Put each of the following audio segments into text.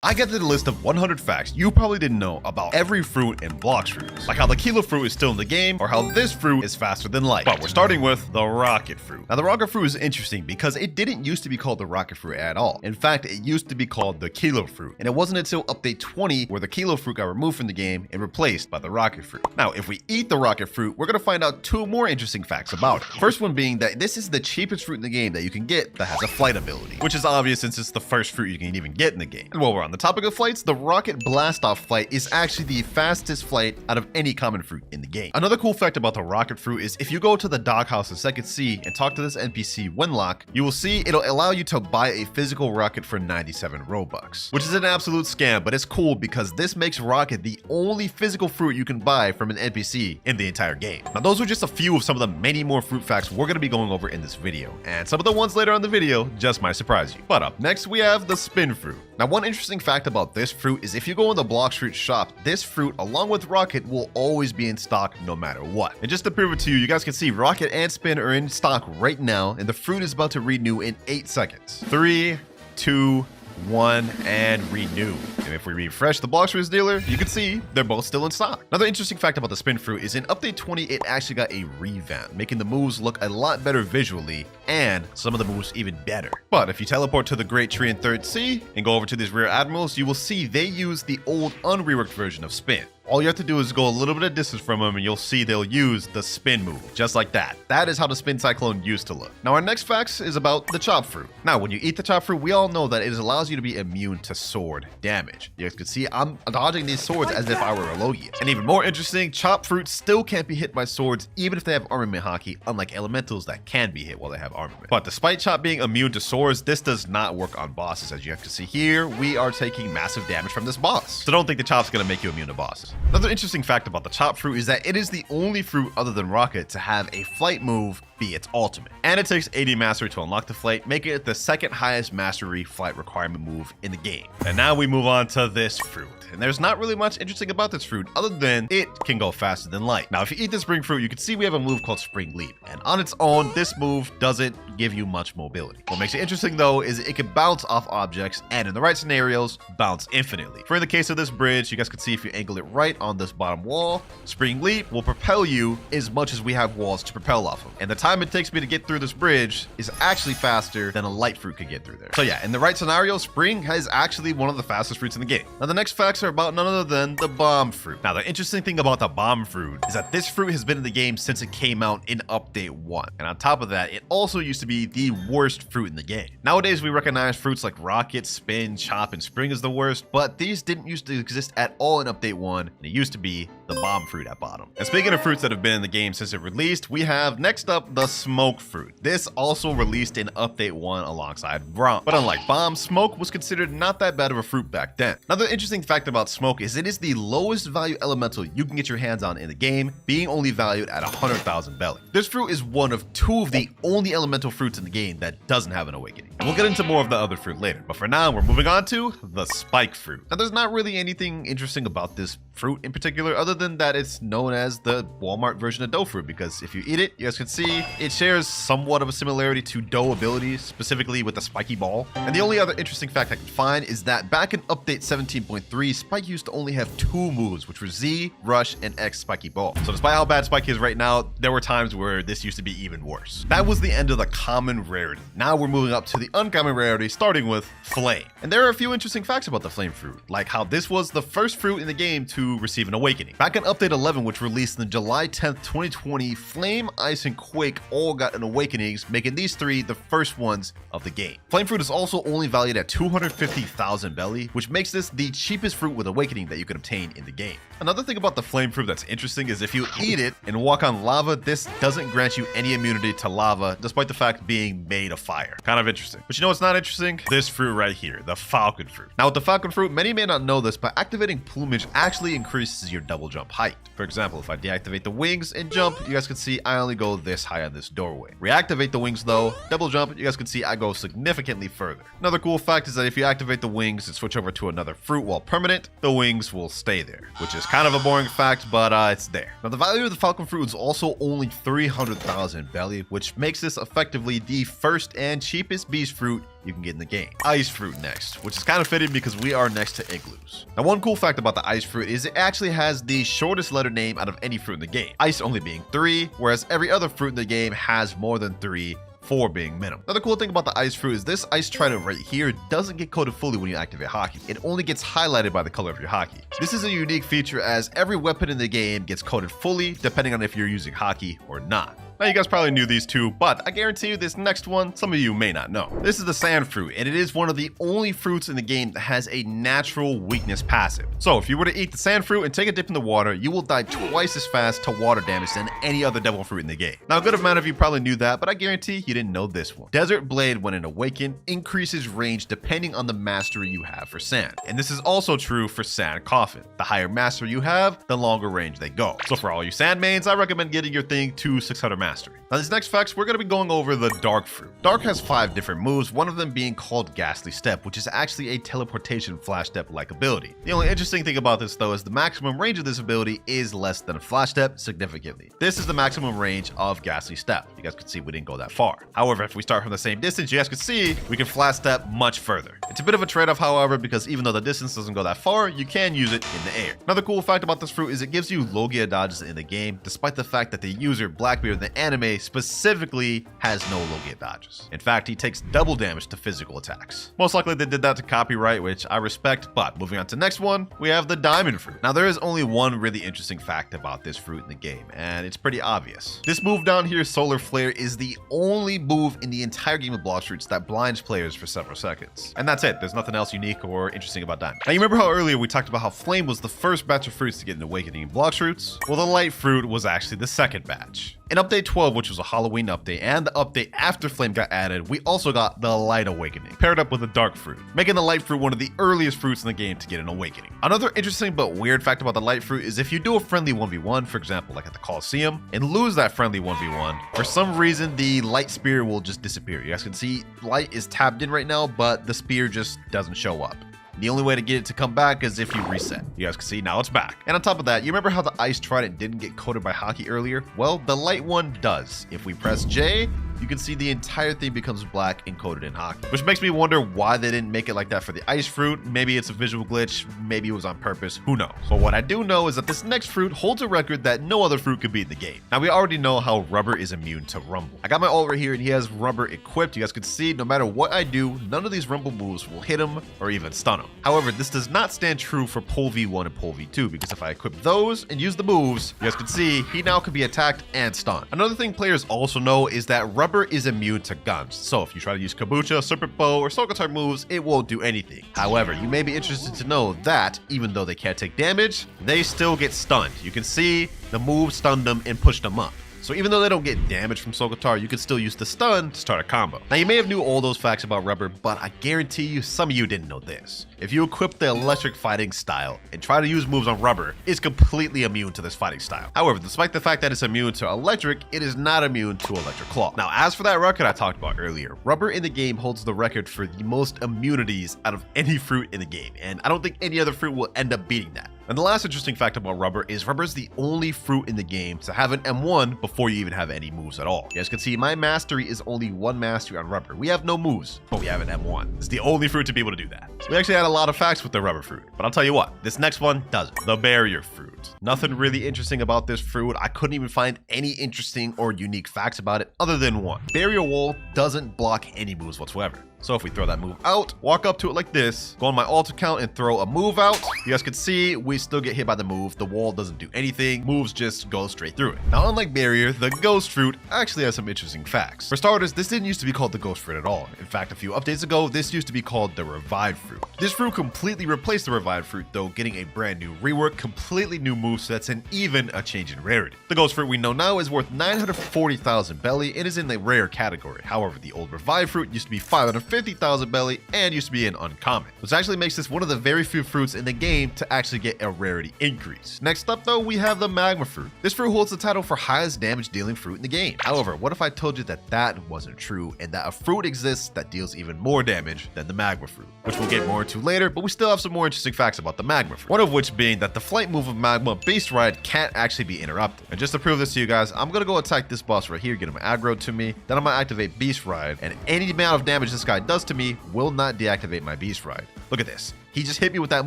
I got the list of 100 facts you probably didn't know about every fruit in Blox fruits, like how the kilo fruit is still in the game, or how this fruit is faster than light. But we're starting with the rocket fruit. Now the rocket fruit is interesting because it didn't used to be called the rocket fruit at all. In fact, it used to be called the kilo fruit, and it wasn't until update 20 where the kilo fruit got removed from the game and replaced by the rocket fruit. Now, if we eat the rocket fruit, we're gonna find out two more interesting facts about it. First one being that this is the cheapest fruit in the game that you can get that has a flight ability, which is obvious since it's the first fruit you can even get in the game. And while we're on the topic of flights, the rocket blast off flight is actually the fastest flight out of any common fruit in the game. Another cool fact about the rocket fruit is if you go to the doghouse in Second Sea and talk to this NPC Wenlock, you will see it'll allow you to buy a physical rocket for 97 Robux, which is an absolute scam, but it's cool because this makes rocket the only physical fruit you can buy from an NPC in the entire game. Now those are just a few of some of the many more fruit facts we're going to be going over in this video, and some of the ones later on in the video just might surprise you. But up next we have the spin fruit. Now one interesting fact about this fruit is if you go in the Blox fruit shop, this fruit along with rocket will always be in stock no matter what. And just to prove it to you, you guys can see rocket and spin are in stock right now, and the fruit is about to renew in 8 seconds. 3, 2, 1, and renew. And if we refresh the Blox fruits dealer, you can see they're both still in stock. Another interesting fact about the spin fruit is in update 20 it actually got a revamp, making the moves look a lot better visually and some of the moves even better. But if you teleport to the Great Tree in Third Sea and go over to these rear admirals, you will see they use the old unreworked version of spin. All you have to do is go a little bit of distance from them and you'll see they'll use the spin move, just like that. That is how the spin cyclone used to look. Now our next facts is about the chop fruit. Now when you eat the chop fruit, we all know that it allows you to be immune to sword damage. You guys can see I'm dodging these swords as if I were a Logian. And even more interesting, chop fruit still can't be hit by swords even if they have armament hockey, unlike elementals that can be hit while they have armament. But despite chop being immune to swords, this does not work on bosses. As you have to see here, we are taking massive damage from this boss. So don't think the chop's gonna make you immune to bosses. Another interesting fact about the chop fruit is that it is the only fruit other than rocket to have a flight move be its ultimate. And it takes 80 mastery to unlock the flight, making it the second highest mastery flight requirement move in the game. And now we move on to this fruit. And there's not really much interesting about this fruit other than it can go faster than light. Now, if you eat the spring fruit, you can see we have a move called Spring Leap. And on its own, this move doesn't give you much mobility. What makes it interesting though is it can bounce off objects and in the right scenarios, bounce infinitely. For in the case of this bridge, you guys can see if you angle it right on this bottom wall, Spring Leap will propel you as much as we have walls to propel off of. And the time it takes me to get through this bridge is actually faster than a light fruit could get through there. So yeah, in the right scenario, Spring is actually one of the fastest fruits in the game. Now the next facts are about none other than the bomb fruit. Now the interesting thing about the bomb fruit is that this fruit has been in the game since it came out in update 1. And on top of that, it also used to be the worst fruit in the game. Nowadays we recognize fruits like rocket, spin, chop, and spring as the worst, but these didn't used to exist at all in update 1, and it used to be the bomb fruit at bottom. And speaking of fruits that have been in the game since it released, we have next up the smoke fruit. This also released in update 1 alongside Brom. But unlike bomb, smoke was considered not that bad of a fruit back then. Another interesting fact about smoke is it is the lowest value elemental you can get your hands on in the game, being only valued at 100,000 belly. This fruit is one of 2 of the only elemental fruits in the game that doesn't have an awakening. And we'll get into more of the other fruit later, but for now we're moving on to the spike fruit. Now there's not really anything interesting about this fruit in particular other than that it's known as the Walmart version of dough fruit, because if you eat it, you guys can see it shares somewhat of a similarity to dough abilities, specifically with the spiky ball. And the only other interesting fact I can find is that back in update 17.3, Spike used to only have 2 moves, which were Z, Rush, and X spiky ball. So despite how bad Spike is right now, there were times where this used to be even worse. That was the end of the common rarity. Now we're moving up to the uncommon rarity, starting with Flame. And there are a few interesting facts about the Flame fruit, like how this was the first fruit in the game to receive an awakening. Back in update 11, which released on July 10th, 2020, Flame, Ice, and Quake all got an awakenings, making these 3 the first ones of the game. Flame fruit is also only valued at 250,000 belly, which makes this the cheapest fruit with awakening that you can obtain in the game. Another thing about the flame fruit that's interesting is if you eat it and walk on lava, this doesn't grant you any immunity to lava, despite the fact being made of fire. Kind of interesting. But you know what's not interesting? This fruit right here, the falcon fruit. Now with the falcon fruit, many may not know this, but activating plumage actually increases your double jump height. For example, if I deactivate the wings and jump, you guys can see I only go this high on this doorway. Reactivate the wings though, double jump, you guys can see I go significantly further. Another cool fact is that if you activate the wings and switch over to another fruit while permanent, the wings will stay there, which is kind of a boring fact, but it's there. Now the value of the falcon fruit is also only 300,000 belly, which makes this effectively the first and cheapest beast fruit you can get in the game. Ice fruit next, which is kind of fitting because we are next to igloos. Now, one cool fact about the ice fruit is it actually has the shortest letter name out of any fruit in the game. Ice only being 3, whereas every other fruit in the game has more than 3, 4 being minimum. Another cool thing about the ice fruit is this ice trident right here doesn't get coated fully when you activate hockey. It only gets highlighted by the color of your hockey. This is a unique feature as every weapon in the game gets coated fully depending on if you're using hockey or not. Now, you guys probably knew these two, but I guarantee you this next one, some of you may not know. This is the sand fruit, and it is one of the only fruits in the game that has a natural weakness passive. So if you were to eat the sand fruit and take a dip in the water, you will die twice as fast to water damage than any other devil fruit in the game. Now, a good amount of you probably knew that, but I guarantee you didn't know this one. Desert Blade, when it awakened, increases range depending on the mastery you have for sand. And this is also true for sand coffin. The higher mastery you have, the longer range they go. So for all you sand mains, I recommend getting your thing to 600 mastery. Now, these next facts, we're going to be going over the dark fruit. Dark has 5 different moves, one of them being called Ghastly Step, which is actually a teleportation flash step-like ability. The only interesting thing about this, though, is the maximum range of this ability is less than a flash step significantly. This is the maximum range of Ghastly Step. You guys can see we didn't go that far. However, if we start from the same distance, you guys can see we can flash step much further. It's a bit of a trade-off, however, because even though the distance doesn't go that far, you can use it in the air. Another cool fact about this fruit is it gives you Logia dodges in the game, despite the fact that the user Blackbeard in the anime specifically has no Logia dodges. In fact, he takes double damage to physical attacks. Most likely they did that to copyright, which I respect, but moving on to the next one, we have the diamond fruit. Now, there is only one really interesting fact about this fruit in the game, and it's pretty obvious. This move down here, Solar Flare, is the only move in the entire game of Blox Fruits that blinds players for several seconds. And that's it. There's nothing else unique or interesting about diamond. Now, you remember how earlier we talked about how Flame was the first batch of fruits to get an awakening in Blox Fruits? Well, the light fruit was actually the second batch. In update 12, which was a Halloween update, and the update after Flame got added, we also got the Light Awakening, paired up with the Dark Fruit, making the Light Fruit one of the earliest fruits in the game to get an awakening. Another interesting but weird fact about the Light Fruit is if you do a friendly 1v1, for example, like at the Coliseum, and lose that friendly 1v1, for some reason, the Light Spear will just disappear. You guys can see Light is tabbed in right now, but the spear just doesn't show up. The only way to get it to come back is if you reset. You guys can see now it's back. And on top of that, you remember how the ice trident didn't get coated by hockey earlier? Well, the light one does. If we press J, you can see the entire thing becomes black and coated in hockey, which makes me wonder why they didn't make it like that for the ice fruit. Maybe it's a visual glitch, maybe it was on purpose, who knows. But what I do know is that this next fruit holds a record that no other fruit could beat in the game. Now, we already know how Rubber is immune to Rumble. I got my ult right here and he has Rubber equipped. You guys can see no matter what I do, none of these Rumble moves will hit him or even stun him. However, this does not stand true for Pole V1 and Pole V2, because if I equip those and use the moves, you guys can see he now can be attacked and stunned. Another thing players also know is that Rubber is immune to guns. So if you try to use Kabucha, Serpent Bow, or Sokotar moves, it won't do anything. However, you may be interested to know that even though they can't take damage, they still get stunned. You can see the move stunned them and pushed them up. So even though they don't get damage from Sokotar, you can still use the stun to start a combo. Now, you may have knew all those facts about Rubber, but I guarantee you some of you didn't know this. If you equip the electric fighting style and try to use moves on Rubber, it's completely immune to this fighting style. However, despite the fact that it's immune to electric, it is not immune to electric claw. Now, as for that record I talked about earlier, Rubber in the game holds the record for the most immunities out of any fruit in the game, and I don't think any other fruit will end up beating that. And the last interesting fact about Rubber is Rubber is the only fruit in the game to have an M1 before you even have any moves at all. You guys can see my mastery is only 1 mastery on Rubber. We have no moves, but we have an M1. It's the only fruit to be able to do that. So we actually had a lot of facts with the Rubber fruit, but I'll tell you what, this next one doesn't. The Barrier fruit. Nothing really interesting about this fruit. I couldn't even find any interesting or unique facts about it other than one. Barrier Wall doesn't block any moves whatsoever. So if we throw that move out, walk up to it like this, go on my alt account and throw a move out, you guys can see we still get hit by the move. The wall doesn't do anything. Moves just go straight through it. Now, unlike Barrier, the Ghost Fruit actually has some interesting facts. For starters, this didn't used to be called the Ghost Fruit at all. In fact, a few updates ago, this used to be called the Revived Fruit. This fruit completely replaced the Revived Fruit, though, getting a brand new rework, completely new movesets, and even a change in rarity. The Ghost Fruit we know now is worth 940,000 belly and is in the rare category. However, the old Revived Fruit used to be 550,000 belly and used to be an uncommon, which actually makes this one of the very few fruits in the game to actually get a rarity increase. Next up, though, we have the Magma Fruit. This fruit holds the title for highest damage dealing fruit in the game. However, what if I told you that that wasn't true and that a fruit exists that deals even more damage than the Magma Fruit, which we'll get more into later, but we still have some more interesting facts about the Magma Fruit. One of which being that the flight move of Magma, Beast Ride, can't actually be interrupted. And just to prove this to you guys, I'm gonna go attack this boss right here, get him aggro to me, then I'm gonna activate Beast Ride, and any amount of damage this guy Ride does to me will not deactivate my Beast Ride. Look at this. He just hit me with that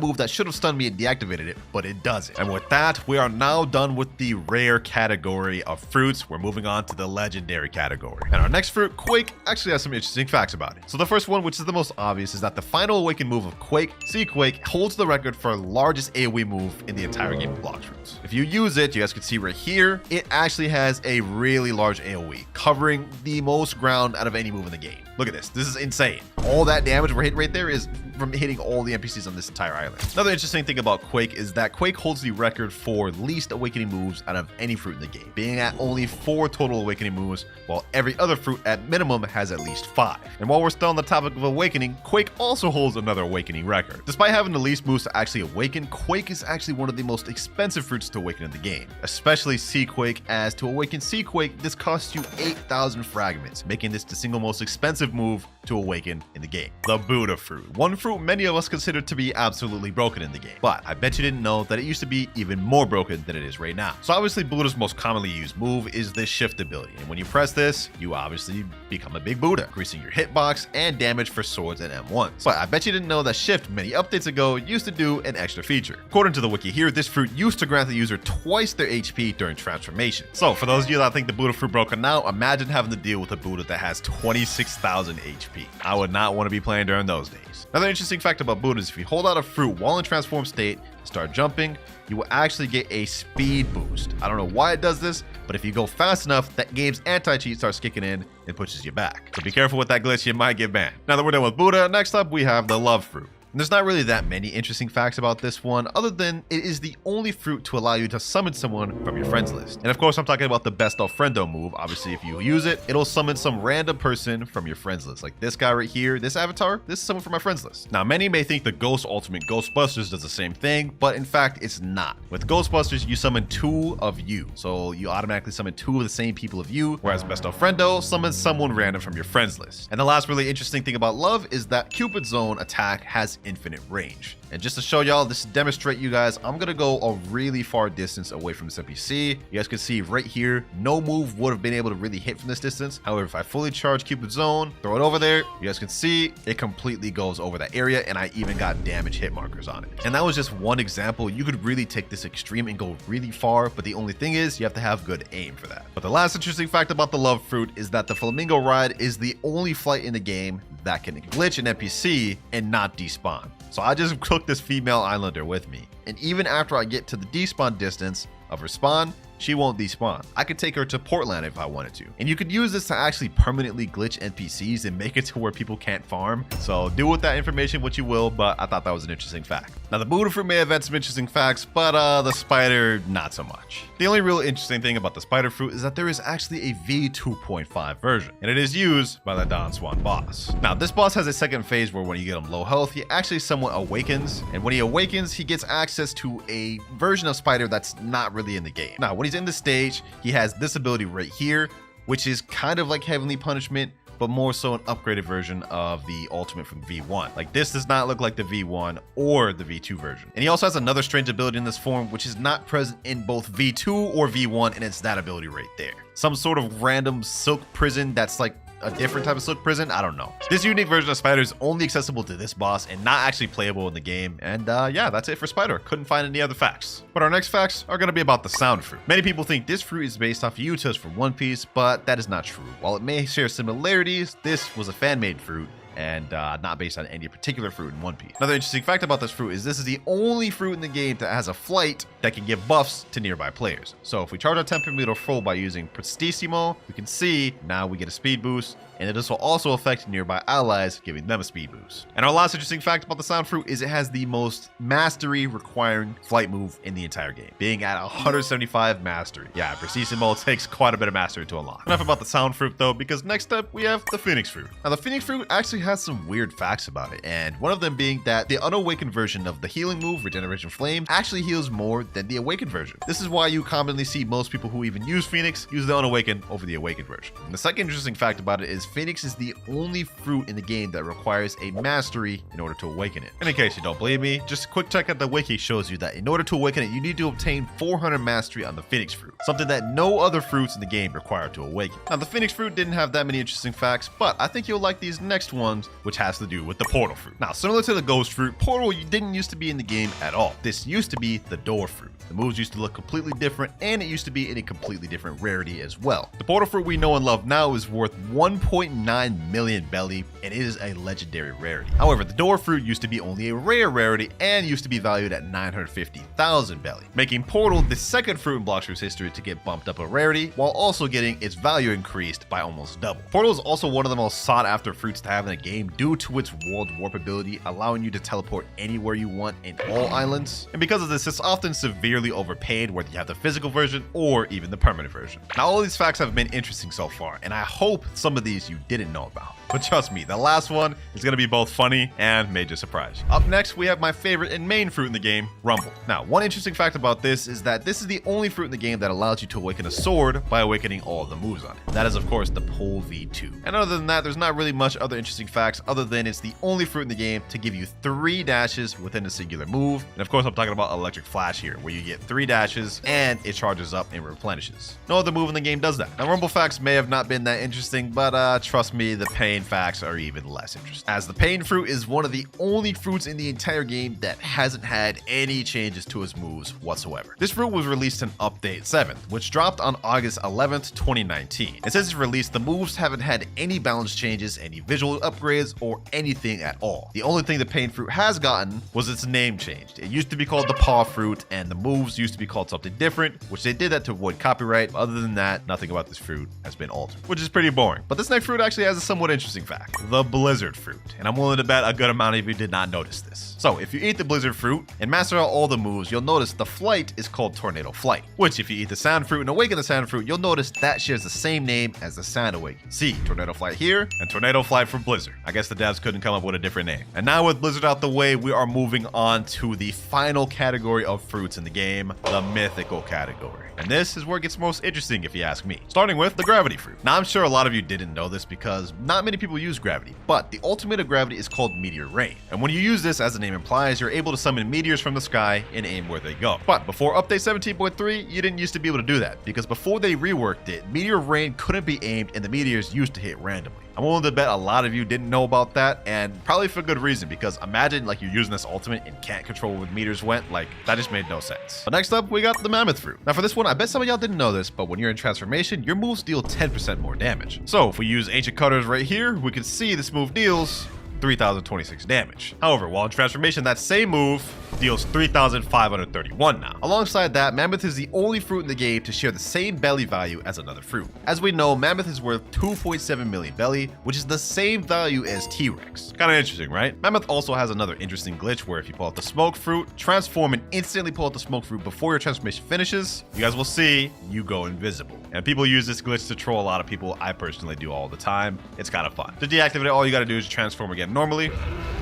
move that should have stunned me and deactivated it, but it doesn't. And with that, we are now done with the rare category of fruits. We're moving on to the legendary category. And our next fruit, Quake, actually has some interesting facts about it. So the first one, which is the most obvious, is that the final awakened move of Quake, Quake, holds the record for largest AoE move in the entire game of Blox Fruits. If you use it, you guys can see right here, it actually has a really large AoE, covering the most ground out of any move in the game. Look at this. This is insane. All that damage we're hitting right there is from hitting all the NPCs on this entire island. Another interesting thing about Quake is that Quake holds the record for least awakening moves out of any fruit in the game, being at only 4 total awakening moves, while every other fruit at minimum has at least 5. And while we're still on the topic of awakening, Quake also holds another awakening record. Despite having the least moves to actually awaken, Quake is actually one of the most expensive fruits to awaken in the game, especially Quake, as to awaken Quake, this costs you 8,000 fragments, making this the single most expensive move to awaken in the game. The Buddha fruit. One fruit many of us consider to be absolutely broken in the game, but I bet you didn't know that it used to be even more broken than it is right now. So obviously Buddha's most commonly used move is this shift ability, and when you press this, you obviously become a big Buddha, increasing your hitbox and damage for swords and M1s. But I bet you didn't know that shift many updates ago used to do an extra feature. According to the wiki here, this fruit used to grant the user twice their HP during transformation. So for those of you that think the Buddha fruit broken now, imagine having to deal with a Buddha that has 26,000 HP. I would not want to be playing during those days. Another interesting fact about Buddha is if you hold out a fruit while in transform state and start jumping, you will actually get a speed boost. I don't know why it does this, but if you go fast enough, that game's anti-cheat starts kicking in and pushes you back. So be careful with that glitch, you might get banned. Now that we're done with Buddha, next up we have the love fruit. And there's not really that many interesting facts about this one, other than it is the only fruit to allow you to summon someone from your friends list. And of course, I'm talking about the best of friendo move. Obviously, if you use it, it'll summon some random person from your friends list. Like this guy right here, this avatar, this is someone from my friends list. Now, many may think the Ghost Ultimate Ghostbusters does the same thing, but in fact, it's not. With Ghostbusters, you summon 2 of you. So you automatically summon 2 of the same people of you, whereas best of friendo summons someone random from your friends list. And the last really interesting thing about love is that Cupid Zone attack has infinite range. And just to show y'all, this to demonstrate you guys, I'm gonna go a really far distance away from this NPC. You guys can see right here, no move would have been able to really hit from this distance. However, if I fully charge Cupid Zone, throw it over there, you guys can see it completely goes over that area, and I even got damage hit markers on it. And that was just one example. You could really take this extreme and go really far, but the only thing is you have to have good aim for that. But the last interesting fact about the love fruit is that the flamingo ride is the only flight in the game that can glitch an NPC and not despawn. So I just took this female islander with me, and even after I get to the despawn distance of her spawn, she won't despawn. I could take her to Portland if I wanted to. And you could use this to actually permanently glitch NPCs and make it to where people can't farm. So do with that information what you will, but I thought that was an interesting fact. Now the Buddha fruit may have had some interesting facts, but the spider, not so much. The only real interesting thing about the spider fruit is that there is actually a V2.5 version, and it is used by the Don Swan boss. Now this boss has a second phase where when you get him low health, he actually somewhat awakens, and when he awakens, he gets access to a version of spider that's not really in the game. Now when he's in the stage, he has this ability right here, which is kind of like Heavenly Punishment, but more so an upgraded version of the ultimate from V1. Like this does not look like the V1 or the V2 version. And he also has another strange ability in this form, which is not present in both V2 or V1, and it's that ability right there. Some sort of random silk prison that's like a different type of silk prison. I don't know. This unique version of Spider is only accessible to this boss and not actually playable in the game. And yeah, that's it for Spider. Couldn't find any other facts. But our next facts are going to be about the sound fruit. Many people think this fruit is based off Uzoth from One Piece, but that is not true. While it may share similarities, this was a fan-made fruit and not based on any particular fruit in One Piece. Another interesting fact about this fruit is this is the only fruit in the game that has a flight that can give buffs to nearby players. So if we charge our Temperometer full by using Prestissimo, we can see now we get a speed boost, and this will also affect nearby allies, giving them a speed boost. And our last interesting fact about the sound fruit is it has the most mastery requiring flight move in the entire game, being at 175 mastery. Yeah, Prestissimo takes quite a bit of mastery to unlock. Enough about the sound fruit though, because next up we have the Phoenix fruit. Now the Phoenix fruit actually has some weird facts about it, and one of them being that the unawakened version of the healing move, Regeneration Flame, actually heals more than the awakened version. This is why you commonly see most people who even use Phoenix use the unawakened over the awakened version. And the second interesting fact about it is Phoenix is the only fruit in the game that requires a mastery in order to awaken it. And in case you don't believe me, just a quick check at the wiki shows you that in order to awaken it, you need to obtain 400 mastery on the Phoenix fruit, something that no other fruits in the game require to awaken. Now, the Phoenix fruit didn't have that many interesting facts, but I think you'll like these next ones, which has to do with the portal fruit. Now, similar to the ghost fruit, portal didn't used to be in the game at all. This used to be the door fruit. The moves used to look completely different, and it used to be in a completely different rarity as well. The portal fruit we know and love now is worth 1.9 million belly, and it is a legendary rarity. However, the door fruit used to be only a rare rarity and used to be valued at 950,000 belly, making portal the second fruit in Blox Fruit's history to get bumped up a rarity, while also getting its value increased by almost double. Portal is also one of the most sought after fruits to have in a game due to its world warp ability, allowing you to teleport anywhere you want in all islands. And because of this, it's often severely overpaid, whether you have the physical version or even the permanent version. Now, all these facts have been interesting so far, and I hope some of these you didn't know about. But trust me, the last one is going to be both funny and major surprise. Up next, we have my favorite and main fruit in the game, Rumble. Now, one interesting fact about this is that this is the only fruit in the game that allows you to awaken a sword by awakening all of the moves on it. That is, of course, the Pole V2. And other than that, there's not really much other interesting facts other than it's the only fruit in the game to give you 3 dashes within a singular move. And of course, I'm talking about Electric Flash here, where you get 3 dashes and it charges up and replenishes. No other move in the game does that. Now, Rumble facts may have not been that interesting, but trust me, the pain facts are even less interesting, as the pain fruit is one of the only fruits in the entire game that hasn't had any changes to its moves whatsoever. This fruit was released in Update 7th, which dropped on August 11th, 2019. And since its release, the moves haven't had any balance changes, any visual upgrades, or anything at all. The only thing the pain fruit has gotten was its name changed. It used to be called the paw fruit, and the moves used to be called something different, which they did that to avoid copyright. Other than that, nothing about this fruit has been altered, which is pretty boring. But this next fruit actually has a somewhat interesting fact. The blizzard fruit, and I'm willing to bet a good amount of you did not notice this. So if you eat the blizzard fruit and master out all the moves, you'll notice the flight is called tornado flight, which if you eat the sand fruit and awaken the sand fruit, you'll notice that shares the same name as the sand awaken. See, tornado flight here and tornado flight for blizzard. I guess the devs couldn't come up with a different name. And now with blizzard out the way, we are moving on to the final category of fruits in the game, the mythical category. And this is where it gets most interesting if you ask me. Starting with the gravity fruit. Now I'm sure a lot of you didn't know this because not many people use gravity, but the ultimate of gravity is called meteor rain. And when you use this, as the name implies, you're able to summon meteors from the sky and aim where they go. But before update 17.3, you didn't used to be able to do that because before they reworked it, meteor rain couldn't be aimed and the meteors used to hit randomly. I'm willing to bet a lot of you didn't know about that, and probably for good reason, because imagine like you're using this ultimate and can't control where the meters went. Like, that just made no sense. But next up, we got the mammoth fruit. Now for this one, I bet some of y'all didn't know this, but when you're in transformation, your moves deal 10% more damage. So if we use ancient cutters right here, we can see this move deals 3,026 damage. However, while in transformation, that same move deals 3,531 now. Alongside that, mammoth is the only fruit in the game to share the same belly value as another fruit. As we know, mammoth is worth 2.7 million belly, which is the same value as T-Rex. Kind of interesting, right? Mammoth also has another interesting glitch where if you pull out the smoke fruit, transform and instantly pull out the smoke fruit before your transformation finishes, you guys will see you go invisible. And people use this glitch to troll a lot of people. I personally do all the time. It's kind of fun. To deactivate it, all you gotta do is transform again normally,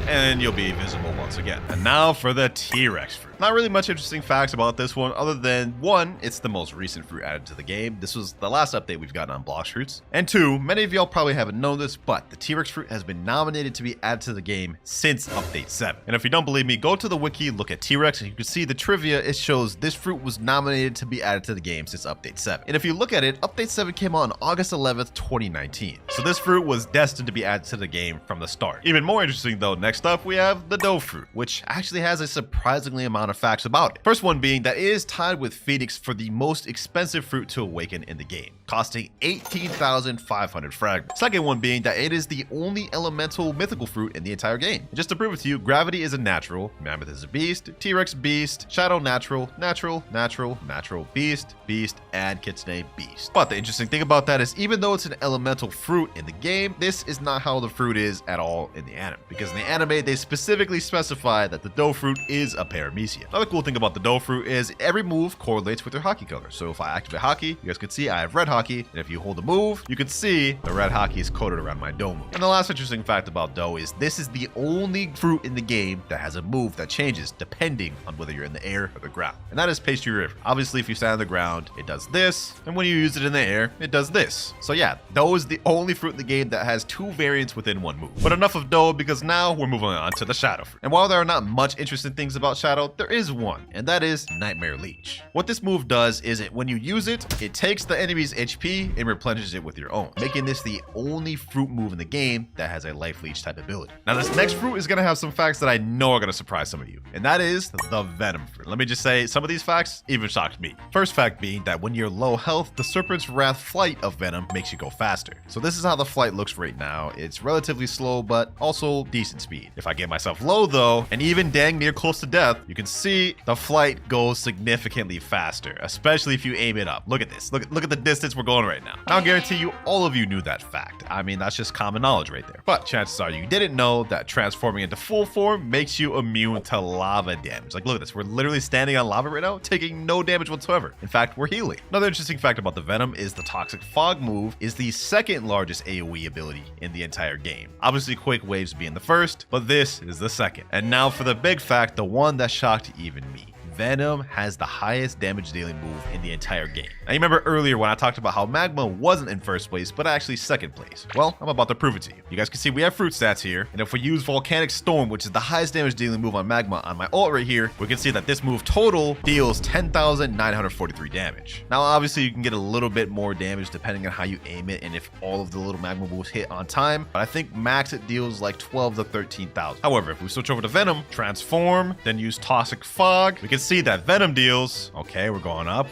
and you'll be visible once again. And now for the T-Rex fruit. Not really much interesting facts about this one other than one, it's the most recent fruit added to the game. This was the last update we've gotten on Blox Fruits. And two, many of y'all probably haven't known this, but the T-Rex fruit has been nominated to be added to the game since update 7. And if you don't believe me, go to the wiki, look at T-Rex, and you can see the trivia. It shows this fruit was nominated to be added to the game since update 7. And if you look at it, update 7 came out on August 11th, 2019. So this fruit was destined to be added to the game from the start. Even more interesting though, next up we have the dough fruit, which actually has a surprisingly amount of facts about it. First one being that it is tied with Phoenix for the most expensive fruit to awaken in the game, costing 18,500 fragments. Second one being that it is the only elemental mythical fruit in the entire game. And just to prove it to you, gravity is a natural, mammoth is a beast, T-Rex beast, shadow natural, natural, natural, natural, beast, beast, and Kitsune beast. But the interesting thing about that is even though it's an elemental fruit in the game, this is not how the fruit is at all in the anime. Because in the anime, they specifically specify that the dough fruit is a paramecia. Another cool thing about the dough fruit is every move correlates with your hockey color. So if I activate hockey, you guys can see I have red hockey hockey, and if you hold the move, you can see the red hockey is coated around my dough move. And the last interesting fact about dough is this is the only fruit in the game that has a move that changes depending on whether you're in the air or the ground, and that is pastry river. Obviously, if you stand on the ground, it does this, and when you use it in the air, it does this. So yeah, dough is the only fruit in the game that has 2 variants within one move. But enough of dough, because now we're moving on to the shadow fruit. And while there are not much interesting things about shadow, there is one, and that is Nightmare Leech. What this move does is when you use it, it takes the enemy's HP and replenishes it with your own, making this the only fruit move in the game that has a life leech type ability. Now this next fruit is gonna have some facts that I know are gonna surprise some of you, and that is the venom fruit. Let me just say, some of these facts even shocked me. First fact being that when you're low health, the Serpent's Wrath flight of venom makes you go faster. So this is how the flight looks right now. It's relatively slow, but also decent speed. If I get myself low though, and even dang near close to death, you can see the flight goes significantly faster, especially if you aim it up. Look at this. Look at the distance we're going right now. I'll guarantee you all of you knew that fact. I mean, that's just common knowledge right there. But chances are you didn't know that transforming into full form makes you immune to lava damage. Like, look at this. We're literally standing on lava right now, taking no damage whatsoever. In fact, we're healing. Another interesting fact about the venom is the toxic fog move is the second largest AoE ability in the entire game. Obviously, Quake waves being the first, but this is the second. And now for the big fact, the one that shocked even me. Venom has the highest damage dealing move in the entire game. Now you remember earlier when I talked about how magma wasn't in first place, but actually second place. Well, I'm about to prove it to you. You guys can see we have fruit stats here, and if we use volcanic storm, which is the highest damage dealing move on magma on my ult right here, we can see that this move total deals 10,943 damage. Now obviously you can get a little bit more damage depending on how you aim it and if all of the little magma moves hit on time, but I think max it deals like 12 to 13,000. However, if we switch over to venom, transform, then use toxic fog, we can see that venom deals, okay, we're going up,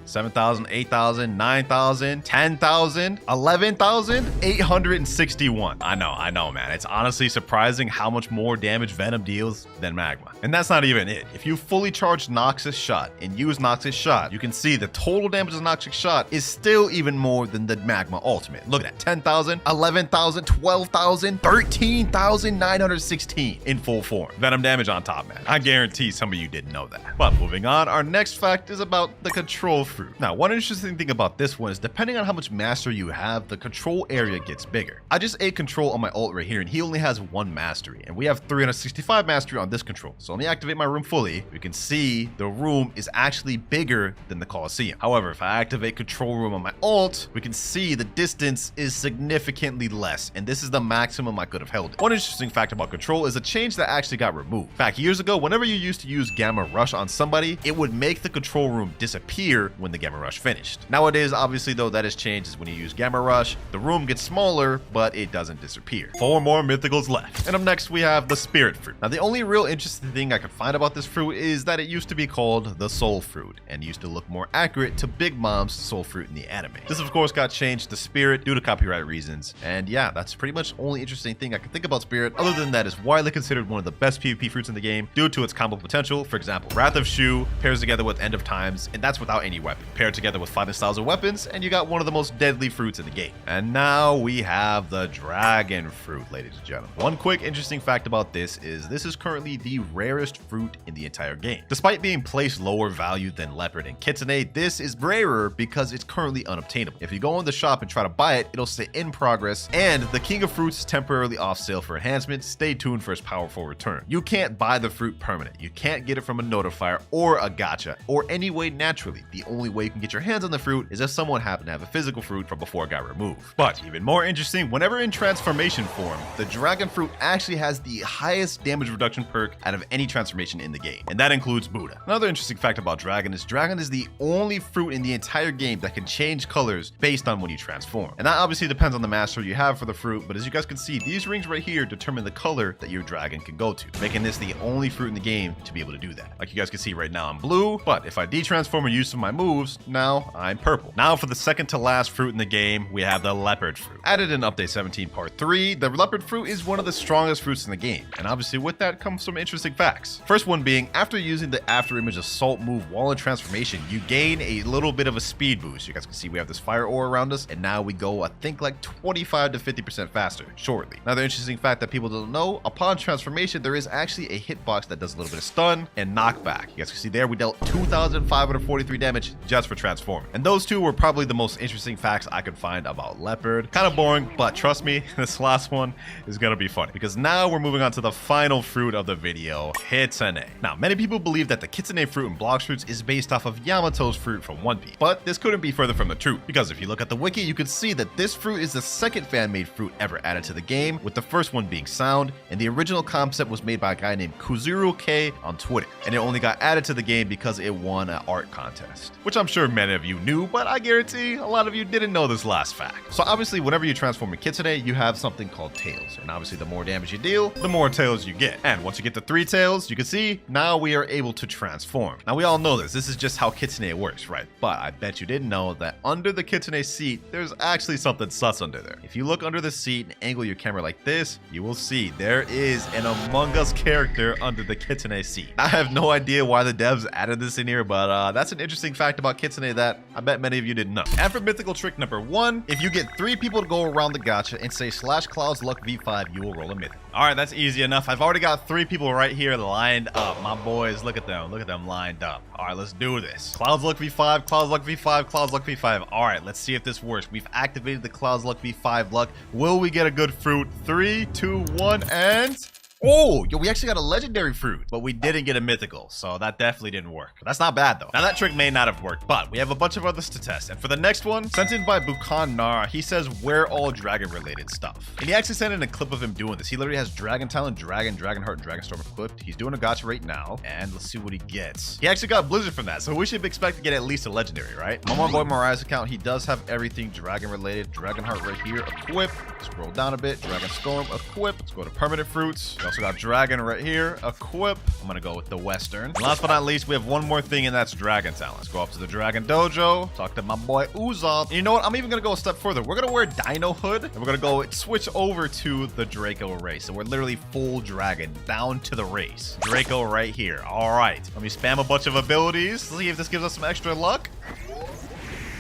7,000, 8,000, 9,000, 10,000, 11,861. I know, man. It's honestly surprising how much more damage venom deals than magma. And that's not even it. If you fully charge Noxus Shot and use Noxus Shot, you can see the total damage of Noxus Shot is still even more than the magma ultimate. Look at that, 10,000, 11,000, 12,000, 13,916 in full form. Venom damage on top, man. I guarantee some of you didn't know that. But moving on, our next fact is about the control fruit. Now, one interesting thing about this one is depending on how much mastery you have, the control area gets bigger. I just ate control on my ult right here, and he only has 1 mastery, and we have 365 mastery on this control. So let me activate my room fully. You can see the room is actually bigger than the Colosseum. However, if I activate control room on my ult, we can see the distance is significantly less, and this is the maximum I could have held it. One interesting fact about control is a change that actually got removed. In fact, years ago, whenever you used to use Gamma Rush on somebody, it would make the control room disappear when the Gamma Rush finished. Nowadays, obviously though, that has changed. Is when you use Gamma Rush, the room gets smaller, but it doesn't disappear. 4 more mythicals left. And up next, we have the spirit fruit. Now, the only real interesting thing I could find about this fruit is that it used to be called the soul fruit and used to look more accurate to Big Mom's soul fruit in the anime. This, of course, got changed to spirit due to copyright reasons. And yeah, that's pretty much the only interesting thing I can think about spirit. Other than that, it's widely considered one of the best PvP fruits in the game due to its combo potential. For example, Wrath of Shu pairs together with End of Times, and that's without any weapon. Paired together with fighting styles of weapons, and you got one of the most deadly fruits in the game. And now we have the dragon fruit, ladies and gentlemen. One quick interesting fact about this is currently the rarest fruit in the entire game. Despite being placed lower value than Leopard and Kitsune, this is rarer because it's currently unobtainable. If you go in the shop and try to buy it, it'll say in progress, and the King of Fruits is temporarily off sale for enhancement. Stay tuned for its powerful return. You can't buy the fruit permanent. You can't get it from a notifier or a gacha or any way naturally. The only way you can get your hands on the fruit is if someone happened to have a physical fruit from before it got removed. But even more interesting, whenever in transformation form, the dragon fruit actually has the highest damage reduction perk out of any transformation in the game, and that includes Buddha. Another interesting fact about dragon is the only fruit in the entire game that can change colors based on when you transform. And that obviously depends on the mastery you have for the fruit, but as you guys can see, these rings right here determine the color that your dragon can go to, making this the only fruit in the game to be able to do that. Like you guys can see right now I'm blue, but if I detransform or use some of my moves, now I'm purple. Now for the second to last fruit in the game, we have the leopard fruit. Added in update 17 part 3, the leopard fruit is one of the strongest fruits in the game, and obviously with that comes some interesting facts. First one being, after using the after image assault move while in transformation, you gain a little bit of a speed boost. You guys can see we have this fire ore around us, and now we go I think like 25 to 50% faster shortly. Another interesting fact that people don't know, upon transformation there is actually a hitbox that does a little bit of stun and knock back. You guys can see there we dealt 2,543 damage just for transforming. And those two were probably the most interesting facts I could find about Leopard. Kind of boring, but trust me, this last one is gonna be funny because now we're moving on to the final fruit of the video, Kitsune. Now, many people believe that the Kitsune fruit in Blox Fruits is based off of Yamato's fruit from One Piece, but this couldn't be further from the truth because if you look at the wiki, you can see that this fruit is the second fan-made fruit ever added to the game, with the first one being sound, and the original concept was made by a guy named Kuzuru K on Twitter, and it only got added to the game because it won an art contest, which I'm sure many of you knew, but I guarantee a lot of you didn't know this last fact. So obviously, whenever you transform a Kitsune, you have something called tails, and obviously the more damage you deal, the more tails you get. And once you get to 3 tails, you can see now we are able to transform. Now we all know this is just how Kitsune works, right? But I bet you didn't know that under the Kitsune seat, there's actually something sus under there. If you look under the seat and angle your camera like this, you will see there is an Among Us character under the Kitsune seat. I have no idea why the devs added this in here, but that's an interesting fact about Kitsune that I bet many of you didn't know. And for mythical trick number 1, if you get 3 people to go around the gacha and say /Clouds Luck V5, you will roll a mythic. All right, that's easy enough. I've already got 3 people right here lined up. My boys, look at them lined up. All right, let's do this. Clouds Luck V5, Clouds Luck V5, Clouds Luck V5. All right, let's see if this works. We've activated the Clouds Luck V5 luck. Will we get a good fruit? 3, 2, 1, and... Oh, yo, we actually got a legendary fruit, but we didn't get a mythical, so that definitely didn't work. That's not bad, though. Now, that trick may not have worked, but we have a bunch of others to test. And for the next one, sent in by Bukan Nara, he says, we're all dragon-related stuff. And he actually sent in a clip of him doing this. He literally has Dragon Talon, Dragon, Dragon Heart, and Dragon Storm equipped. He's doing a gacha right now, and let's see what he gets. He actually got Blizzard from that, so we should expect to get at least a legendary, right? My boy Mariah's account, he does have everything dragon-related. Dragon Heart right here, equip. Scroll down a bit, Dragon Storm, equip. Let's go to permanent fruits. We also got Dragon right here, equip. I'm gonna go with the Western. And last but not least, we have one more thing, and that's Dragon Talent. Let's go up to the Dragon Dojo, talk to my boy Uzoth. And you know what? I'm even gonna go a step further. We're gonna wear Dino Hood, and we're gonna go switch over to the Draco race. So we're literally full dragon, down to the race. Draco right here. All right, let me spam a bunch of abilities. Let's see if this gives us some extra luck.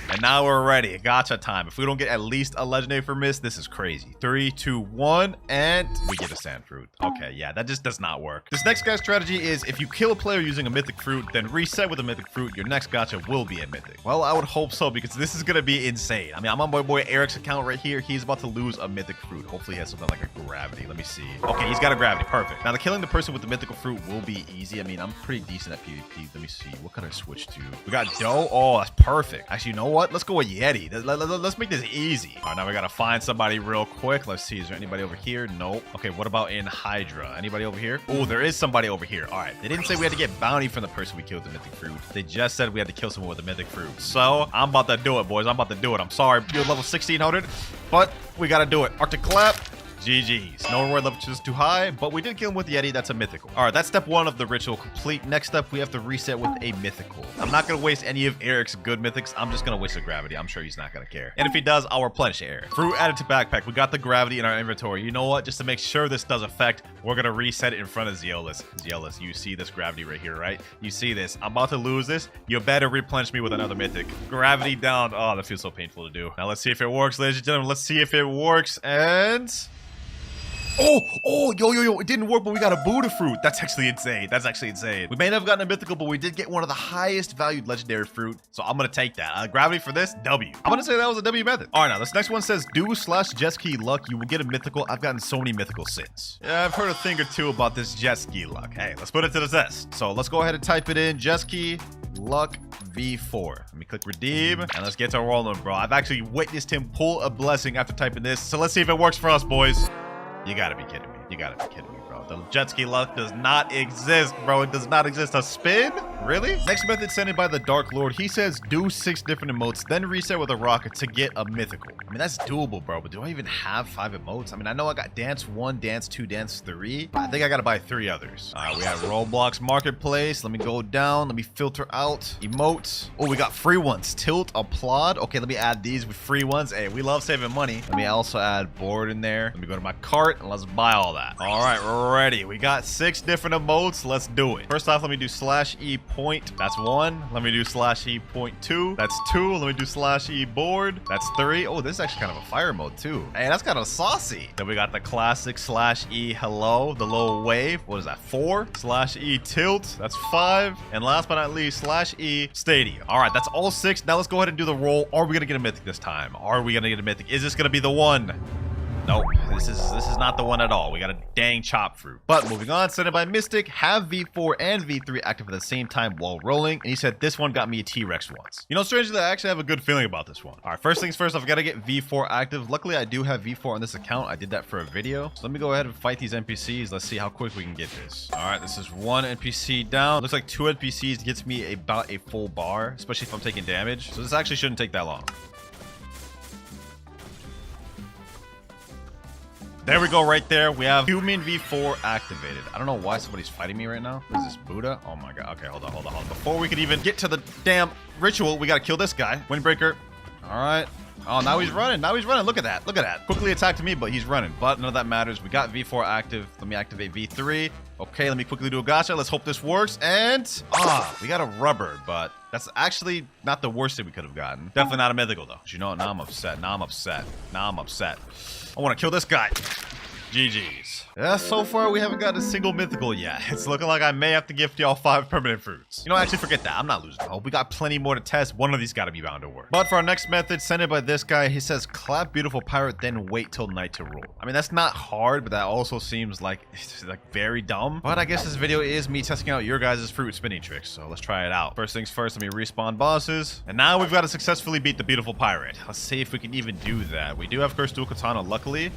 And now we're ready. Gacha time. If we don't get at least a legendary for Mist, this is crazy. 3, 2, 1, and we get a sand fruit. Okay, yeah, that just does not work. This next guy's strategy is if you kill a player using a mythic fruit, then reset with a mythic fruit, your next gacha will be a mythic. Well, I would hope so because this is going to be insane. I mean, I'm on my boy Eric's account right here. He's about to lose a mythic fruit. Hopefully he has something like a gravity. Let me see. Okay, he's got a gravity. Perfect. Now, the killing the person with the mythical fruit will be easy. I mean, I'm pretty decent at PvP. Let me see. What can I switch to? We got Doe. Oh, that's perfect. Actually, you know what? Let's go with Yeti. Let's make this easy. All right, now we gotta find somebody real quick. Let's see. Is there anybody over here? Nope. Okay, what about in Hydra? Anybody over here? Oh, there is somebody over here. All right. They didn't say we had to get bounty from the person we killed with the mythic fruit. They just said we had to kill someone with a mythic fruit. So I'm about to do it, boys. I'm about to do it. I'm sorry. You're level 1600, but we gotta do it. Arctic clap. GG's. No reward level is too high, but we did kill him with Yeti. That's a mythical. All right, that's step 1 of the ritual complete. Next up, we have to reset with a mythical. I'm not going to waste any of Eric's good mythics. I'm just going to waste the gravity. I'm sure he's not going to care. And if he does, I'll replenish Eric. Fruit added to backpack. We got the gravity in our inventory. You know what? Just to make sure this does effect, we're going to reset it in front of Zeolus. Zeolus, you see this gravity right here, right? You see this. I'm about to lose this. You better replenish me with another mythic. Gravity down. Oh, that feels so painful to do. Now let's see if it works, ladies and gentlemen. Let's see if it works. And... yo, it didn't work, but we got a Buddha fruit. That's actually insane. That's actually insane. We may not have gotten a mythical, but we did get one of the highest valued legendary fruit, so I'm gonna take that. Gravity for this, W. I'm gonna say that was a W method. All right, now this next one says do/jet ski luck. You will get a mythical. I've gotten so many mythicals since. Yeah, I've heard a thing or two about this jet ski luck. Hey, let's put it to the test. So let's go ahead and type it in. Jet ski luck V4. Let me click redeem, and let's get to rolling, bro. I've actually witnessed him pull a blessing after typing this, so let's see if it works for us, boys. You gotta be kidding me. You gotta be kidding me, bro. The jet ski luck does not exist, bro. It does not exist. A spin? Really? Next method sent in by the Dark Lord. He says do 6 different emotes, then reset with a rocket to get a mythical. I mean, that's doable, bro. But do I even have 5 emotes? I mean, I know I got dance 1, dance 2, dance 3. I think I gotta buy 3 others. All right, we have Roblox Marketplace. Let me go down. Let me filter out emotes. Oh, we got free ones. Tilt, applaud. Okay, let me add these with free ones. Hey, we love saving money. Let me also add board in there. Let me go to my cart and let's buy all that. All right, Alrighty, we got 6 different emotes. Let's do it. First off, let me do /E point. That's 1. Let me do /E point 2. That's 2. Let me do /E board. That's 3. Oh, this is actually kind of a fire mode too. Hey, that's kind of saucy. Then we got the classic /E hello, the little wave. What is that? 4. /E tilt. That's 5. And last but not least, /E stadium. All right, that's all 6. Now let's go ahead and do the roll. Are we gonna get a mythic this time? Are we gonna get a mythic? Is this gonna be the one? Nope, this is not the one at all. We got a dang chop fruit. But moving on, sent it by Mystic, have V4 and V3 active at the same time while rolling. And he said this one got me a T-Rex once. You know, strangely, I actually have a good feeling about this one. All right, first things first, I've got to get V4 active. Luckily, I do have V4 on this account. I did that for a video. So let me go ahead and fight these NPCs. Let's see how quick we can get this. All right, this is 1 NPC down. Looks like 2 NPCs gets me about a full bar, especially if I'm taking damage. So this actually shouldn't take that long. There we go right there. We have human V4 activated. I don't know why somebody's fighting me right now. What is this, Buddha? Oh my god. Okay, hold on. Before we could even get to the damn ritual, we gotta kill this guy. Windbreaker. All right. Oh, now he's running. Look at that. Quickly attacked me, but he's running. But none of that matters. We got V4 active. Let me activate V3. Okay, let me quickly do a gacha. Let's hope this works. And, we got a rubber, but that's actually not the worst thing we could have gotten. Definitely not a mythical, though. You know what? Now I'm upset. I want to kill this guy. GG's. Yeah, so far we haven't gotten a single mythical yet. It's looking like I may have to gift y'all 5 permanent fruits. You know, actually forget that. I'm not losing hope. We got plenty more to test. One of these got to be bound to work. But for our next method, sent it by this guy. He says, clap beautiful pirate, then wait till night to roll. I mean, that's not hard, but that also seems like very dumb. But I guess this video is me testing out your guys' fruit spinning tricks. So let's try it out. First things first, let me respawn bosses. And now we've got to successfully beat the beautiful pirate. Let's see if we can even do that. We do have Cursed Dual Katana, luckily.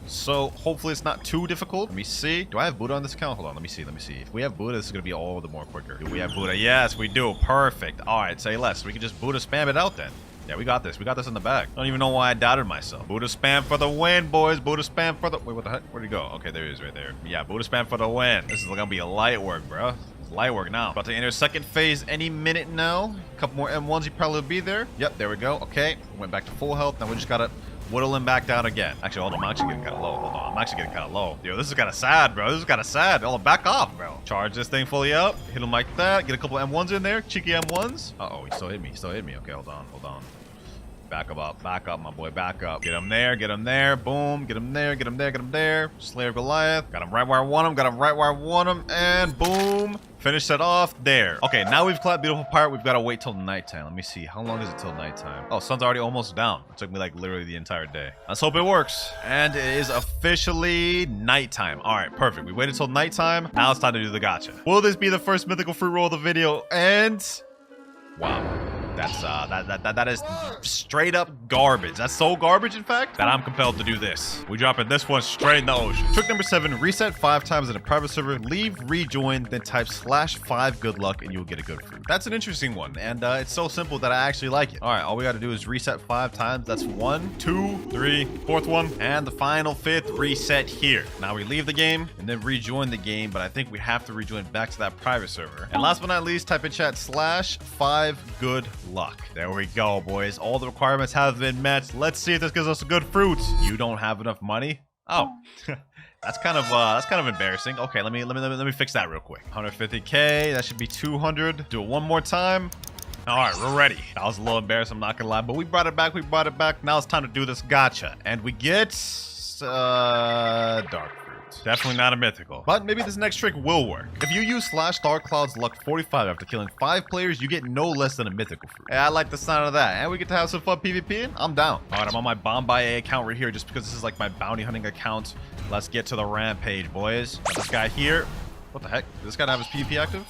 So hopefully it's not too difficult. Let me see. Do I have Buddha on this account? Hold on. Let me see. If we have Buddha, this is going to be all the more quicker. Do we have Buddha? Yes, we do. Perfect. All right, say less. We can just Buddha spam it out then. Yeah, we got this. We got this in the bag. I don't even know why I doubted myself. Buddha spam for the win, boys. Buddha spam for the... Wait, what the heck? Where'd he go? Okay, there he is right there. Yeah, Buddha spam for the win. This is going to be a light work, bro. It's light work now. About to enter second phase any minute now. A couple more M1s. He probably will be there. Yep, there we go. Okay, went back to full health. Now we just got to... whittle him back down again. Actually, hold on. I'm actually getting kind of low. Hold on. I'm actually getting kind of low. Yo, this is kind of sad, bro. Oh, back off, bro. Charge this thing fully up. Hit him like that. Get a couple M1s in there. Cheeky M1s. Uh-oh, he still hit me. Okay, hold on. Back up, my boy. Back up. Get him there. Boom. Get him there. Slayer Goliath. Got him right where I want him. And boom. Finish that off there. Okay, now we've clapped beautiful pirate. We've got to wait till nighttime. Let me see. How long is it till nighttime? Oh, sun's already almost down. It took me like literally the entire day. Let's hope it works. And it is officially nighttime. All right, perfect. We waited till nighttime. Now it's time to do the gacha. Will this be the first mythical fruit roll of the video? And wow. That is straight up garbage. That's so garbage, in fact, that I'm compelled to do this. We dropping this one straight in the ocean. Trick number 7, reset 5 times in a private server, leave, rejoin, then type /5 good luck and you'll get a good fruit. That's an interesting one, and it's so simple that I actually like it. All right, all we got to do is reset 5 times. That's 1, 2, 3, 4th one, and the final 5th reset here. Now we leave the game and then rejoin the game, but I think we have to rejoin back to that private server. And last but not least, type in chat /5 good luck. There we go, boys. All the requirements have been met. Let's see if this gives us a good fruit. You don't have enough money? Oh, that's kind of embarrassing. Okay, let me fix that real quick. 150K. That should be 200. Do it one more time. All right, we're ready. That was a little embarrassing, I'm not gonna lie, but we brought it back. Now it's time to do this gacha, and we get dark. Definitely not a mythical, but maybe this next trick will work. If you use /WinterKloudz luck 45 after killing 5 players, you get no less than a mythical fruit. Yeah, I like the sound of that, and we get to have some fun PvPing. I'm down. All right, I'm on my bomb by A account right here just because this is like my bounty hunting account. Let's get to the rampage, boys. Got this guy here. What the heck? Does this guy have his PvP active?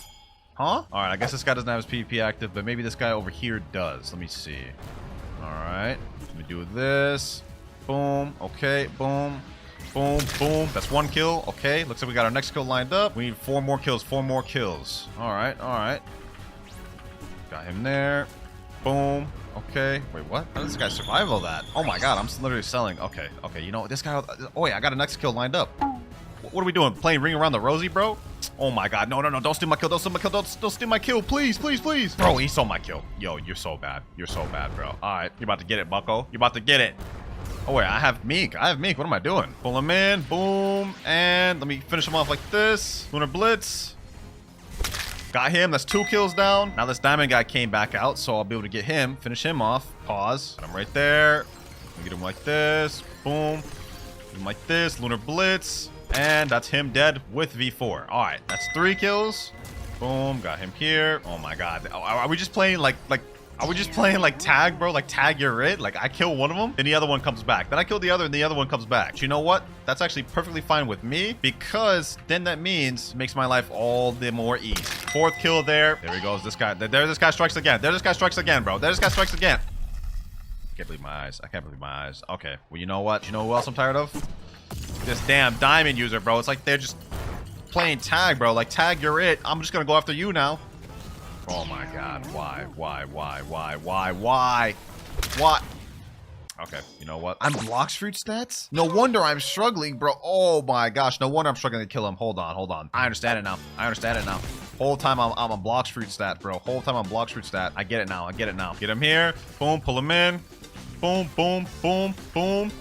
Huh? All right, I guess this guy doesn't have his PvP active, but maybe this guy over here does. Let me see. All right, let me do this. Boom. Okay, boom. Boom, boom. That's 1 kill. Okay, looks like we got our next kill lined up. We need 4 more kills. All right. Got him there. Boom. Okay. Wait, what? How does this guy survive all that? Oh my god, I'm literally selling. Okay, you know, this guy... Oh, wait, I got a next kill lined up. What are we doing? Playing Ring Around the Rosie, bro? Oh my god, no. Don't steal my kill. Don't steal my kill. Please. Bro, he stole my kill. Yo, you're so bad. Bro. All right, you're about to get it, bucko. You're about to get it. Oh, wait, I have Meek. What am I doing? Pull him in. Boom. And let me finish him off like this. Lunar Blitz. Got him. That's 2 kills down. Now this diamond guy came back out, so I'll be able to get him. Finish him off. Pause. Got him right there. Get him like this. Boom. Get him like this. Lunar Blitz. And that's him dead with V4. All right. That's 3 kills. Boom. Got him here. Oh, my God. Are we just playing are we just playing like tag, bro? Like tag, you're it? Like I kill one of them, then the other one comes back. Then I kill the other and the other one comes back. But you know what? That's actually perfectly fine with me because then that means it makes my life all the more easy. 4th kill there. There he goes. This guy. There this guy strikes again. There this guy strikes again, bro. There this guy strikes again. I can't believe my eyes. I can't believe my eyes. Okay. Well, you know what? You know who else I'm tired of? This damn diamond user, bro. It's like they're just playing tag, bro. Like tag, you're it. I'm just gonna go after you now. Oh my God, why? What? Okay, you know what? I'm blocks fruit stats? No wonder I'm struggling, bro. Oh my gosh, no wonder I'm struggling to kill him. Hold on. I understand it now. Whole time I'm on blocks fruit stat, bro. Whole time I'm blocks fruit stat. I get it now. Get him here. Boom, pull him in. Boom, boom, boom, boom.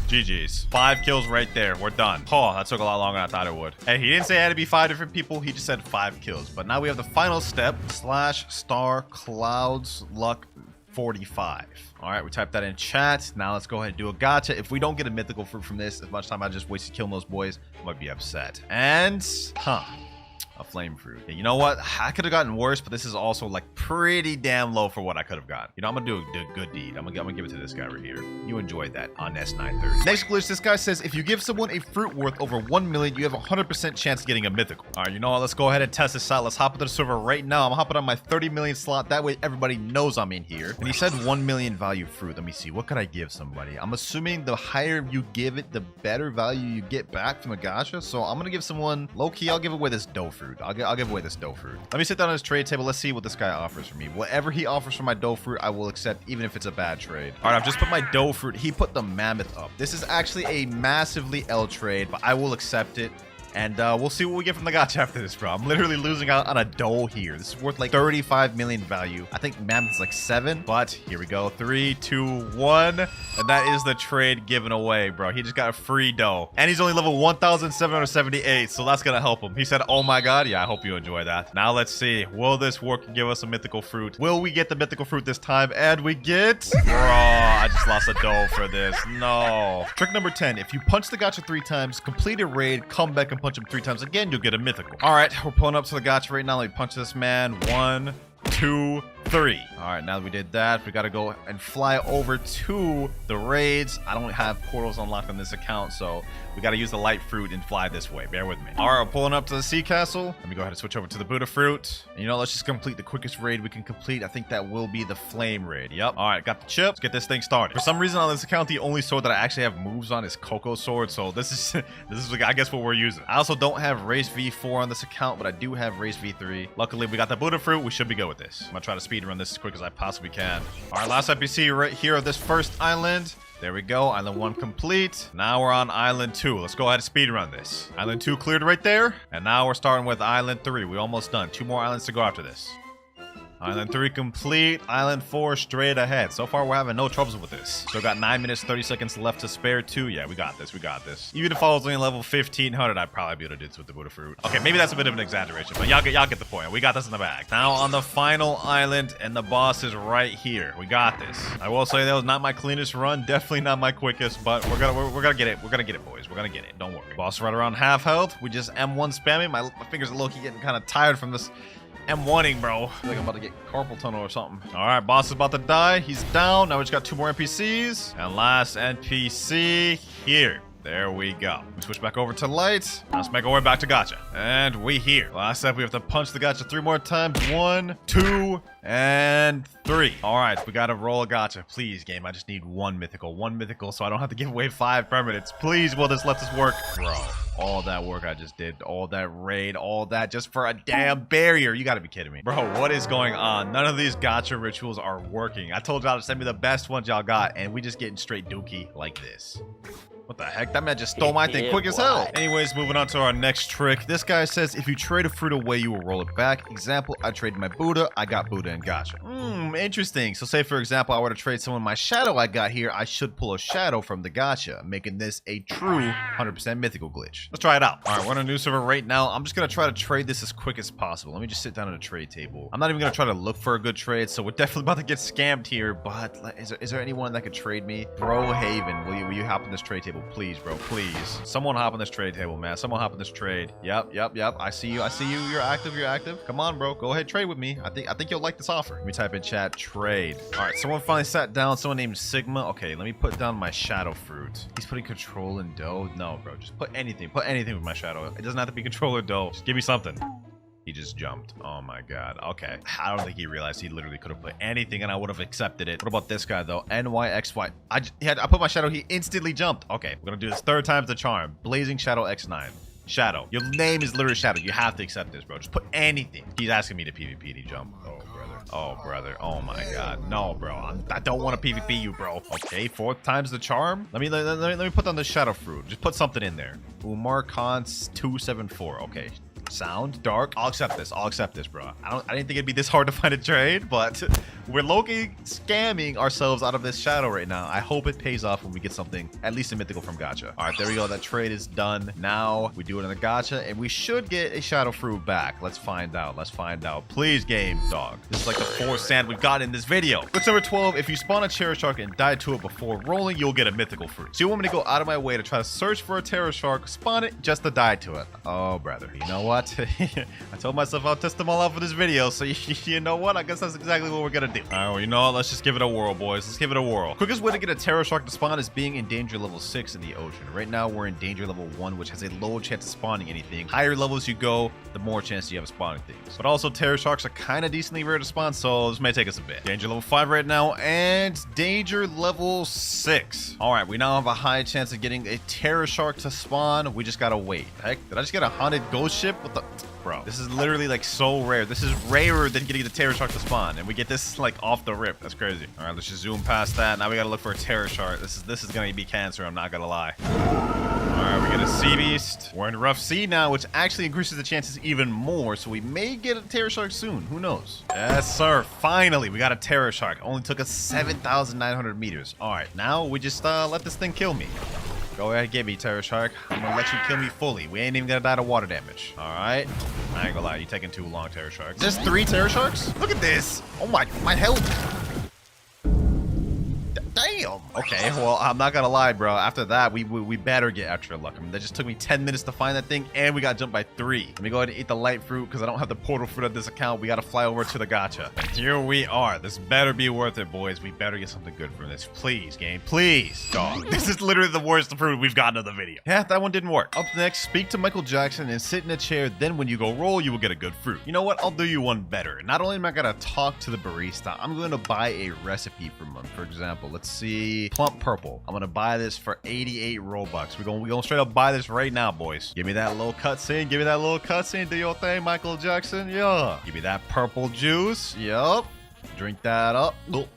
GG's. 5 kills right there. We're done. Oh, that took a lot longer than I thought it would. Hey, he didn't say it had to be 5 different people. He just said 5 kills. But now we have the final step. /*Clouds luck 45. All right, we typed that in chat. Now let's go ahead and do a gacha. If we don't get a mythical fruit from this, as much time I just wasted killing those boys, I might be upset. And, a flame fruit. Yeah, you know what? I could have gotten worse, but this is also like pretty damn low for what I could have gotten. You know, I'm gonna do a good deed. I'm gonna give it to this guy right here. You enjoyed that on S930. Next glitch, this guy says, if you give someone a fruit worth over 1 million, you have a 100% chance of getting a mythical. All right, you know what? Let's go ahead and test this out. Let's hop into the server right now. I'm hopping on my 30 million slot. That way everybody knows I'm in here. And he said 1 million value fruit. Let me see. What could I give somebody? I'm assuming the higher you give it, the better value you get back from a gacha. So I'm gonna give someone low key. I'll give away this dough fruit. I'll give away this dough fruit. Let me sit down on his trade table. Let's see what this guy offers for me. Whatever he offers for my dough fruit, I will accept, even if it's a bad trade. All right, I've just put my dough fruit. He put the mammoth up. This is actually a massively L trade, but I will accept it. And we'll see what we get from the gacha after this, bro. I'm literally losing out on a dough here. This is worth like 35 million value. I think mammoth's like 7, but here we go. 3, 2, 1. And that is the trade given away, bro. He just got a free dough. And he's only level 1,778, so that's gonna help him. He said, oh my God. Yeah, I hope you enjoy that. Now let's see. Will this work and give us a mythical fruit? Will we get the mythical fruit this time? And we get... Bro, I just lost a dough for this. No. Trick number 10. If you punch the gacha 3 times, complete a raid, come back and punch him 3 times again, you'll get a mythical. All right, we're pulling up to the gacha right now. Let me punch this man. 1, 2, 3. All right, now that we did that, we got to go and fly over to the raids. I don't have portals unlocked on this account, so we got to use the light fruit and fly this way. Bear with me. All right, we're pulling up to the sea castle. Let me go ahead and switch over to the Buddha fruit. And you know, let's just complete the quickest raid we can complete. I think that will be the flame raid. Yep. All right, got the chip. Let's get this thing started. For some reason on this account, the only sword that I actually have moves on is Coco sword. So this is I guess what we're using. I also don't have race V4 on this account, but I do have race V3. Luckily, we got the Buddha fruit. We should be good with this. I'm gonna try to speed run this as quick as I possibly can. All right, last NPC right here of this first island. There we go. Island 1 complete. Now we're on Island 2. Let's go ahead and speed run this. Island 2 cleared right there. And now we're starting with Island 3. We're almost done. 2 more islands to go after this. Island 3 complete. Island 4 straight ahead. So far, we're having no troubles with this. Still got 9 minutes, 30 seconds left to spare too. Yeah, we got this. We got this. Even if I was only level 1500, I'd probably be able to do this with the Buddha fruit. Okay, maybe that's a bit of an exaggeration, but y'all get the point. We got this in the bag. Now on the final island, and the boss is right here. We got this. I will say that was not my cleanest run. Definitely not my quickest, but we're gonna get it. We're gonna get it, boys. We're gonna get it. Don't worry. Boss right around half health. We just M1 spamming. My fingers are low-key getting kind of tired from this M1ing, bro. I feel like I'm about to get carpal tunnel or something. All right, boss is about to die. He's down. Now we just got 2 more NPCs. And last NPC here. There we go. We switch back over to light. Now let's make our way back to gacha. And we here. Last step, we have to punch the gacha 3 more times. 1, 2, and 3. All right, we got to roll a gacha. Please, game. I just need 1 mythical. 1 mythical so I don't have to give away 5 permanents. Please, will this let this work? Bro, all that work I just did. All that raid. All that just for a damn barrier. You got to be kidding me. Bro, what is going on? None of these gacha rituals are working. I told y'all to send me the best ones y'all got, and we just getting straight dookie like this. What the heck? That man just stole my thing quick as hell. Anyways, moving on to our next trick. This guy says if you trade a fruit away, you will roll it back. Example, I traded my Buddha. I got Buddha and gotcha. Interesting. So say, for example, I were to trade someone my shadow I got here. I should pull a shadow from the gotcha, making this a true 100% mythical glitch. Let's try it out. All right, we're on a new server right now. I'm just going to try to trade this as quick as possible. Let me just sit down at a trade table. I'm not even going to try to look for a good trade, so we're definitely about to get scammed here, but is there anyone that could trade me? Bro Haven, will you hop on this trade table? Please, bro, please. Someone hop on this trade table, man. Someone hop on this trade. Yep. I see you. You're active. Come on, bro. Go ahead, trade with me. I think you'll like this offer. Let me type in chat, trade. All right, someone finally sat down. Someone named Sigma. Okay, let me put down my shadow fruit. He's putting control in dough. No, bro, just put anything. Put anything with my shadow. It doesn't have to be control or dough. Just give me something. He just jumped. Oh my god. Okay. I don't think he realized he literally could have put anything and I would have accepted it. What about this guy though? NYXY. I put my shadow. He instantly jumped. Okay. We're gonna do this 3rd time's the charm. Blazing Shadow X9. Shadow. Your name is literally Shadow. You have to accept this, bro. Just put anything. He's asking me to PvP to jump. Oh, brother. Oh, my God. No, bro. I don't want to PvP you, bro. Okay, 4th time's the charm. Let me put down the shadow fruit. Just put something in there. Umar Khan's 274. Okay. Sound dark. I'll accept this, bro. I didn't think it'd be this hard to find a trade, but we're low-key scamming ourselves out of this shadow right now. I hope it pays off when we get something, at least a mythical from gacha. All right, there we go. That trade is done. Now we do it in the gacha, and we should get a shadow fruit back. Let's find out. Please, game dog. This is like the 4th sand we've got in this video. Glitch number 12. If you spawn a terror shark and die to it before rolling, you'll get a mythical fruit. So you want me to go out of my way to try to search for a terror shark, spawn it just to die to it. Oh, brother. You know what? I told myself I'll test them all out for this video, so you know what? I guess that's exactly what we're gonna do. All right, well, you know what? Let's just give it a whirl, boys. Let's give it a whirl. Quickest way to get a terror shark to spawn is being in danger level 6 in the ocean. Right now, we're in danger level 1, which has a low chance of spawning anything. Higher levels you go, the more chance you have of spawning things. But also, terror sharks are kind of decently rare to spawn, so this may take us a bit. Danger level 5 right now, and danger level 6. All right, we now have a high chance of getting a terror shark to spawn. We just gotta wait. Heck, did I just get a haunted ghost ship? What the... Bro, this is literally like so rare. This is rarer than getting the terror shark to spawn, and we get this like off the rip. That's crazy. All right, let's just zoom past that. Now we gotta look for a terror shark. This is gonna be cancer. I'm not gonna lie. All right, we get a sea beast. We're in rough sea now, which actually increases the chances even more. So we may get a terror shark soon. Who knows? Yes, sir. Finally, we got a terror shark. Only took us 7,900 meters. All right, now we just let this thing kill me. Go ahead, give me, Terror Shark. I'm gonna let you kill me fully. We ain't even gonna die to water damage. All right? I ain't gonna lie, you taking too long, Terror Shark. Is this 3 Terror Sharks? Look at this. Oh my health. Damn. Okay, well, I'm not gonna lie, bro. After that, we better get extra luck. I mean, that just took me 10 minutes to find that thing, and we got jumped by 3. Let me go ahead and eat the light fruit, because I don't have the portal fruit on this account. We gotta fly over to the gacha. And here we are. This better be worth it, boys. We better get something good from this. Please, game. Please. Dog. This is literally the worst fruit we've gotten of the video. Yeah, that one didn't work. Up next, speak to Michael Jackson and sit in a chair. Then when you go roll, you will get a good fruit. You know what? I'll do you one better. Not only am I gonna talk to the barista, I'm going to buy a recipe from him. For example, let's see. Plump purple. I'm gonna buy this for 88 Robux. We're gonna straight up buy this right now, boys. Give me that little cutscene. Give me that little cutscene. Do your thing, Michael Jackson. Yeah. Give me that purple juice. Yup. Drink that up. All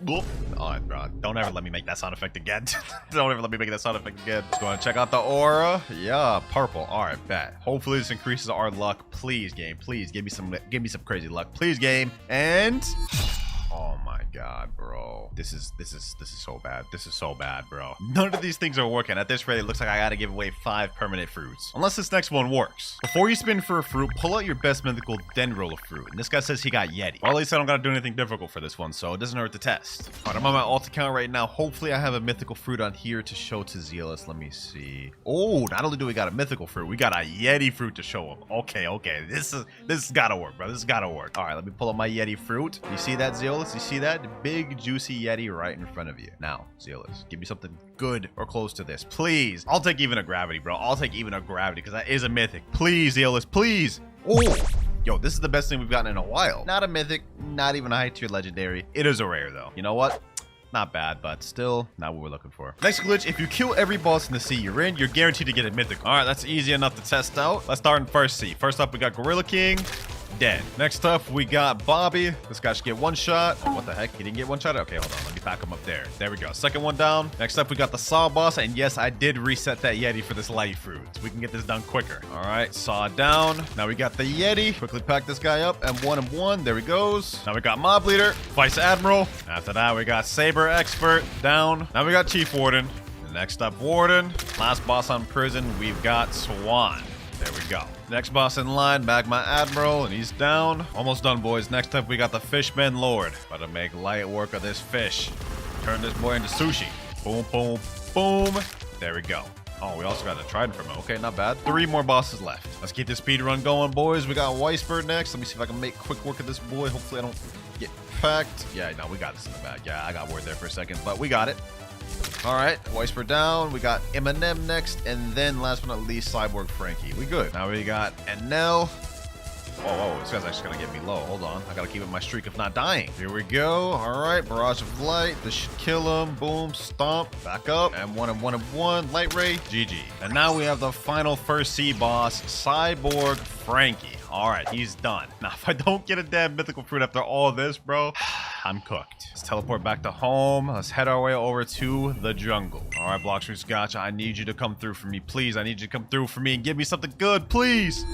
right, bro. Don't ever let me make that sound effect again. Don't ever let me make that sound effect again. Let's go and check out the aura. Yeah, purple. All right, bet. Hopefully this increases our luck. Please, game. Please give me some crazy luck. Please, game. And oh my god, bro. This is so bad. This is so bad, bro. None of these things are working. At this rate, it looks like I gotta give away 5 permanent fruits. Unless this next one works. Before you spin for a fruit, pull out your best mythical, then roll a fruit. And this guy says he got Yeti. Well, at least I don't gotta do anything difficult for this one, so it doesn't hurt to test. All right, I'm on my alt account right now. Hopefully I have a mythical fruit on here to show to Zealous. Let me see. Oh, not only do we got a mythical fruit, we got a Yeti fruit to show him. Okay. This has gotta work, bro. This has gotta work. All right, let me pull up my Yeti fruit. You see that, Zealous? You see that? The big, juicy Yeti right in front of you. Now, Zealous, give me something good or close to this. Please. I'll take even a gravity, bro. I'll take even a gravity because that is a mythic. Please, Zealous, please. Oh, yo, this is the best thing we've gotten in a while. Not a mythic, not even a high tier legendary. It is a rare, though. You know what? Not bad, but still not what we're looking for. Next glitch, if you kill every boss in the sea you're in, you're guaranteed to get a mythical. All right, that's easy enough to test out. Let's start in first sea. First up, we got Gorilla King. Dead. Next up, we got Bobby. This guy should get one shot. Oh, what the heck? He didn't get one shot? Okay, hold on. Let me back him up there. There we go. Second one down. Next up, we got the Saw boss. And yes, I did reset that Yeti for this light fruit, so we can get this done quicker. All right, Saw down. Now we got the Yeti. Quickly pack this guy up. And one. There he goes. Now we got Mob Leader, Vice Admiral. After that, we got Saber Expert down. Now we got Chief Warden. Next up, Warden. Last boss on prison, we've got Swan. There we go. Next boss in line, Magma Admiral, and he's down. Almost done, boys. Next up, we got the Fishman Lord. About to make light work of this fish. Turn this boy into sushi. Boom, boom, boom. There we go. Oh, we also got a trident from him. Okay, not bad. 3 more bosses left. Let's keep this speed run going, boys. We got Weisberg next. Let me see if I can make quick work of this boy. Hopefully I don't get packed. Yeah, no, we got this in the bag. Yeah, I got worried there for a second, but we got it. All right, Weisper down. We got Eminem next, and then last but not least, Cyborg Frankie. We good. Now we got Enel. Whoa, this guy's actually gonna get me low. Hold on, I gotta keep up my streak of not dying. Here we go. All right, Barrage of Light. This should kill him. Boom, stomp, back up, and one. Light Ray, GG. And now we have the final first sea boss, Cyborg Frankie. All right, he's done. Now, if I don't get a damn mythical fruit after all this, bro, I'm cooked. Let's teleport back to home. Let's head our way over to the jungle. All right, Blockstreets Gotcha. I need you to come through for me, please. I need you to come through for me and give me something good, please.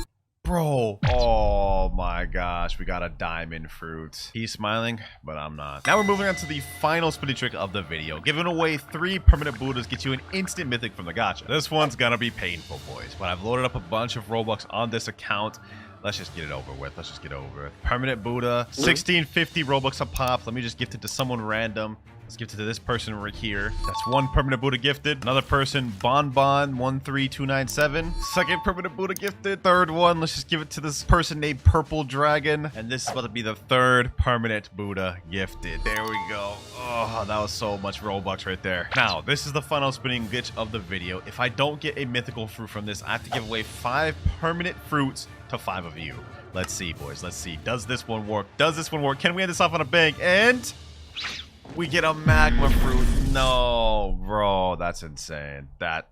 Bro. Oh my gosh, we got a diamond fruit. He's smiling, but I'm not. Now we're moving on to the final spinny trick of the video. Giving away 3 permanent Buddhas gets you an instant mythic from the gacha. This one's gonna be painful, boys, but I've loaded up a bunch of Robux on this account. Let's just get it over with. Let's just get it over with. Permanent Buddha, 1650 Robux a pop. Let me just gift it to someone random. Let's gift it to this person right here. That's 1 permanent Buddha gifted. Another person, Bonbon 13297. Second permanent Buddha gifted. Third one, let's just give it to this person named Purple Dragon. And this is about to be the 3rd permanent Buddha gifted. There we go. Oh, that was so much Robux right there. Now, this is the final spinning glitch of the video. If I don't get a mythical fruit from this, I have to give away 5 permanent fruits to 5 of you. Let's see, boys. Let's see. Does this one work? Does this one work? Can we end this off on a bang? And we get a magma fruit. No, bro, that's insane. That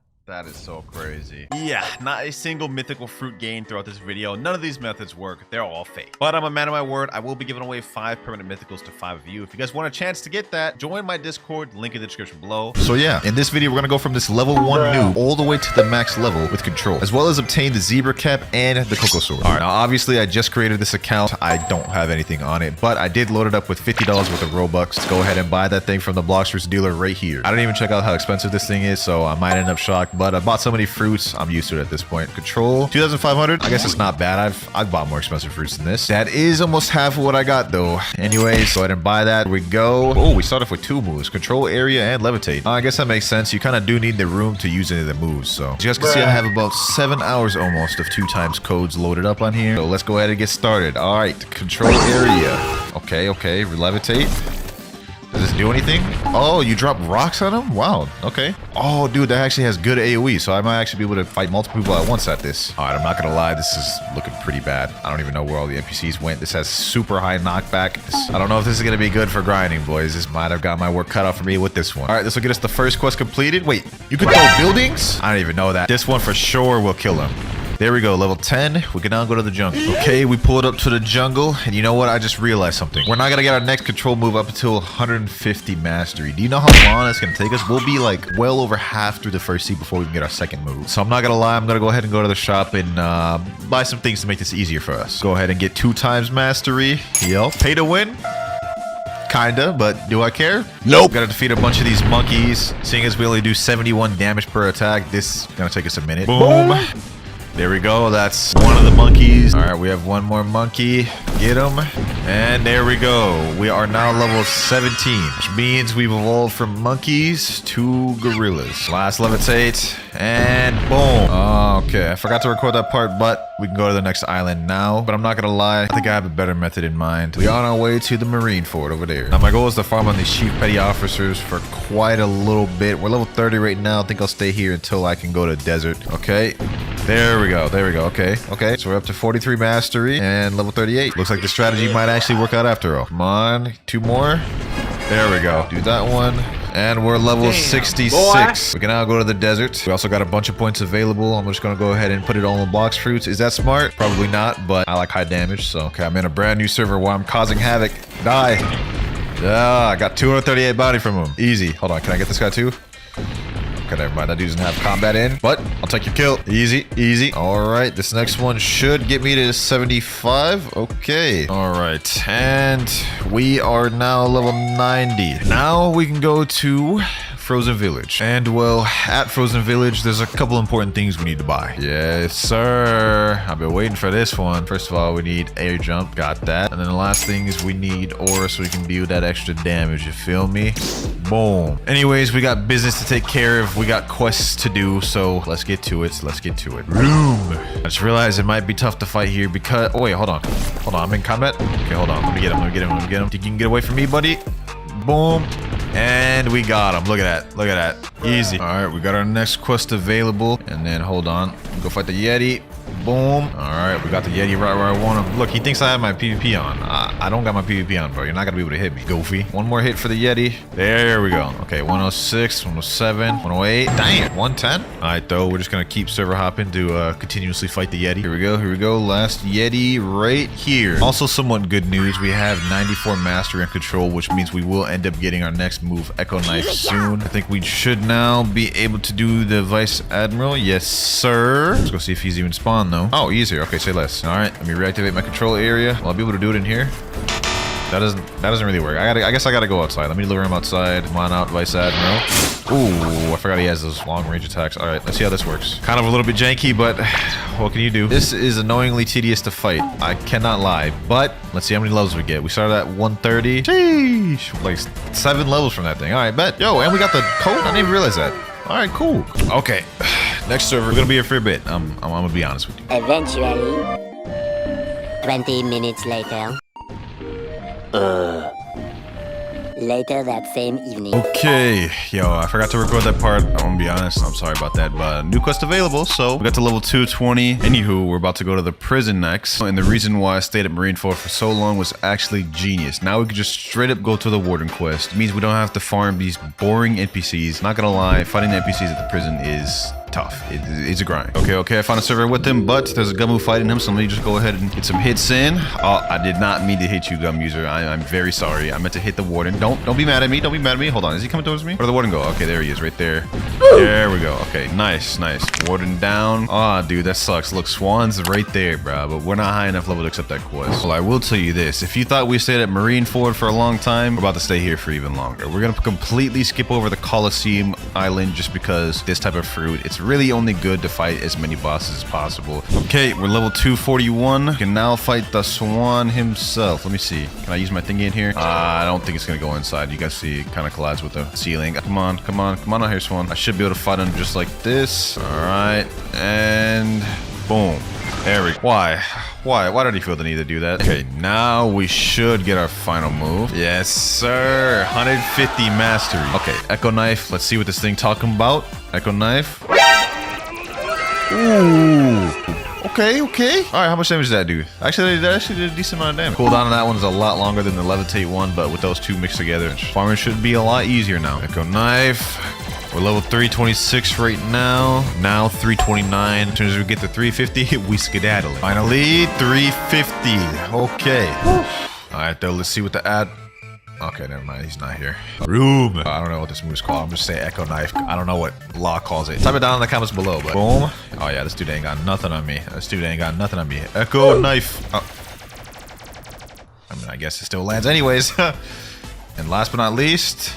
is so crazy. Yeah, not a single mythical fruit gained throughout this video. None of these methods work. They're all fake. But I'm a man of my word. I will be giving away 5 permanent mythicals to 5 of you. If you guys want a chance to get that, join my Discord. Link in the description below. So yeah, in this video, we're going to go from this level 1 noob all the way to the max level with control, as well as obtain the zebra cap and the cocoa sword. All right, now obviously I just created this account. I don't have anything on it, but I did load it up with $50 worth of Robux. Let's go ahead and buy that thing from the Blockstreets dealer right here. I didn't even check out how expensive this thing is, so I might end up shocked, but I bought so many fruits, I'm used to it at this point. Control 2,500. I guess it's not bad. I've bought more expensive fruits than this. That is almost half of what I got though. Anyways, go ahead and buy that. Here we go. Oh, we start off with 2 moves: control area and levitate. I guess that makes sense. You kind of do need the room to use any of the moves. So as you guys can see, I have about 7 hours almost of 2x codes loaded up on here. So let's go ahead and get started. All right, control area. Okay, levitate. Does this do anything? Oh, you drop rocks on him? Wow, okay. Oh, dude, that actually has good AoE, so I might actually be able to fight multiple people at once at this. All right, I'm not gonna lie, this is looking pretty bad. I don't even know where all the NPCs went. This has super high knockback. I don't know if this is gonna be good for grinding, boys. This might have got my work cut out for me with this one. All right, this will get us the first quest completed. Wait, you can throw buildings? I don't even know that. This one for sure will kill him. There we go, level 10. We can now go to the jungle. Okay, we pulled up to the jungle, and you know what? I just realized something. We're not gonna get our next control move up until 150 mastery. Do you know how long it's gonna take us? We'll be like well over half through the first sea before we can get our second move. So I'm not gonna lie, I'm gonna go ahead and go to the shop and buy some things to make this easier for us. Go ahead and get 2x mastery. Yep. Pay to win. Kinda, but do I care? Nope. Gotta defeat a bunch of these monkeys. Seeing as we only do 71 damage per attack, this is gonna take us a minute. Boom. There we go. That's one of the monkeys. All right, we have one more monkey. Get him. And there we go. We are now level 17, which means we've evolved from monkeys to gorillas. Last levitate. And boom. Okay, I forgot to record that part, but we can go to the next island now. But I'm not gonna lie, I think I have a better method in mind. We're on our way to the marine fort over there. Now my goal is to farm on these chief petty officers for quite a little bit. We're level 30 right now. I think I'll stay here until I can go to desert. Okay. There we go. Okay. So we're up to 43 mastery and level 38. Looks like the strategy might actually work out after all. Come on. 2 more. There we go. Do that one. And we're level 66. Boy. We can now go to the desert. We also got a bunch of points available. I'm just going to go ahead and put it all in blocks fruits. Is that smart? Probably not, but I like high damage. So, okay, I'm in a brand new server where I'm causing havoc. Die. Yeah, I got 238 bounty from him. Easy. Hold on. Can I get this guy too? Okay, never mind. That dude doesn't have combat in, but I'll take your kill. Easy, easy. All right, this next one should get me to 75. Okay. All right, and we are now level 90. Now we can go to Frozen Village. And well, at Frozen Village, there's a couple important things we need to buy. Yes, sir. I've been waiting for this one. First of all, we need air jump. Got that. And then the last thing is we need aura so we can deal that extra damage. You feel me? Boom. Anyways, we got business to take care of. We got quests to do. So let's get to it. Let's get to it. Room. I just realized it might be tough to fight here because... Oh, wait, hold on. Hold on. I'm in combat. Okay, hold on. Let me get him. Let me get him. Let me get him. Think you can get away from me, buddy? Boom. And we got him. Look at that. Look at that. Easy. All right, we got our next quest available. And then, hold on. Go fight the Yeti. Boom. All right, we got the Yeti right where I want him. Look, he thinks I have my PvP on. I don't got my PvP on, bro. You're not going to be able to hit me, goofy. One more hit for the Yeti. There we go. Okay, 106, 107, 108. Damn, 110. All right, though. We're just going to keep server hopping to continuously fight the Yeti. Here we go. Here we go. Last Yeti right here. Also, somewhat good news. We have 94 mastery and control, which means we will end up getting our next move, Echo Knife, soon. I think we should now be able to do the Vice Admiral. Yes, sir. Let's go see if he's even spawned, though. Oh, easier. Okay, say less. All right, let me reactivate my control area. Will I be able to do it in here? That doesn't really work. I guess I gotta go outside. Let me lure him outside. Come on out, Vice Admiral. Ooh, I forgot he has those long range attacks. All right, let's see how this works. Kind of a little bit janky, but what can you do? This is annoyingly tedious to fight. I cannot lie, but let's see how many levels we get. We started at 130. Sheesh, like 7 levels from that thing. All right, bet. Yo, and we got the code. I didn't even realize that. All right, cool. Okay, next server. We're gonna be here for a bit. I'm gonna be honest with you. Eventually, 20 minutes later. Later that same evening. Okay, yo, I forgot to record that part. I'm gonna be honest, I'm sorry about that, but new quest available, so we got to level 220. Anywho, we're about to go to the prison next, and the reason why I stayed at Marineford for so long was actually genius. Now we can just straight up go to the warden quest. It means we don't have to farm these boring NPCs. Not gonna lie, fighting the NPCs at the prison is tough. It's a grind. Okay, I found a server with him, but there's a Gummu fighting him, so let me just go ahead and get some hits in. Oh, I did not mean to hit you, Gum user. I'm very sorry. I meant to hit the warden. Don't be mad at me. Don't be mad at me. Hold on. Is he coming towards me? Where'd the warden go? Okay, there he is, right there. There we go. Okay, nice. Warden down. Ah, dude, that sucks. Look, Swan's right there, bro, but we're not high enough level to accept that quest. Well, I will tell you this. If you thought we stayed at Marineford for a long time, we're about to stay here for even longer. We're gonna completely skip over the Colosseum Island just because this type of fruit, it's really only good to fight as many bosses as possible. Okay, we're level 241. We can now fight the Swan himself. Let me see. Can I use my thingy in here? I don't think it's gonna go inside. You guys see it kind of collides with the ceiling. Come on out here, Swan. I should be able to fight him just like this. All right, and boom. There we go. Why did he feel the need to do that? Okay, now we should get our final move. Yes, sir. 150 mastery. Okay, Echo Knife. Let's see what this thing talking about. Echo Knife. Ooh. Okay. All right, how much damage did that do? Actually, that actually did a decent amount of damage. Cooldown on that one is a lot longer than the Levitate one, but with those two mixed together, farming should be a lot easier now. Echo Knife. We're level 326 right now. Now 329. As soon as we get to 350, we skedaddle. Finally, 350. Okay. All right, though, let's see what the ad... Okay, never mind. He's not here. Room. I don't know what this move is called. I'm just saying Echo Knife. I don't know what Law calls it. Type it down in the comments below. But boom. Oh, yeah. This dude ain't got nothing on me. Echo Knife. Oh. I mean, I guess it still lands anyways. And last but not least...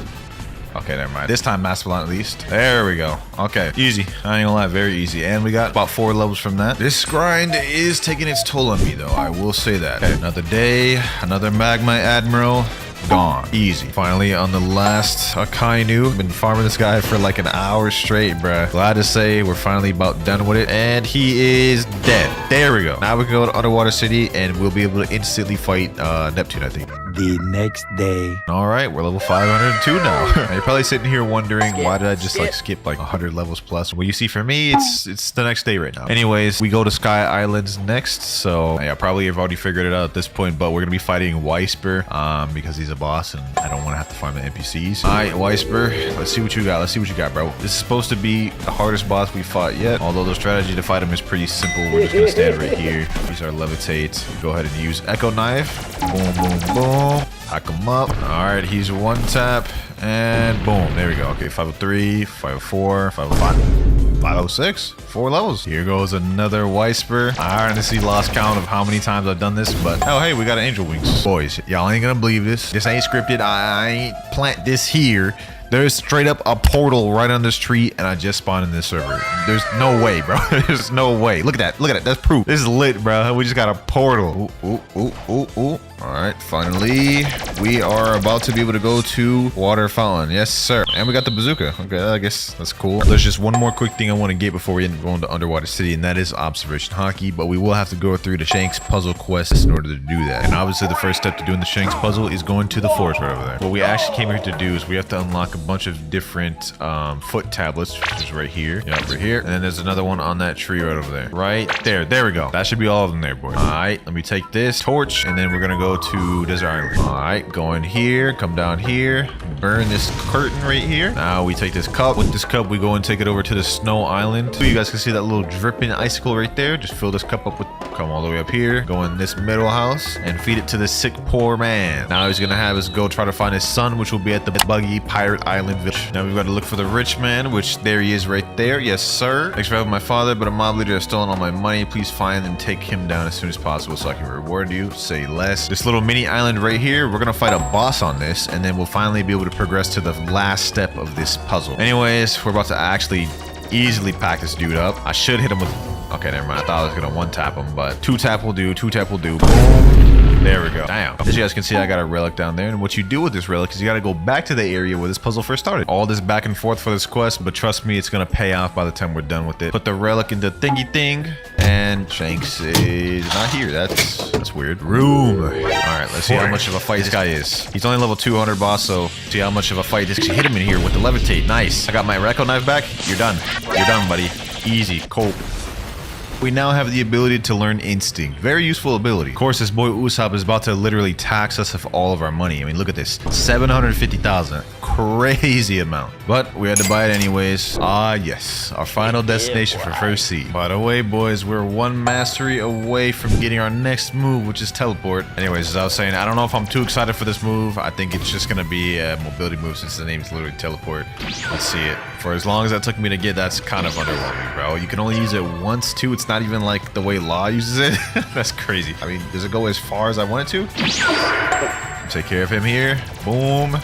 Okay, never mind. This time, last but not least. There we go. Okay, easy. I ain't gonna lie, very easy. And we got about 4 levels from that. This grind is taking its toll on me, though. I will say that. Okay, another day, another Magma Admiral. Gone. Easy. Finally, on the last Akainu. Been farming this guy for like an hour straight, bruh. Glad to say we're finally about done with it. And he is dead. There we go. Now we can go to Underwater City and we'll be able to instantly fight Neptune, I think. The next day. All right, we're level 502 now. Now you're probably sitting here wondering, why did I just like skip like 100 levels plus? Well, you see, for me, it's the next day right now. Anyways, we go to Sky Islands next. So yeah, probably you've already figured it out at this point, but we're gonna be fighting Weisper because he's a boss and I don't want to have to farm the NPCs. All right, Weisper, let's see what you got. Let's see what you got, bro. This is supposed to be the hardest boss we fought yet. Although the strategy to fight him is pretty simple. We're just gonna stand right here, use our levitate, go ahead and use Echo Knife. Boom, boom, boom. Hack him up. All right, he's one tap and boom. There we go. Okay, 503, 504, 505, 506. 4 levels. Here goes another Weisper. I honestly lost count of how many times I've done this, but oh, hey, we got an angel wings. Boys, y'all ain't gonna believe this. This ain't scripted. I ain't plant this here. There's straight up a portal right on this tree, and I just spawned in this server. There's no way, bro. There's no way. Look at that. Look at that. That's proof. This is lit, bro. We just got a portal. Ooh, ooh, ooh, ooh, ooh. All right, finally, we are about to be able to go to Water Fountain. Yes, sir. And we got the bazooka. Okay, I guess that's cool. There's just one more quick thing I want to get before we go into Underwater City, and that is Observation Hockey. But we will have to go through the Shanks puzzle quest in order to do that. And obviously, the first step to doing the Shanks puzzle is going to the forest right over there. What we actually came here to do is we have to unlock a bunch of different foot tablets, which is right here. Yep, right here. And then there's another one on that tree right over there. Right there. There we go. That should be all of them there, boys. All right, let me take this torch, and then we're gonna go to Desert Island. All right, go in here, come down here, burn this curtain right here. Now we take this cup. With this cup, we go and take it over to the Snow Island. So you guys can see that little dripping icicle right there. Just fill this cup up with, come all the way up here, go in this middle house, and feed it to the sick poor man. Now he's gonna have us go try to find his son, which will be at the Buggy Pirate Island village. Now we've got to look for the rich man, which there he is right there. Yes, sir. Thanks for helping my father, but a mob leader has stolen all my money. Please find and take him down as soon as possible so I can reward you. Say less. This little mini island right here, we're gonna fight a boss on this, and then we'll finally be able to progress to the last step of this puzzle. Anyways, we're about to actually easily pack this dude up. I should hit him with... Okay, never mind. I thought I was gonna one tap him, but 2 tap will do. 2 tap will do. Boom. There we go. Damn. As you guys can see, I got a relic down there. And what you do with this relic is you got to go back to the area where this puzzle first started. All this back and forth for this quest, but trust me, it's going to pay off by the time we're done with it. Put the relic in the thingy thing, and Shanks is not here. That's weird. Room. All right, let's see how much of a fight this guy is. He's only level 200 boss, so see how much of a fight this. Hit him in here with the levitate. Nice. I got my Recco knife back. You're done. You're done, buddy. Easy. Cool. We now have the ability to learn Instinct. Very useful ability. Of course, this boy Usopp is about to literally tax us of all of our money. I mean, look at this. 750,000. Crazy amount. But we had to buy it anyways. Ah, yes. Our final destination for first sea. By the way, boys, we're 1 mastery away from getting our next move, which is teleport. Anyways, as I was saying, I don't know if I'm too excited for this move. I think it's just going to be a mobility move since the name is literally teleport. Let's see it. For as long as that took me to get, that's kind of underwhelming, bro. You can only use it once, too. It's not even like the way Law uses it. That's crazy. I mean, does it go as far as I want it to? Take care of him here. Boom.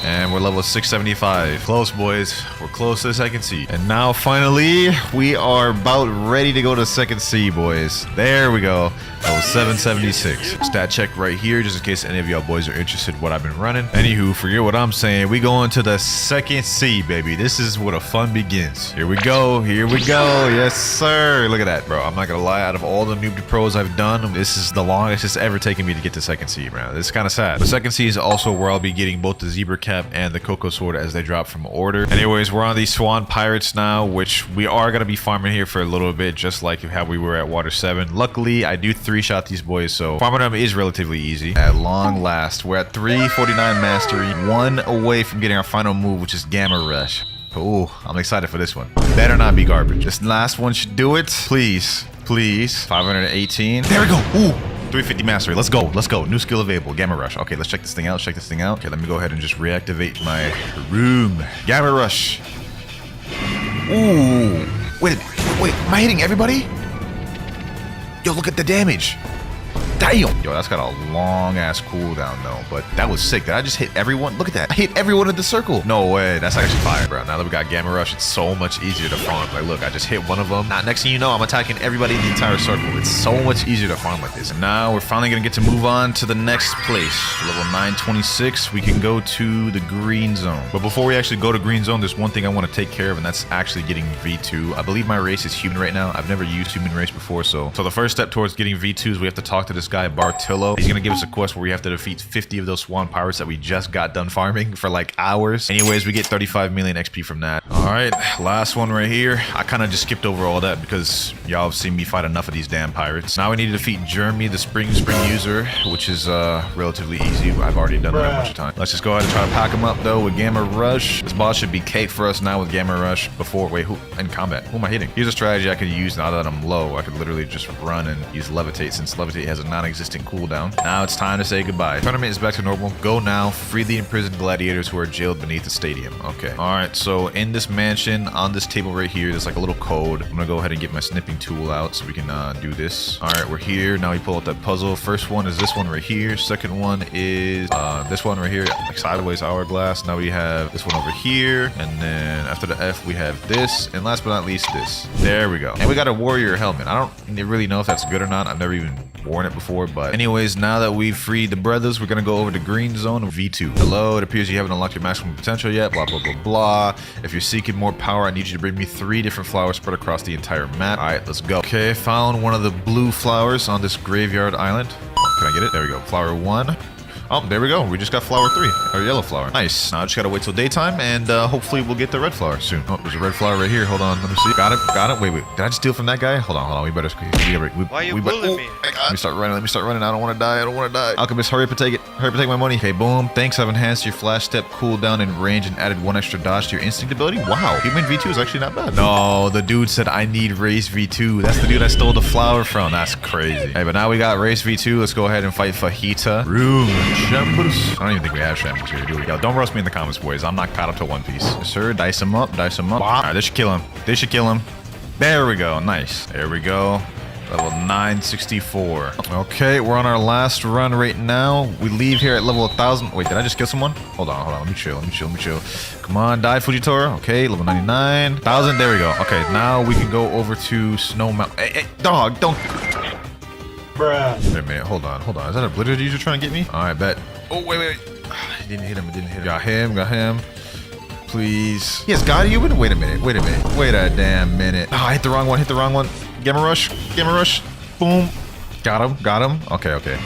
And we're level 675. Close, boys. We're close as I can see. And now, finally, we are about ready to go to second sea, boys. There we go. Level 776. Stat check right here, just in case any of y'all boys are interested in what I've been running. Anywho, forget what I'm saying. We go into the second sea, baby. This is where the fun begins. Here we go. Here we go. Yes, sir. Look at that, bro. I'm not gonna lie. Out of all the noob pros I've done, this is the longest it's ever taken me to get to second sea, bro. This is kind of sad. The second sea is also where I'll be getting both the zebra cap and the cocoa sword as they drop from order. Anyways, we're on these swan pirates now, which we are going to be farming here for a little bit, just like how we were at water 7. Luckily, I do 3-shot these boys, so farming them is relatively easy. At long last, we're at 349 mastery, 1 away from getting our final move, which is Gamma Rush. Oh, I'm excited for this one. Better not be garbage. This last one should do it. Please, please. 518. There we go. Ooh. 350 mastery. Let's go. Let's go. New skill available. Gamma Rush. Okay, let's check this thing out. Check this thing out. Okay, let me go ahead and just reactivate my room. Gamma Rush. Ooh. Wait. Am I hitting everybody? Yo, look at the damage. Damn. Yo, that's got a long ass cooldown though, but that was sick. Did I just hit everyone? Look at that. I hit everyone in the circle. No way. That's actually fire, bro. Now that we got Gamma Rush, it's so much easier to farm. Like, look, I just hit one of them. Now, next thing you know, I'm attacking everybody in the entire circle. It's so much easier to farm like this. And now we're finally gonna get to move on to the next place. Level 926, we can go to the green zone. But before we actually go to green zone, there's one thing I want to take care of, and that's actually getting V2. I believe my race is human right now. I've never used human race before, so the first step towards getting V2 is we have to talk to this guy, Bartillo. He's gonna give us a quest where we have to defeat 50 of those swan pirates that we just got done farming for like hours. Anyways, we get 35 million XP from that. All right, last one right here. I kind of just skipped over all that because y'all have seen me fight enough of these damn pirates. Now we need to defeat Jeremy, the spring user, which is relatively easy. I've already done that a bunch of times. Let's just go ahead and try to pack him up though with Gamma Rush. This boss should be cake for us now with Gamma Rush. Before, wait, who in combat? Who am I hitting? Here's a strategy I could use now that I'm low. I could literally just run and use Levitate since Levitate has a non-existent cooldown. Now it's time to say goodbye. Tournament is back to normal. Go now. Free the imprisoned gladiators who are jailed beneath the stadium. Okay. All right. So in this mansion, on this table right here, there's like a little code. I'm gonna go ahead and get my snipping tool out so we can do this. All right, we're here. Now we pull out that puzzle. First one is this one right here. Second one is this one right here, like sideways hourglass. Now we have this one over here, and then after the F we have this, and last but not least this. There we go. And we got a warrior helmet. I don't really know if that's good or not. I've never even worn it before, but anyways, now that we've freed the brothers, we're gonna go over to green zone V2. Hello, it appears you haven't unlocked your maximum potential yet, blah blah blah blah. If you're seeking more power, I need you to bring me 3 different flowers spread across the entire map. All right, let's go. Okay, found one of the blue flowers on this graveyard island. Can I get it? There we go. Flower 1. Oh, there we go. We just got flower 3, or yellow flower. Nice. Now I just gotta wait till daytime, and hopefully we'll get the red flower soon. Oh, there's a red flower right here. Hold on, let me see. Got it, got it. Wait, did I just steal from that guy? Hold on. We better. Why are you bullying me? Let me start running. I don't want to die. Alchemist, hurry up and take it. Hurry up and take my money. Okay, boom. Thanks. I've enhanced your flash step, cooldown, and range, and added 1 extra dodge to your instinct ability. Wow, human V2 is actually not bad. No, the dude said I need race V2. That's the dude I stole the flower from. That's crazy. Hey, but now we got race V2. Let's go ahead and fight Fajita. Room Shambles. I don't even think we have shambles here, do we? Yo, don't roast me in the comments, boys. I'm not caught up to One Piece. Yes, sir. Dice him up. All right, this should kill him. There we go. Nice. There we go. Level 964. Okay, we're on our last run right now. We leave here at level 1000. Wait, did I just kill someone? Hold on. Let me chill. Come on, die, Fujitora. Okay, level 99. 1000. There we go. Okay, now we can go over to Snow Mountain. Hey, dog, don't. Bruh. Wait a minute. Hold on. Is that a blizzard user trying to get me? All right, bet. Oh, wait. I didn't hit him. Got him. Please. Yes, got you. Wait a minute. Wait a damn minute. Oh, I hit the wrong one. Gamma rush. Boom. Got him. Okay.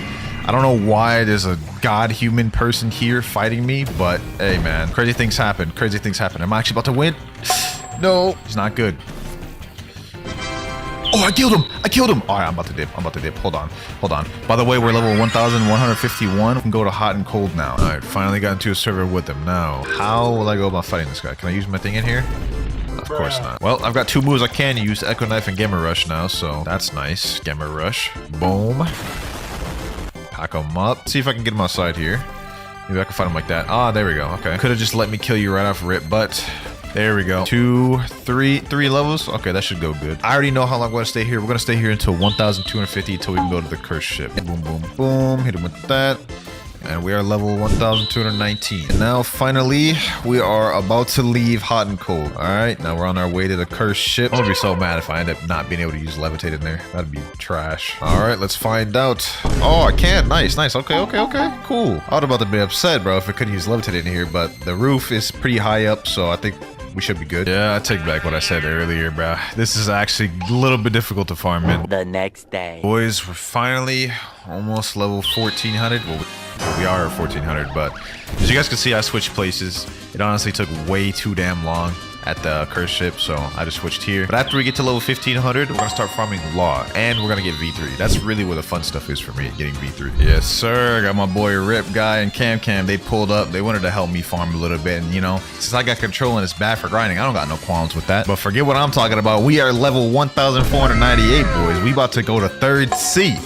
I don't know why there's a god human person here fighting me, but hey, man. Crazy things happen. Am I actually about to win? No. He's not good. Oh, I killed him. All right, I'm about to dip. Hold on. By the way, we're level 1151. We can go to hot and cold now. All right, finally got into a server with them. Now, how will I go about fighting this guy? Can I use my thing in here? Of course not. Well, I've got 2 moves I can use, Echo Knife and Gamma Rush now, so that's nice. Gamma Rush. Boom. Pack him up. See if I can get him outside here. Maybe I can fight him like that. Ah, there we go. Okay. Could have just let me kill you right off rip, but there we go. 2, 3 levels. Okay, that should go good. I already know how long I'm going to stay here. We're going to stay here until 1250 until we can go to the cursed ship. Boom. Hit him with that. And we are level 1219. And now, finally, we are about to leave hot and cold. All right, now we're on our way to the cursed ship. I'm gonna be so mad if I end up not being able to use levitate in there. That'd be trash. All right, let's find out. Oh, I can. Nice. Okay. Cool. I was about to be upset, bro, if I couldn't use levitate in here, but the roof is pretty high up, so I think we should be good. Yeah, I take back what I said earlier, bro. This is actually a little bit difficult to farm in. The next day. Boys, we're finally almost level 1400. Well, we are at 1400, but as you guys can see, I switched places. It honestly took way too damn long at the cursed ship, so I just switched here. But after we get to level 1500, we're gonna start farming Law, and we're gonna get V3. That's really where the fun stuff is for me, getting V3. Yes, sir. I got my boy Rip Guy and Cam. They pulled up. They wanted to help me farm a little bit, and you know, since I got control and it's bad for grinding, I don't got no qualms with that. But forget what I'm talking about. We are level 1498, boys. We about to go to third C.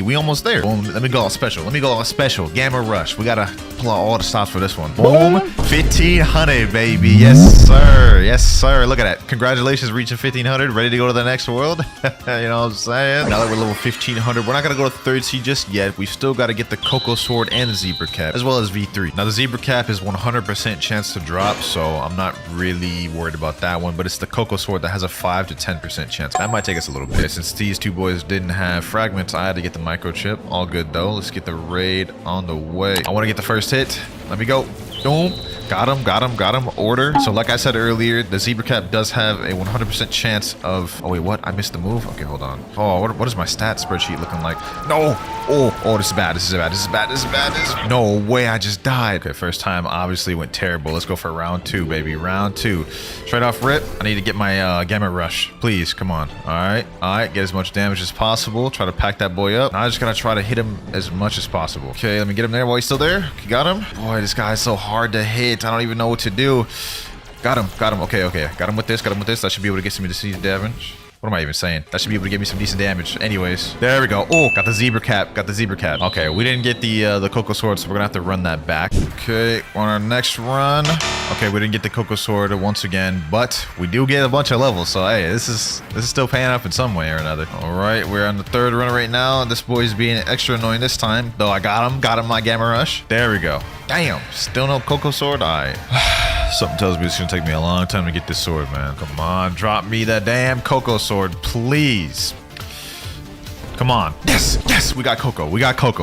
We almost there. Boom. Let me go all special. Gamma Rush. We gotta pull out all the stops for this one. Boom. 1500, baby. Yes, sir. Look at that. Congratulations, reaching 1500. Ready to go to the next world. You know what I'm saying? Now that we're level 1500, we're not gonna go to third C just yet. We've still got to get the Cocoa Sword and the Zebra Cap, as well as V3. Now the Zebra Cap is 100% chance to drop, so I'm not really worried about that one. But it's the Cocoa Sword that has a 5 to 10% chance. That might take us a little bit. Since these 2 boys didn't have fragments, I had to get the microchip. All good though. Let's get the raid on the way. I want to get the first hit. Let me go. Boom. Got him. Order. So like I said earlier, the zebra cap does have a 100% chance of... Oh, wait, what? I missed the move? Okay, hold on. Oh, what is my stat spreadsheet looking like? No. Oh, this is bad. No way, I just died. Okay, first time obviously went terrible. Let's go for round 2, baby. Round 2. Straight off rip, I need to get my gamma rush. Please, come on. All right. Get as much damage as possible. Try to pack that boy up. Now I just gotta try to hit him as much as possible. Okay, let me get him there while he's still there. You got him? Boy, this guy's so hard to hit. I don't even know what to do. Got him. Okay. Got him with this. That should be able to get some decent damage. What am I even saying? That should be able to give me some decent damage. Anyways, there we go. Oh, got the zebra cap. Okay, we didn't get the cocoa sword, so we're gonna have to run that back. Okay, on our next run. Okay, we didn't get the cocoa sword once again, but we do get a bunch of levels. So hey, this is still paying up in some way or another. All right, we're on the 3rd run right now. This boy's being extra annoying this time, though. I got him my gamma rush. There we go. Damn, still no cocoa sword. All right. Something tells me it's gonna take me a long time to get this sword, man. Come on, drop me that damn cocoa sword, please. Come on. Yes, we got cocoa.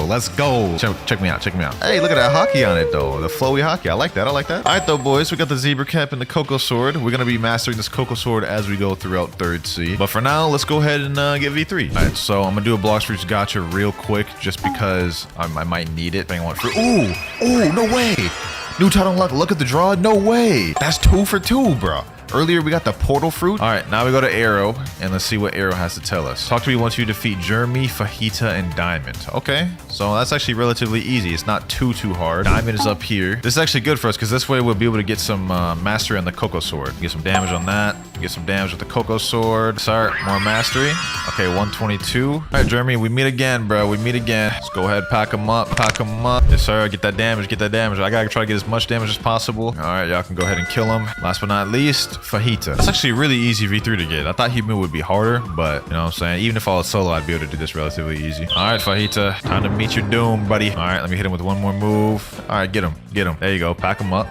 Let's go. Check me out. Hey, look at that hockey on it, though. The flowy hockey. I like that. All right, though, boys. We got the zebra cap and the cocoa sword. We're gonna be mastering this cocoa sword as we go throughout 3rd sea. But for now, let's go ahead and get V3. All right, so I'm gonna do a blocks reach gotcha real quick, just because I might need it. Depending on what fruit. Ooh, no way. New title unlock. Look at the draw. No way. That's 2 for 2, bro. Earlier, we got the portal fruit. All right, now we go to Arrow, and let's see what Arrow has to tell us. Talk to me once you defeat Jeremy, Fajita, and Diamond. Okay, so that's actually relatively easy. It's not too hard. Diamond is up here. This is actually good for us, because this way we'll be able to get some mastery on the Cocoa Sword. Get some damage on that. Get some damage with the Cocoa Sword. Sorry, more mastery. Okay, 122. All right, Jeremy, we meet again, bro. Let's go ahead, pack them up. Yes, sir. Get that damage. I gotta try to get as much damage as possible. All right, y'all can go ahead and kill him. Last but not least, Fajita. That's actually really easy V3 to get. I thought human would be harder, but you know what I'm saying? Even if I was solo, I'd be able to do this relatively easy. All right, Fajita. Time to meet your doom, buddy. All right, let me hit him with one more move. All right, get him. There you go. Pack him up.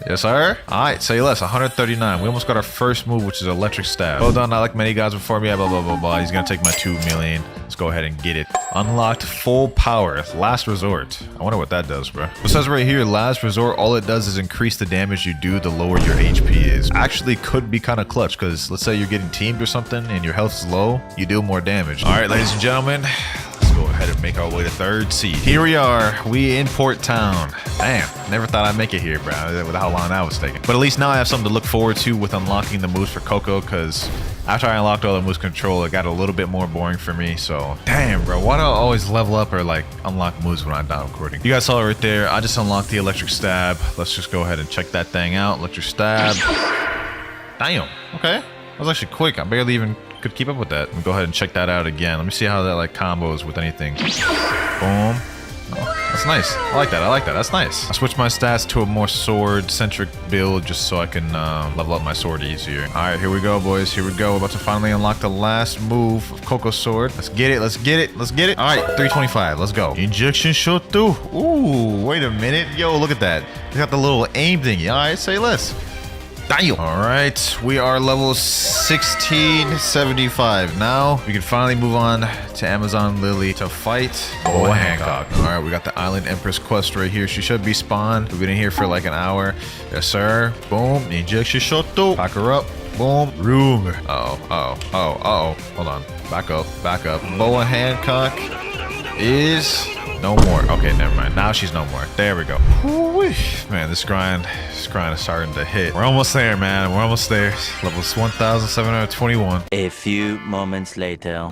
Yes, sir. All right, say less. 139. We almost got our first move, which is electric stab. Well done. I like many guys before me. Blah. He's gonna take my 2 million. Let's go ahead and get it. Unlocked full power. Last resort. I wonder what that does, bro. It says right here, last resort, all it does is increase the damage you do the lower your HP is. Actually could be kind of clutch, because let's say you're getting teamed or something and your health is low, you deal more damage. All right, ladies and gentlemen, let's go ahead and make our way to 3rd sea. Here we are. We in Port Town. Damn, never thought I'd make it here, bro, with how long that was taking. But at least now I have something to look forward to with unlocking the moves for Coco, because after I unlocked all the moves control, it got a little bit more boring for me. So, damn, bro, why do I always level up or like unlock moves when I'm not recording? You guys saw it right there. I just unlocked the electric stab. Let's just go ahead and check that thing out. Electric stab. Damn. Okay. That was actually quick. I barely even could keep up with that. Let me go ahead and check that out again. Let me see how that like combos with anything. Boom. Oh, that's nice. I like that. That's nice. I switched my stats to a more sword-centric build just so I can level up my sword easier. All right, here we go, boys. Here we go. We're about to finally unlock the last move of Coco's sword. Let's get it. All right, 325. Let's go. Injection shot through. Ooh, wait a minute. Yo, look at that. It's got the little aim thingy. All right, say less. Damn. All right, we are level 1675. Now we can finally move on to Amazon Lily to fight Boa Hancock. All right, we got the Island Empress quest right here. She should be spawned. We've been in here for like an hour. Yes, sir. Boom. Injection shot. Pack her up. Boom. Room. Uh-oh. Hold on. Back up. Boa Hancock is no more. Okay, never mind. Now she's no more. There we go. Woo-wee. Man, this grind is starting to hit. We're almost there, man. We're almost there. Levels 1,721. A few moments later.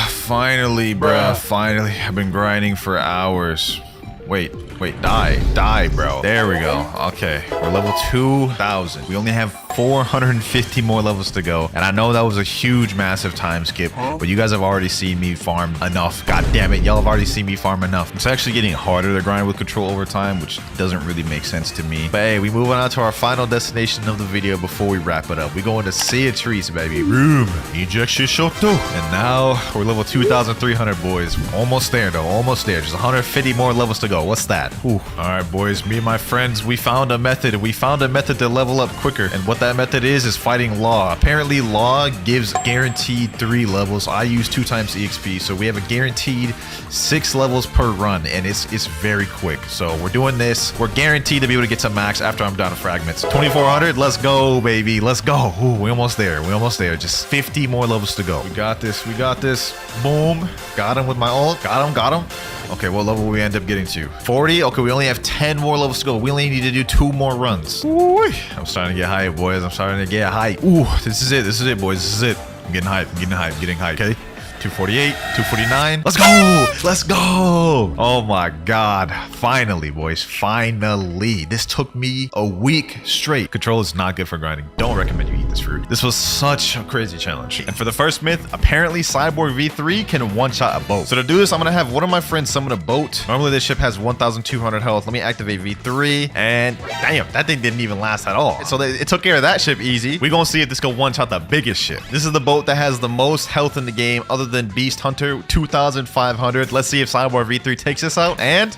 Finally, bruh. Finally. I've been grinding for hours. Wait, die, bro. There we go. Okay, we're level 2,000. We only have 450 more levels to go. And I know that was a huge, massive time skip, but you guys have already seen me farm enough. God damn it, y'all have already seen me farm enough. It's actually getting harder to grind with control over time, which doesn't really make sense to me. But hey, we moving on to our final destination of the video before we wrap it up. We going to Sea of Trees, baby. Room. Ejection Shoto. And now we're level 2,300, boys. Almost there, though. Almost there. Just 150 more levels to go. go. What's that? Ooh. All right, boys. Me and my friends, we found a method. We found a method to level up quicker. And what that method is fighting Law. Apparently, Law gives guaranteed 3 levels. I use 2 times EXP, so we have a guaranteed 6 levels per run, and it's very quick. So we're doing this. We're guaranteed to be able to get to max after I'm down to fragments. 2400. Let's go, baby. Let's go. Ooh, we almost there. We almost there. Just 50 more levels to go. We got this. We got this. Boom. Got him with my ult. Got him. Got him. Okay, what level will we end up getting to? 40? Okay, we only have 10 more levels to go. We only need to do 2 more runs. Ooh, I'm starting to get hype, boys. I'm starting to get hype. Ooh, this is it. This is it, boys. This is it. I'm getting hype. I'm getting hype. I'm getting hype. Okay. 248, 249. Let's go. Let's go. Oh my God. Finally, boys. Finally. This took me a week straight. Control is not good for grinding. Don't recommend you eat this fruit. This was such a crazy challenge. And for the first myth, apparently Cyborg V3 can one-shot a boat. So to do this, I'm going to have one of my friends summon a boat. Normally this ship has 1,200 health. Let me activate V3. And damn, that thing didn't even last at all. So it took care of that ship easy. We're going to see if this can one-shot the biggest ship. This is the boat that has the most health in the game other than Beast Hunter, 2,500. Let's see if Cyborg V3 takes this out. And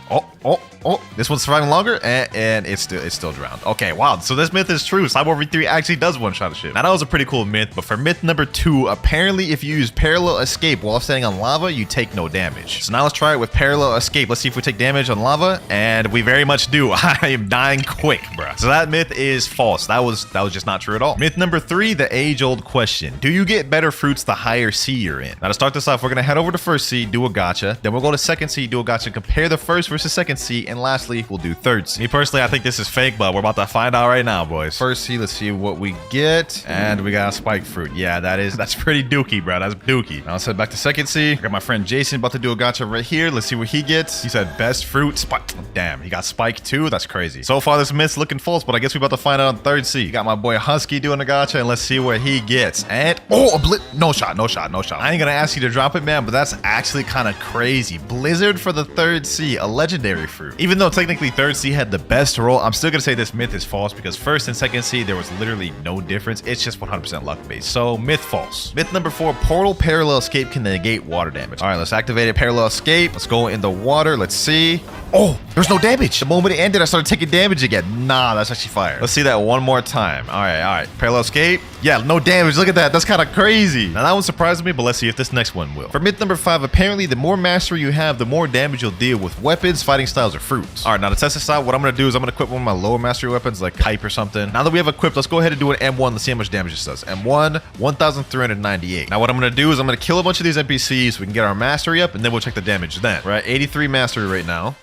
this one's surviving longer, and it's still drowned. Okay, wow. So this myth is true. Cyborg V3 actually does one-shot a ship. Now that was a pretty cool myth, but for myth number 2, apparently if you use parallel escape while standing on lava, you take no damage. So now let's try it with parallel escape. Let's see if we take damage on lava, and we very much do. I am dying quick, bruh. So that myth is false. That was just not true at all. Myth number 3, the age-old question: do you get better fruits the higher sea you're in? Now to start this off, we're gonna head over to first sea, do a gacha. Then we'll go to second sea, do a gacha, compare the first versus second sea. And lastly, we'll do third sea. Me personally, I think this is fake, but we're about to find out right now, boys. First sea, let's see what we get. And we got a spike fruit. Yeah, that's pretty dookie, bro. That's dookie. Now let's head back to second sea. I got my friend Jason about to do a gacha right here. Let's see what he gets. He said best fruit, spike. Damn, he got spike too. That's crazy. So far, this myth's looking false, but I guess we're about to find out on third sea. Got my boy Husky doing a gacha, and let's see what he gets. And no shot. I ain't gonna ask you to drop it, man, but that's actually kind of crazy. Blizzard for the third sea, a legendary fruit. Even though technically third sea had the best roll, I'm still gonna say this myth is false because first and second sea there was literally no difference. It's just 100% luck based. So myth false. Myth number 4, portal parallel escape can negate water damage. All right, let's activate it. Parallel escape. Let's go in the water. Let's see. Oh, there's no damage. The moment it ended, I started taking damage again. Nah, that's actually fire. Let's see that one more time. All right. Parallel escape. Yeah, no damage. Look at that. That's kind of crazy. Now that one surprised me, but let's see if this next one will. For myth number 5, apparently the more mastery you have, the more damage you'll deal with weapons, fighting styles, or fruits. All right, now to test this out, what I'm gonna do is I'm gonna equip one of my lower mastery weapons, like pipe or something. Now that we have equipped, let's go ahead and do an M1. Let's see how much damage this does. M1, 1,398. Now what I'm gonna do is I'm gonna kill a bunch of these NPCs so we can get our mastery up, and then we'll check the damage then. We're at 83 mastery right now.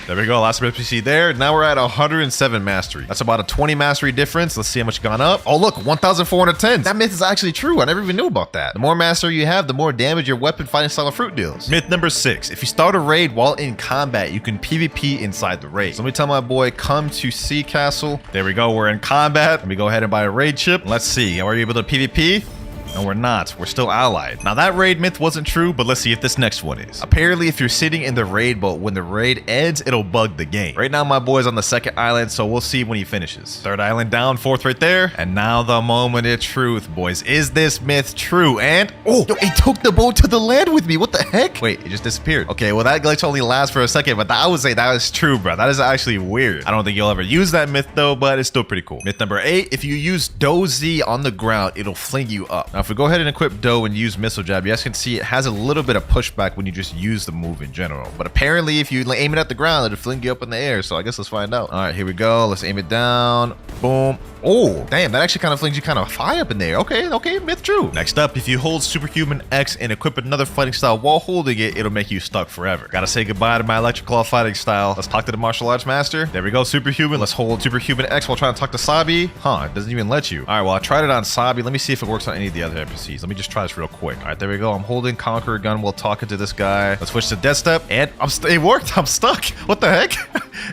There we go, last NPC there. Now we're at 107 mastery. That's about a 20 mastery difference. Let's see how much gone up. Oh look, 1,410. That myth is actually true. I never even knew about that. The more mastery you have, the more damage your weapon, fighting style, of fruit deals. Myth number 6, if you start a raid while in combat, you can PvP inside the raid. So let me tell my boy, come to Sea Castle. There we go, we're in combat. Let me go ahead and buy a raid chip. Let's see, are you able to PvP? No, we're not. We're still allied. Now, that raid myth wasn't true, but let's see if this next one is. Apparently, if you're sitting in the raid boat, when the raid ends, it'll bug the game. Right now, my boy's on the second island, so we'll see when he finishes. Third island down, fourth right there. And now the moment of truth, boys. Is this myth true? And, oh, yo, it took the boat to the land with me. What the heck? Wait, it just disappeared. Okay, well, that glitch only lasts for a second, but I would say that is true, bro. That is actually weird. I don't think you'll ever use that myth, though, but it's still pretty cool. Myth number 8, if you use Doe Z on the ground, it'll fling you up. Now, if we go ahead and equip Doe and use missile jab, you guys can see it has a little bit of pushback when you just use the move in general, but apparently if you aim it at the ground, it'll fling you up in the air. So I guess let's find out. All right, here we go. Let's aim it down. Boom. Oh, damn, that actually kind of flings you kind of high up in there. Okay, myth true. Next up, if you hold Superhuman X and equip another fighting style while holding it, it'll make you stuck forever. Gotta say goodbye to my Electroclaw fighting style. Let's talk to the martial arts master. There we go, Superhuman. Let's hold Superhuman X while trying to talk to Sabi. Huh, it doesn't even let you. All right, well, I tried it on Sabi. Let me see if it works on any of the other NPCs. Let me just try this real quick. All right, there we go. I'm holding Conqueror Gun while talking to this guy. Let's switch to Death Step, and it worked. I'm stuck. What the heck?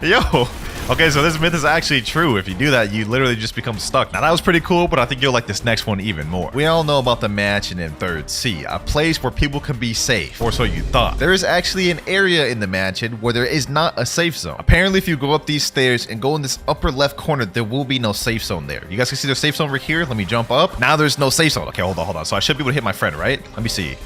Yo. Okay, so this myth is actually true. If you do that, you literally just become stuck. Now, that was pretty cool, but I think you'll like this next one even more. We all know about the mansion in Third Sea, a place where people can be safe, or so you thought. There is actually an area in the mansion where there is not a safe zone. Apparently, if you go up these stairs and go in this upper left corner, there will be no safe zone there. You guys can see the safe zone over here. Let me jump up. Now there's no safe zone. Okay, hold on. So I should be able to hit my friend, right? Let me see.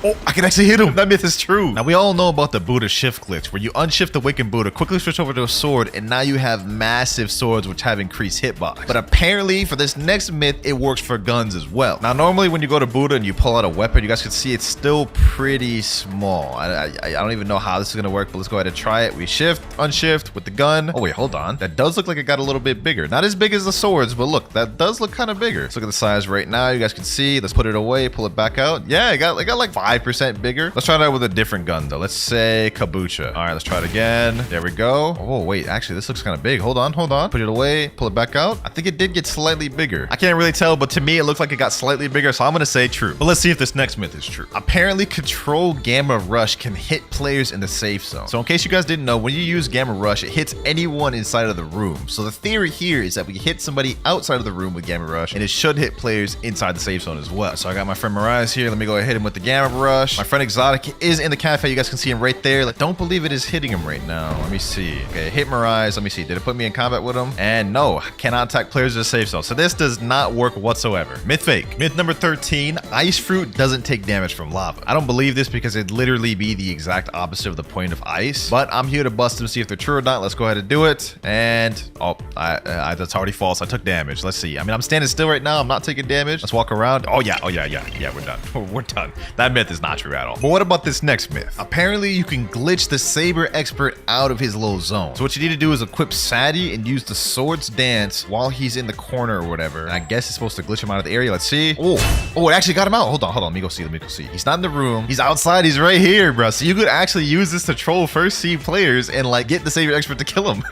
Oh, I can actually hit him. That myth is true. Now, we all know about the Buddha shift glitch, where you unshift the weakened Buddha, quickly switch over to a sword, and now you have massive swords which have increased hitbox. But apparently, for this next myth, it works for guns as well. Now, normally when you go to Buddha and you pull out a weapon, you guys can see it's still pretty small. I don't even know how this is gonna work, but let's go ahead and try it. We shift, unshift with the gun. Oh wait, hold on. That does look like it got a little bit bigger. Not as big as the swords, but look, that does look kind of bigger. Let's look at the size right now. You guys can see. Let's put it away, pull it back out. Yeah, it got like 5% bigger. Let's try that with a different gun though. Let's say Kabucha. All right, let's try it again. There we go. Oh wait, actually this looks kind of big. Hold on. Put it away, pull it back out. I think it did get slightly bigger. I can't really tell, but to me it looks like it got slightly bigger, so I'm gonna say true. But let's see if this next myth is true. Apparently, Control Gamma Rush can hit players in the safe zone. So in case you guys didn't know, when you use Gamma Rush, it hits anyone inside of the room. So the theory here is that we hit somebody outside of the room with Gamma Rush, and it should hit players inside the safe zone as well. So I got my friend Mirage here. Let me go ahead and hit him with the Gamma Rush. My friend Exotic is in the cafe. You guys can see him right there. Like, don't believe it is hitting him right now. Let me see. Okay, hit Mirage. Let me see. Did it put me in combat with him? And no, cannot attack players in the safe zone. So this does not work whatsoever. Myth fake. Myth number 13, ice fruit doesn't take damage from lava. I don't believe this because it'd literally be the exact opposite of the point of ice, but I'm here to bust them, see if they're true or not. Let's go ahead and do it. And oh, that's already false. I took damage. Let's see. I mean, I'm standing still right now. I'm not taking damage. Let's walk around. Oh yeah, we're done. We're done. That myth is not true at all. But what about this next myth? Apparently you can glitch the Saber Expert out of his little zone. So what you need to do is equip Sadie and use the Swords Dance while he's in the corner or whatever. And I guess it's supposed to glitch him out of the area. Let's see. Oh, it actually got him out. Hold on. Let me go see. He's not in the room. He's outside. He's right here, bro. So you could actually use this to troll first seed players and like get the Saber Expert to kill him.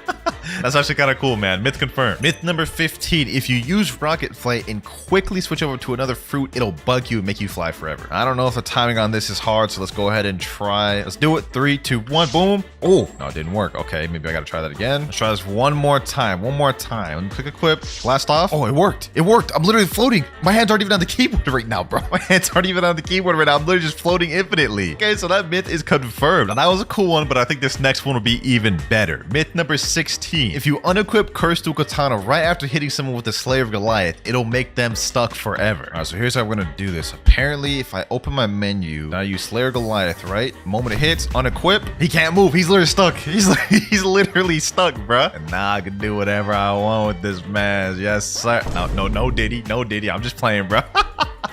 That's actually kind of cool, man. Myth confirmed. Myth number 15. If you use Rocket Flight and quickly switch over to another fruit, it'll bug you and make you fly forever. I don't know if the timing on this is hard, so let's go ahead and try. Let's do it. 3, 2, 1. Boom. Oh, no, it didn't work. Okay, maybe I got to try that again. Let's try this one more time. Let me click equip. Blast off. Oh, it worked. I'm literally floating. My hands aren't even on the keyboard right now, bro. My hands aren't even on the keyboard right now. I'm literally just floating infinitely. Okay, so that myth is confirmed. And that was a cool one, but I think this next one will be even better. Myth number 16. If you unequip Curse Dual Katana right after hitting someone with the Slayer of Goliath, it'll make them stuck forever. All right, so here's how we're gonna do this. Apparently, if I open my menu, now I use Slayer Goliath, right? The moment it hits, unequip, he can't move. He's literally stuck. He's literally stuck, bruh. And now I can do whatever I want with this man. Yes, sir. No Diddy. I'm just playing, bruh.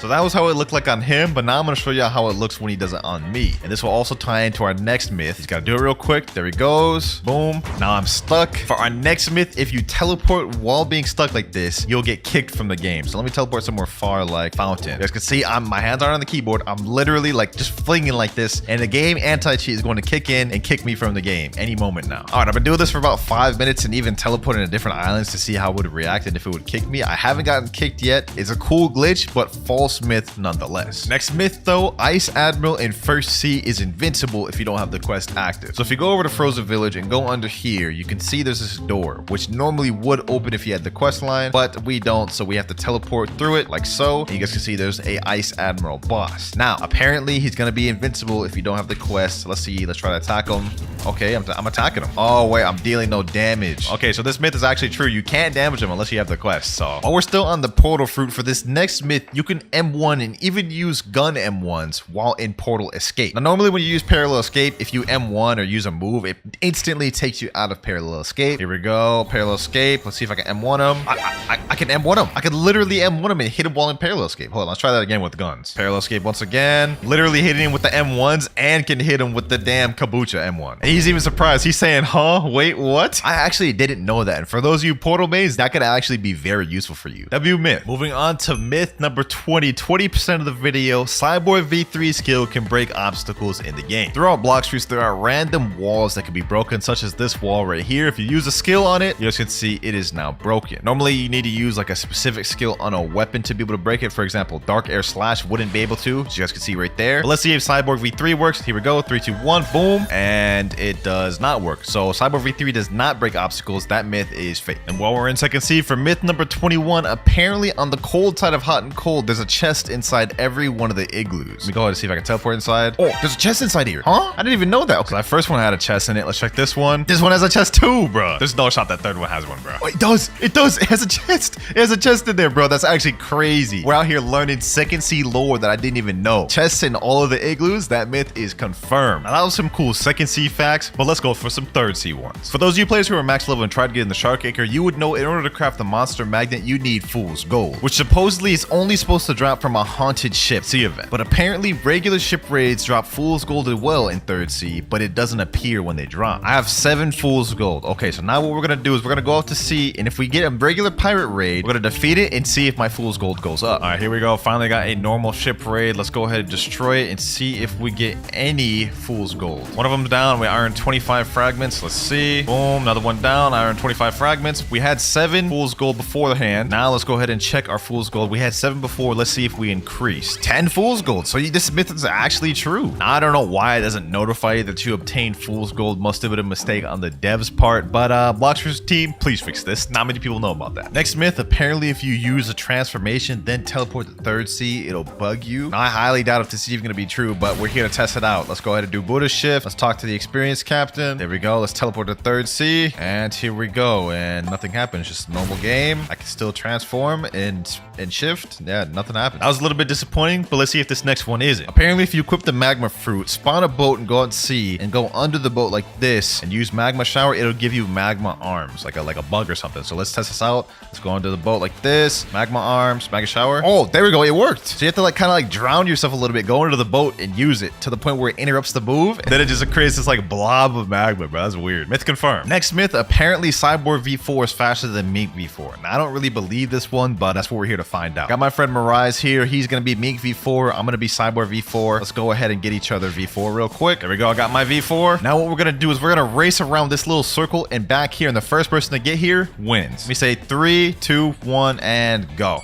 So that was how it looked like on him, but now I'm going to show you how it looks when he does it on me. And this will also tie into our next myth. He's got to do it real quick. There he goes. Boom. Now I'm stuck. For our next myth, if you teleport while being stuck like this, you'll get kicked from the game. So let me teleport somewhere far like fountain. You guys can see my hands aren't on the keyboard. I'm literally like just flinging like this. And the game anti-cheat is going to kick in and kick me from the game any moment now. All right, I've been doing this for about 5 minutes and even teleporting to different islands to see how it would react and if it would kick me. I haven't gotten kicked yet. It's a cool glitch, but false myth nonetheless. Next myth though, Ice Admiral in First Sea is invincible if you don't have the quest active. So if you go over to Frozen Village and go under here, you can see there's this door, which normally would open if you had the quest line, but we don't, so we have to teleport through it like so. And you guys can see there's a Ice Admiral boss. Now, apparently he's gonna be invincible if you don't have the quest. Let's see, let's try to attack him. Okay, I'm attacking him. Oh wait, I'm dealing no damage. Okay, so this myth is actually true. You can't damage him unless you have the quest. So while we're still on the portal fruit, for this next myth, you can M1 and even use gun M1s while in portal escape. Now, normally when you use parallel escape, if you M1 or use a move, it instantly takes you out of parallel escape. Here we go, parallel escape. Let's see if I can M1 him. I can M1 him. I can literally M1 him and hit him while in parallel escape. Hold on, let's try that again with guns. Parallel escape once again. Literally hitting him with the M1s and can hit him with the damn Kabucha M1. And he's even surprised. He's saying, huh? Wait, what? I actually didn't know that. And for those of you portal mains, that could actually be very useful for you. W myth. Moving on to myth number 20. 20% of the video, Cyborg V3 skill can break obstacles in the game. Throughout block streets, there are random walls that can be broken, such as this wall right here. If you use a skill on it, you guys can see it is now broken. Normally, you need to use like a specific skill on a weapon to be able to break it. For example, Dark Air Slash wouldn't be able to, as you guys can see right there. But let's see if Cyborg V3 works. Here we go, 3, 2, 1, boom. And it does not work. So Cyborg V3 does not break obstacles. That myth is fake. And while we're in second C, for myth number 21, apparently on the cold side of hot and cold, there's a a chest inside every one of the igloos. Let me go ahead and see if I can teleport inside. Oh, there's a chest inside here. Huh? I didn't even know that. Okay, that first one had a chest in it. Let's check this one. This one has a chest too, bro. There's no shot that third one has one, bro. Oh, it does. It does. It has a chest. It has a chest in there, bro. That's actually crazy. We're out here learning second sea lore that I didn't even know. Chests in all of the igloos. That myth is confirmed. Now, that was some cool second sea facts, but let's go for some third sea ones. For those of you players who are max level and tried to get in the shark acre, you would know in order to craft the monster magnet, you need fool's gold, which supposedly is only supposed to drop from a haunted ship sea event. But apparently regular ship raids drop fool's gold as well in third sea, but it doesn't appear when they drop. I have 7 fool's gold. Okay, so now what we're gonna do is we're gonna go out to sea, and if we get a regular pirate raid, we're gonna defeat it and see if my fool's gold goes up. All right, here we go. Finally got a normal ship raid. Let's go ahead and destroy it and see if we get any fool's gold. One of them's down. We iron 25 fragments. Let's see. Boom, another one down. Iron 25 fragments. We had 7 fool's gold beforehand. Now let's go ahead and check our fool's gold. We had 7 before. Let's see if we increase 10 fool's gold. So this myth is actually true. Now, I don't know why it doesn't notify you that you obtained fool's gold. Must have been a mistake on the devs part, but Bloxford's team, please fix this. Not many people know about that. Next myth, apparently if you use a transformation then teleport to third sea, it'll bug you. Now, I highly doubt if this is even gonna be true, but we're here to test it out. Let's go ahead and do Buddha shift. Let's talk to the experienced captain. There we go. Let's teleport to third sea, and here we go. And nothing happens. Just a normal game. I can still transform and shift. Yeah, nothing happened. That was a little bit disappointing, but let's see if this next one isn't. Apparently, if you equip the magma fruit, spawn a boat and go out to sea and go under the boat like this and use magma shower, it'll give you magma arms, like a bug or something. So let's test this out. Let's go under the boat like this. Magma arms, magma shower. Oh, there we go. It worked. So you have to kind of drown yourself a little bit, go into the boat and use it to the point where it interrupts the move, and then it just creates this blob of magma, bro. That's weird. Myth confirmed. Next myth, apparently Cyborg V4 is faster than Mink V4. Now, I don't really believe this one, but that's what we're here to find out. Got my friend Mirai here. He's gonna be Mink V4. I'm gonna be Cyborg V4. Let's go ahead and get each other V4 real quick. There we go. I got my V4. Now what we're gonna do is we're gonna race around this little circle and back here, and the first person to get here wins. Let me say 3, 2, 1, and go.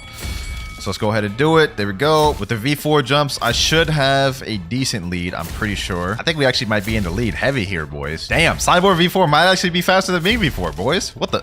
So let's go ahead and do it. There we go. With the V4 jumps, I should have a decent lead, I'm pretty sure. I think we actually might be in the lead heavy here, boys. Damn, Cyborg V4 might actually be faster than me V4, boys. What the?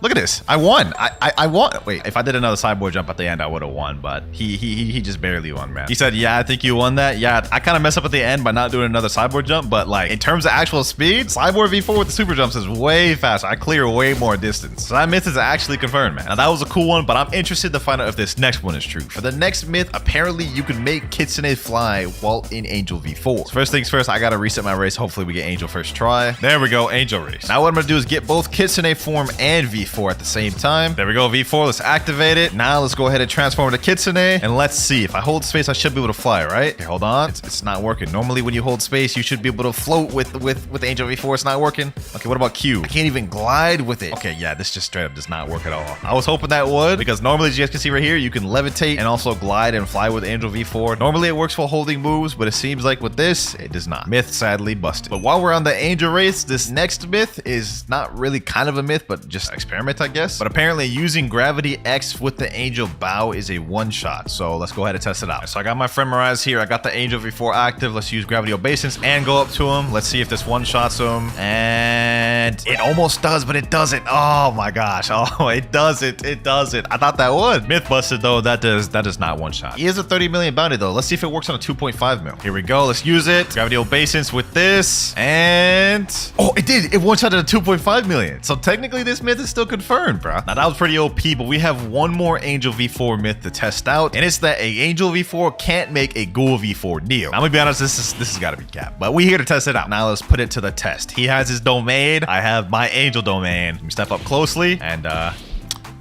Look at this. I won. I won. Wait, if I did another Cyborg jump at the end, I would have won, but he just barely won, man. He said, yeah, I think you won that. Yeah, I kind of messed up at the end by not doing another Cyborg jump, but in terms of actual speed, Cyborg V4 with the super jumps is way faster. I clear way more distance. So that myth is actually confirmed, man. Now, that was a cool one, but I'm interested to find out if this next one is true. For the next myth, apparently you can make Kitsune fly while in Angel V4. So first things first, I gotta reset my race. Hopefully we get Angel first try. There we go, Angel race. Now what I'm gonna do is get both Kitsune form and V4 at the same time. There we go, V4, let's activate it. Now let's go ahead and transform to Kitsune, and let's see. If I hold space, I should be able to fly, right? Okay, hold on. It's not working. Normally when you hold space, you should be able to float with Angel V4. It's not working. Okay, what about Q? I can't even glide with it. Okay, yeah, this just straight up does not work at all. I was hoping that would, because normally, as you guys can see right here, you can levitate and also glide and fly with Angel V4. Normally it works while holding moves, but it seems like with this, it does not. Myth sadly busted. But while we're on the Angel race, this next myth is not really kind of a myth, but just experiment, I guess. But apparently using Gravity X with the Angel Bow is a one-shot. So let's go ahead and test it out. So I got my friend Mirai here. I got the Angel V4 active. Let's use Gravity Obeisance and go up to him. Let's see if this one-shots him. And it almost does, but it doesn't. Oh my gosh. Oh, it doesn't. It doesn't. I thought that would. Myth busted though. That does not one shot. He is a 30 million bounty though. Let's see if it works on a 2.5 mil. Here we go. Let's use it. Gravity Obeisance with this. And oh, it did. It one shot at a 2.5 million. So technically this myth is still confirmed, bro. Now that was pretty OP, but we have one more Angel V4 myth to test out. And it's that a Angel V4 can't make a Ghoul V4 Neo. Now, I'm gonna be honest, this has got to be cap, but we here to test it out. Now let's put it to the test. He has his domain. I have my Angel domain. Let me step up closely and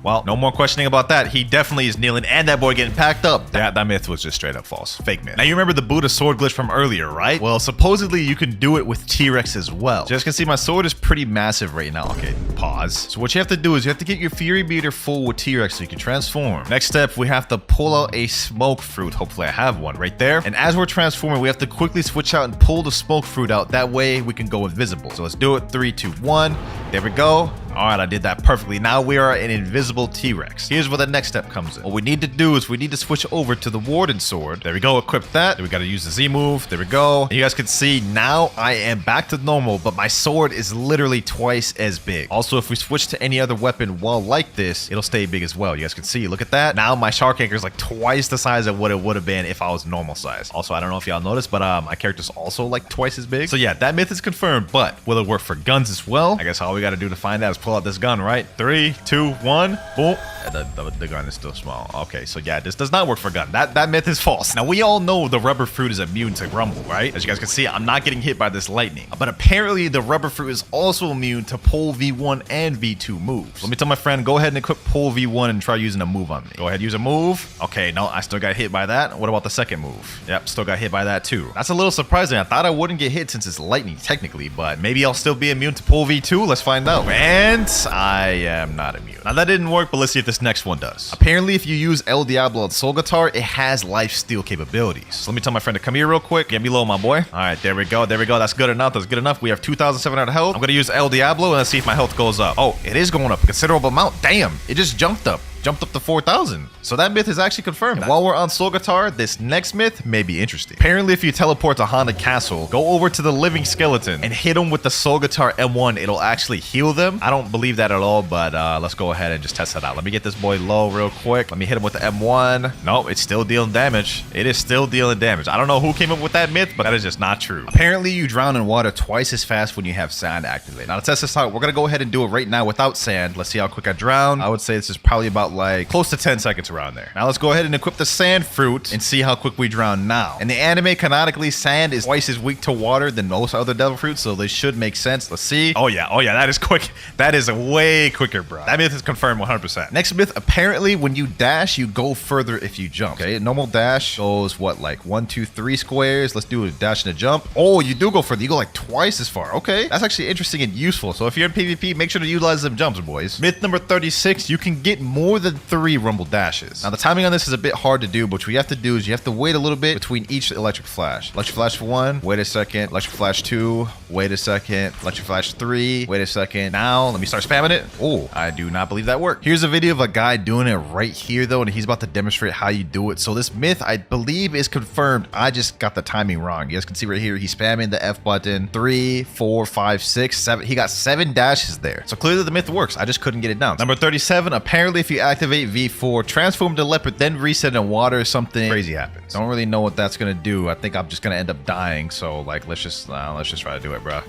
well, no more questioning about that. He definitely is kneeling, and that boy getting packed up. That myth was just straight up false. Fake myth. Now, you remember the Buddha sword glitch from earlier, right? Well, supposedly you can do it with T-Rex as well. So as you can see, my sword is pretty massive right now. Okay, pause. So what you have to do is you have to get your Fury meter full with T-Rex so you can transform. Next step, we have to pull out a smoke fruit. Hopefully I have one right there. And as we're transforming, we have to quickly switch out and pull the smoke fruit out. That way we can go invisible. So let's do it. 3, 2, 1. There we go. All right, I did that perfectly. Now we are an invisible T-Rex. Here's where the next step comes in. What we need to do is we need to switch over to the Warden Sword. There we go, equip that. Then we got to use the Z move. There we go. And you guys can see now I am back to normal, but my sword is literally twice as big. Also, if we switch to any other weapon while like this, it'll stay big as well. You guys can see, look at that. Now my shark anchor is like twice the size of what it would have been if I was normal size. Also, I don't know if y'all noticed, but my character's also like twice as big. So yeah, that myth is confirmed, but will it work for guns as well? I guess all we got to do to find out is pull out this gun, right? 3, 2, 1, boom. The gun is still small. Okay, so yeah, this does not work for gun. That myth is false. Now, we all know the rubber fruit is immune to rumble, right? As you guys can see, I'm not getting hit by this lightning. But apparently, the rubber fruit is also immune to pole V1 and V2 moves. Let me tell my friend, go ahead and equip pole V1 and try using a move on me. Go ahead, use a move. Okay, no, I still got hit by that. What about the second move? Yep, still got hit by that too. That's a little surprising. I thought I wouldn't get hit since it's lightning technically, but maybe I'll still be immune to pole V2. Let's find out. And I am not immune. Now, that didn't work, but let's see if this next one does. Apparently, if you use El Diablo on Soul Guitar, it has life steal capabilities. So let me tell my friend to come here real quick. Get me low, my boy. All right, there we go. There we go. That's good enough. That's good enough. We have 2,700 health. I'm going to use El Diablo and let's see if my health goes up. Oh, it is going up a considerable amount. Damn, it just jumped up to 4,000. So that myth is actually confirmed. And while we're on Soul Guitar, this next myth may be interesting. Apparently, if you teleport to Haunted Castle, go over to the living skeleton and hit them with the Soul Guitar M1, it'll actually heal them. I don't believe that at all, but let's go ahead and just test that out. Let me get this boy low real quick. Let me hit him with the M1. Nope, it's still dealing damage. It is still dealing damage. I don't know who came up with that myth, but that is just not true. Apparently, you drown in water twice as fast when you have sand activated. Now, to test this out, we're going to go ahead and do it right now without sand. Let's see how quick I drown. I would say this is probably about like close to 10 seconds around there. Now let's go ahead and equip the sand fruit and see how quick we drown now. In the anime, canonically, sand is twice as weak to water than most other devil fruits, so they should make sense. Let's see. Oh yeah, that is quick. That is way quicker, bro. That myth is confirmed 100%. Next myth, apparently when you dash, you go further if you jump. Okay, normal dash goes what, like 1, 2, 3 squares. Let's do a dash and a jump. Oh, you do go further. You go like twice as far. Okay, that's actually interesting and useful. So if you're in PvP, make sure to utilize them jumps, boys. Myth number 36, you can get more than 3 rumble dashes. Now the timing on this is a bit hard to do, but what you have to do is you have to wait a little bit between each electric flash. Electric flash 1, wait a second. Electric flash 2, wait a second. Electric flash 3, wait a second. Now let me start spamming it. Oh, I do not believe that worked. Here's a video of a guy doing it right here though, and he's about to demonstrate how you do it. So this myth, I believe, is confirmed. I just got the timing wrong. You guys can see right here, he's spamming the F button. 3, 4, 5, 6, 7. He got 7 dashes there. So clearly the myth works. I just couldn't get it down. Number 37, apparently if you activate V4, transform to Leopard, then reset in water, something crazy happens. Don't really know what that's gonna do. I think I'm just gonna end up dying. So like, let's just try to do it, bro.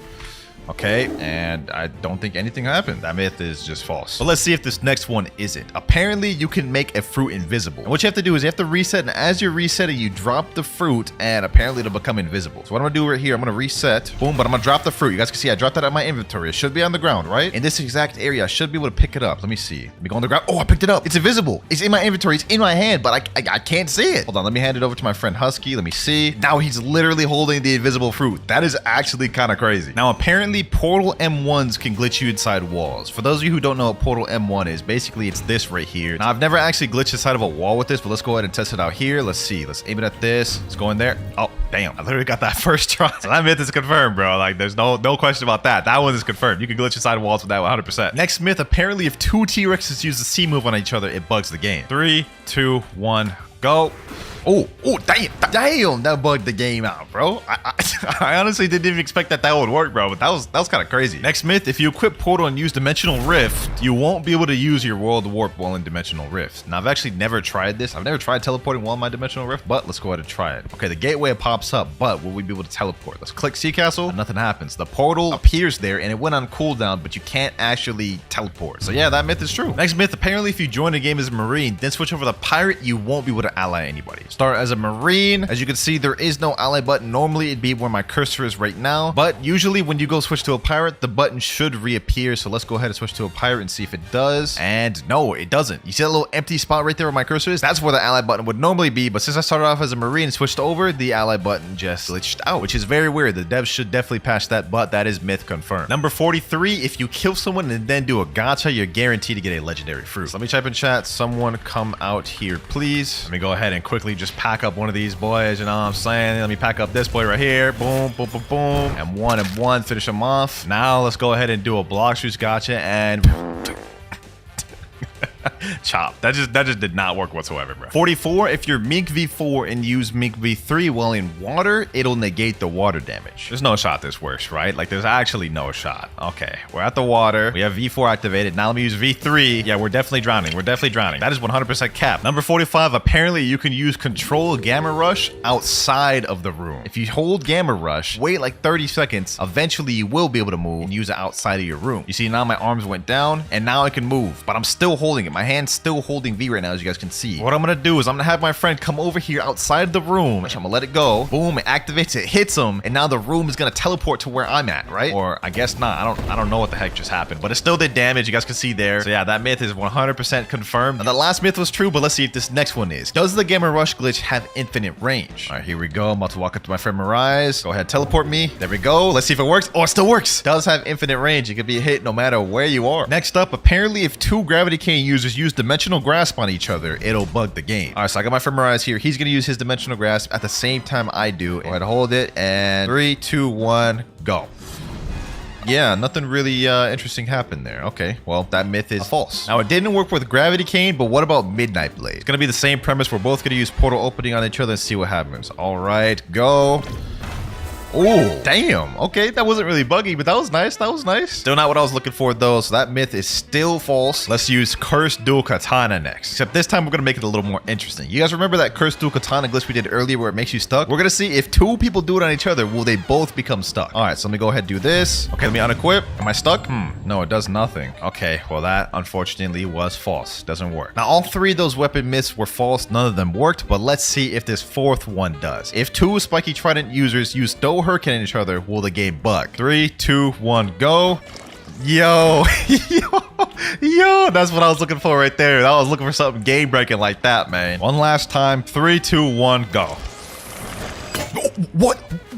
Okay, and I don't think anything happened. That myth is just false. But let's see if this next one isn't. Apparently, you can make a fruit invisible. And what you have to do is you have to reset, and as you're resetting, you drop the fruit, and apparently it'll become invisible. So what I'm gonna do right here, I'm gonna reset, boom, but I'm gonna drop the fruit. You guys can see I dropped that out of my inventory. It should be on the ground, right? In this exact area, I should be able to pick it up. Let me see. Let me go on the ground. Oh, I picked it up. It's invisible. It's in my inventory. It's in my hand, but I can't see it. Hold on, let me hand it over to my friend Husky. Let me see. Now he's literally holding the invisible fruit. That is actually kind of crazy. Now, apparently, Portal M1s can glitch you inside walls. For those of you who don't know what Portal M1 is, basically it's this right here. Now, I've never actually glitched inside of a wall with this, but let's go ahead and test it out here. Let's see. Let's aim it at this. Let's go in there. Oh, damn. I literally got that first try. So that myth is confirmed, bro. Like, there's no question about that. That one is confirmed. You can glitch inside walls with that 100%. Next myth, apparently if 2 T-Rexes use the C move on each other, it bugs the game. 3, 2, 1, go. Oh, damn, that bugged the game out, bro. I honestly didn't even expect that would work, bro, but that was kind of crazy. Next myth, if you equip Portal and use Dimensional Rift, you won't be able to use your World Warp while in Dimensional Rift. Now, I've actually never tried this. I've never tried teleporting while in my Dimensional Rift, but let's go ahead and try it. Okay, the gateway pops up, but will we be able to teleport? Let's click Sea Castle, and nothing happens. The portal appears there, and it went on cooldown, but you can't actually teleport. So yeah, that myth is true. Next myth, apparently if you join a game as a Marine, then switch over to Pirate, you won't be able to ally anybody. Start as a Marine. As you can see, there is no ally button. Normally, it'd be where my cursor is right now, but usually when you go switch to a pirate, the button should reappear. So let's go ahead and switch to a pirate and see if it does. And no, it doesn't. You see that little empty spot right there where my cursor is? That's where the ally button would normally be, but since I started off as a Marine and switched over, the ally button just glitched out, which is very weird. The devs should definitely patch that, but that is myth confirmed. Number 43, if you kill someone and then do a gacha, you're guaranteed to get a legendary fruit. So let me type in chat, someone come out here, please. Let me go ahead and quickly just just pack up one of these boys, you know what I'm saying? Let me pack up this boy right here. Boom, boom, boom, boom. And one, finish him off. Now let's go ahead and do a block shoes gotcha and chop. That just did not work whatsoever, bro. 44, if you're Mink V4 and use Mink V3 while in water, it'll negate the water damage. There's no shot this works, right? Like, there's actually no shot. Okay, we're at the water. We have V4 activated. Now let me use V3. Yeah, we're definitely drowning. We're definitely drowning. That is 100% cap. Number 45, apparently you can use control Gamma Rush outside of the room. If you hold Gamma Rush, wait like 30 seconds, eventually you will be able to move and use it outside of your room. You see, now my arms went down and now I can move, but I'm still holding it. My hand's still holding V right now, as you guys can see. What I'm gonna do is I'm gonna have my friend come over here outside the room. I'm gonna let it go. Boom, it activates, it hits him, and now the room is gonna teleport to where I'm at, right? Or I guess not. I don't know what the heck just happened, but it still did damage. You guys can see there. So yeah, that myth is 100% confirmed. Now, the last myth was true, but let's see if this next one is. Does the Gamma Rush glitch have infinite range? All right, here we go. I'm about to walk up to my friend Mirage. Go ahead, teleport me. There we go. Let's see if it works. Oh, it still works. Does have infinite range. It can be hit no matter where you are. Next up, apparently if two Gravity Cane users use Dimensional Grasp on each other, it'll bug the game. All right, so I got my friend Mirage here. He's gonna use his Dimensional Grasp at the same time I do. Go ahead, hold it, and 3, 2, 1, go. Yeah, nothing really interesting happened there. Okay, well, that myth is false. Now, it didn't work with Gravity Cane, but what about Midnight Blade? It's gonna be the same premise. We're both gonna use portal opening on each other and see what happens. All right, go. Oh, damn. Okay, that wasn't really buggy, but that was nice. That was nice. Still not what I was looking for, though, so that myth is still false. Let's use Cursed Dual Katana next. Except this time, we're going to make it a little more interesting. You guys remember that Cursed Dual Katana glitch we did earlier where it makes you stuck? We're going to see if two people do it on each other, will they both become stuck? All right, so let me go ahead and do this. Okay, let me unequip. Am I stuck? No, it does nothing. Okay, well, that unfortunately was false. Doesn't work. Now, all three of those weapon myths were false. None of them worked, but let's see if this fourth one does. If two Spiky Trident users use Stow Hurricane in each other, will the game bug? 3, 2, 1, go. Yo, yo, that's what I was looking for right there. I was looking for something game breaking like that, man. One last time. 3, 2, 1, go.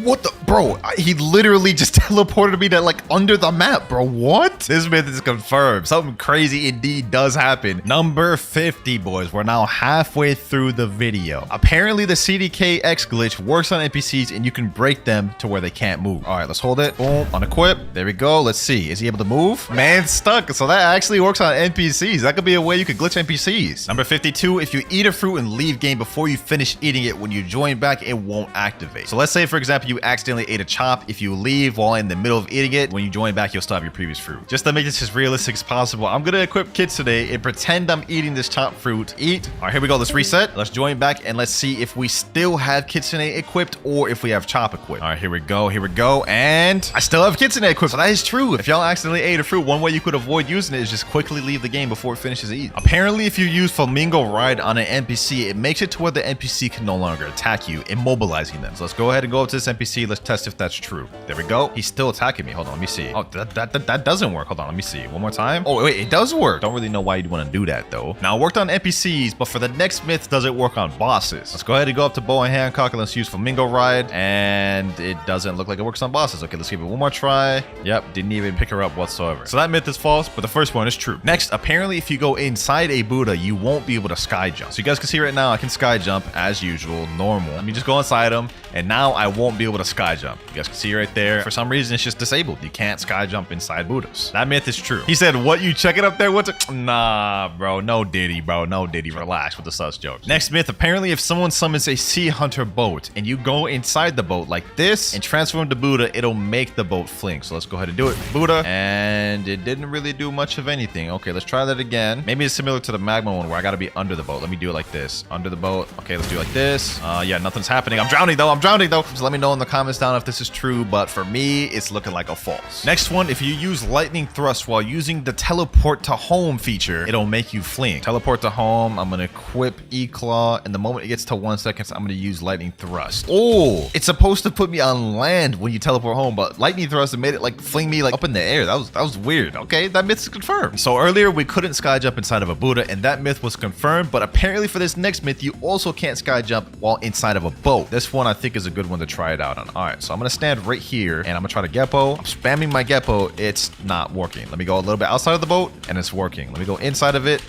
What the, bro? He literally just teleported me to like under the map, bro. What? This myth is confirmed. Something crazy indeed does happen. Number 50, boys. We're now halfway through the video. Apparently, the CDKX glitch works on NPCs and you can break them to where they can't move. All right, let's hold it. Boom, unequip. There we go. Let's see. Is he able to move? Man, stuck. So that actually works on NPCs. That could be a way you could glitch NPCs. Number 52, if you eat a fruit and leave game before you finish eating it, when you join back, it won't activate. So let's say, for example, you accidentally ate a chop. If you leave while in the middle of eating it, when you join back, you'll still have your previous fruit. Just to make this as realistic as possible, I'm gonna equip Kitsune and pretend I'm eating this chopped fruit. Eat. All right, here we go. Let's reset. Let's join back and let's see if we still have Kitsune equipped or if we have chop equipped. All right, here we go. Here we go. And I still have Kitsune equipped. So that is true. If y'all accidentally ate a fruit, one way you could avoid using it is just quickly leave the game before it finishes eating. Apparently, if you use Flamingo Ride on an NPC, it makes it to where the NPC can no longer attack you, immobilizing them. So let's go ahead and go up to this NPC. Let's test if that's true. There we go. He's still attacking me. Hold on, let me see. Oh, that doesn't work. Hold on, let me see. One more time. Oh, wait, it does work. Don't really know why you'd want to do that, though. Now, it worked on NPCs, but for the next myth, does it work on bosses? Let's go ahead and go up to Bow and Hancock and let's use Flamingo Ride. And it doesn't look like it works on bosses. Okay, let's give it one more try. Yep, didn't even pick her up whatsoever. So that myth is false, but the first one is true. Next, apparently, if you go inside a Buddha, you won't be able to sky jump. So you guys can see right now, I can sky jump as usual, normal. Let me just go inside them, and now I won't be able to sky jump. You guys can see right there. For some reason, it's just disabled. You can't sky jump inside Buddhas. That myth is true. He said, what, you check it up there? What's it? Nah, bro. No Diddy, bro. No Diddy. Relax with the sus jokes. Next myth, apparently if someone summons a sea hunter boat and you go inside the boat like this and transform to Buddha, it'll make the boat fling. So let's go ahead and do it. Buddha. And it didn't really do much of anything. Okay, let's try that again. Maybe it's similar to the magma one where I gotta be under the boat. Let me do it like this. Under the boat. Okay, let's do it like this. Yeah, nothing's happening. I'm drowning though. So let me know in the comments down if this is true, but for me, it's looking like a false. Next one, if you use lightning thrust while using the teleport to home feature, it'll make you fling. Teleport to home, I'm gonna equip E-Claw, and the moment it gets to 1 second, I'm gonna use lightning thrust. Oh, it's supposed to put me on land when you teleport home, but lightning thrust, it made it like fling me like up in the air. That was weird. Okay, that myth is confirmed. So earlier, we couldn't sky jump inside of a Buddha, and that myth was confirmed, but apparently for this next myth, you also can't sky jump while inside of a boat. This one I think is a good one to try it out on. All right, so I'm gonna stand right here and I'm gonna try to Geppo. I'm spamming my Geppo. It's not working. Let me go a little bit outside of the boat and it's working. Let me go inside of it.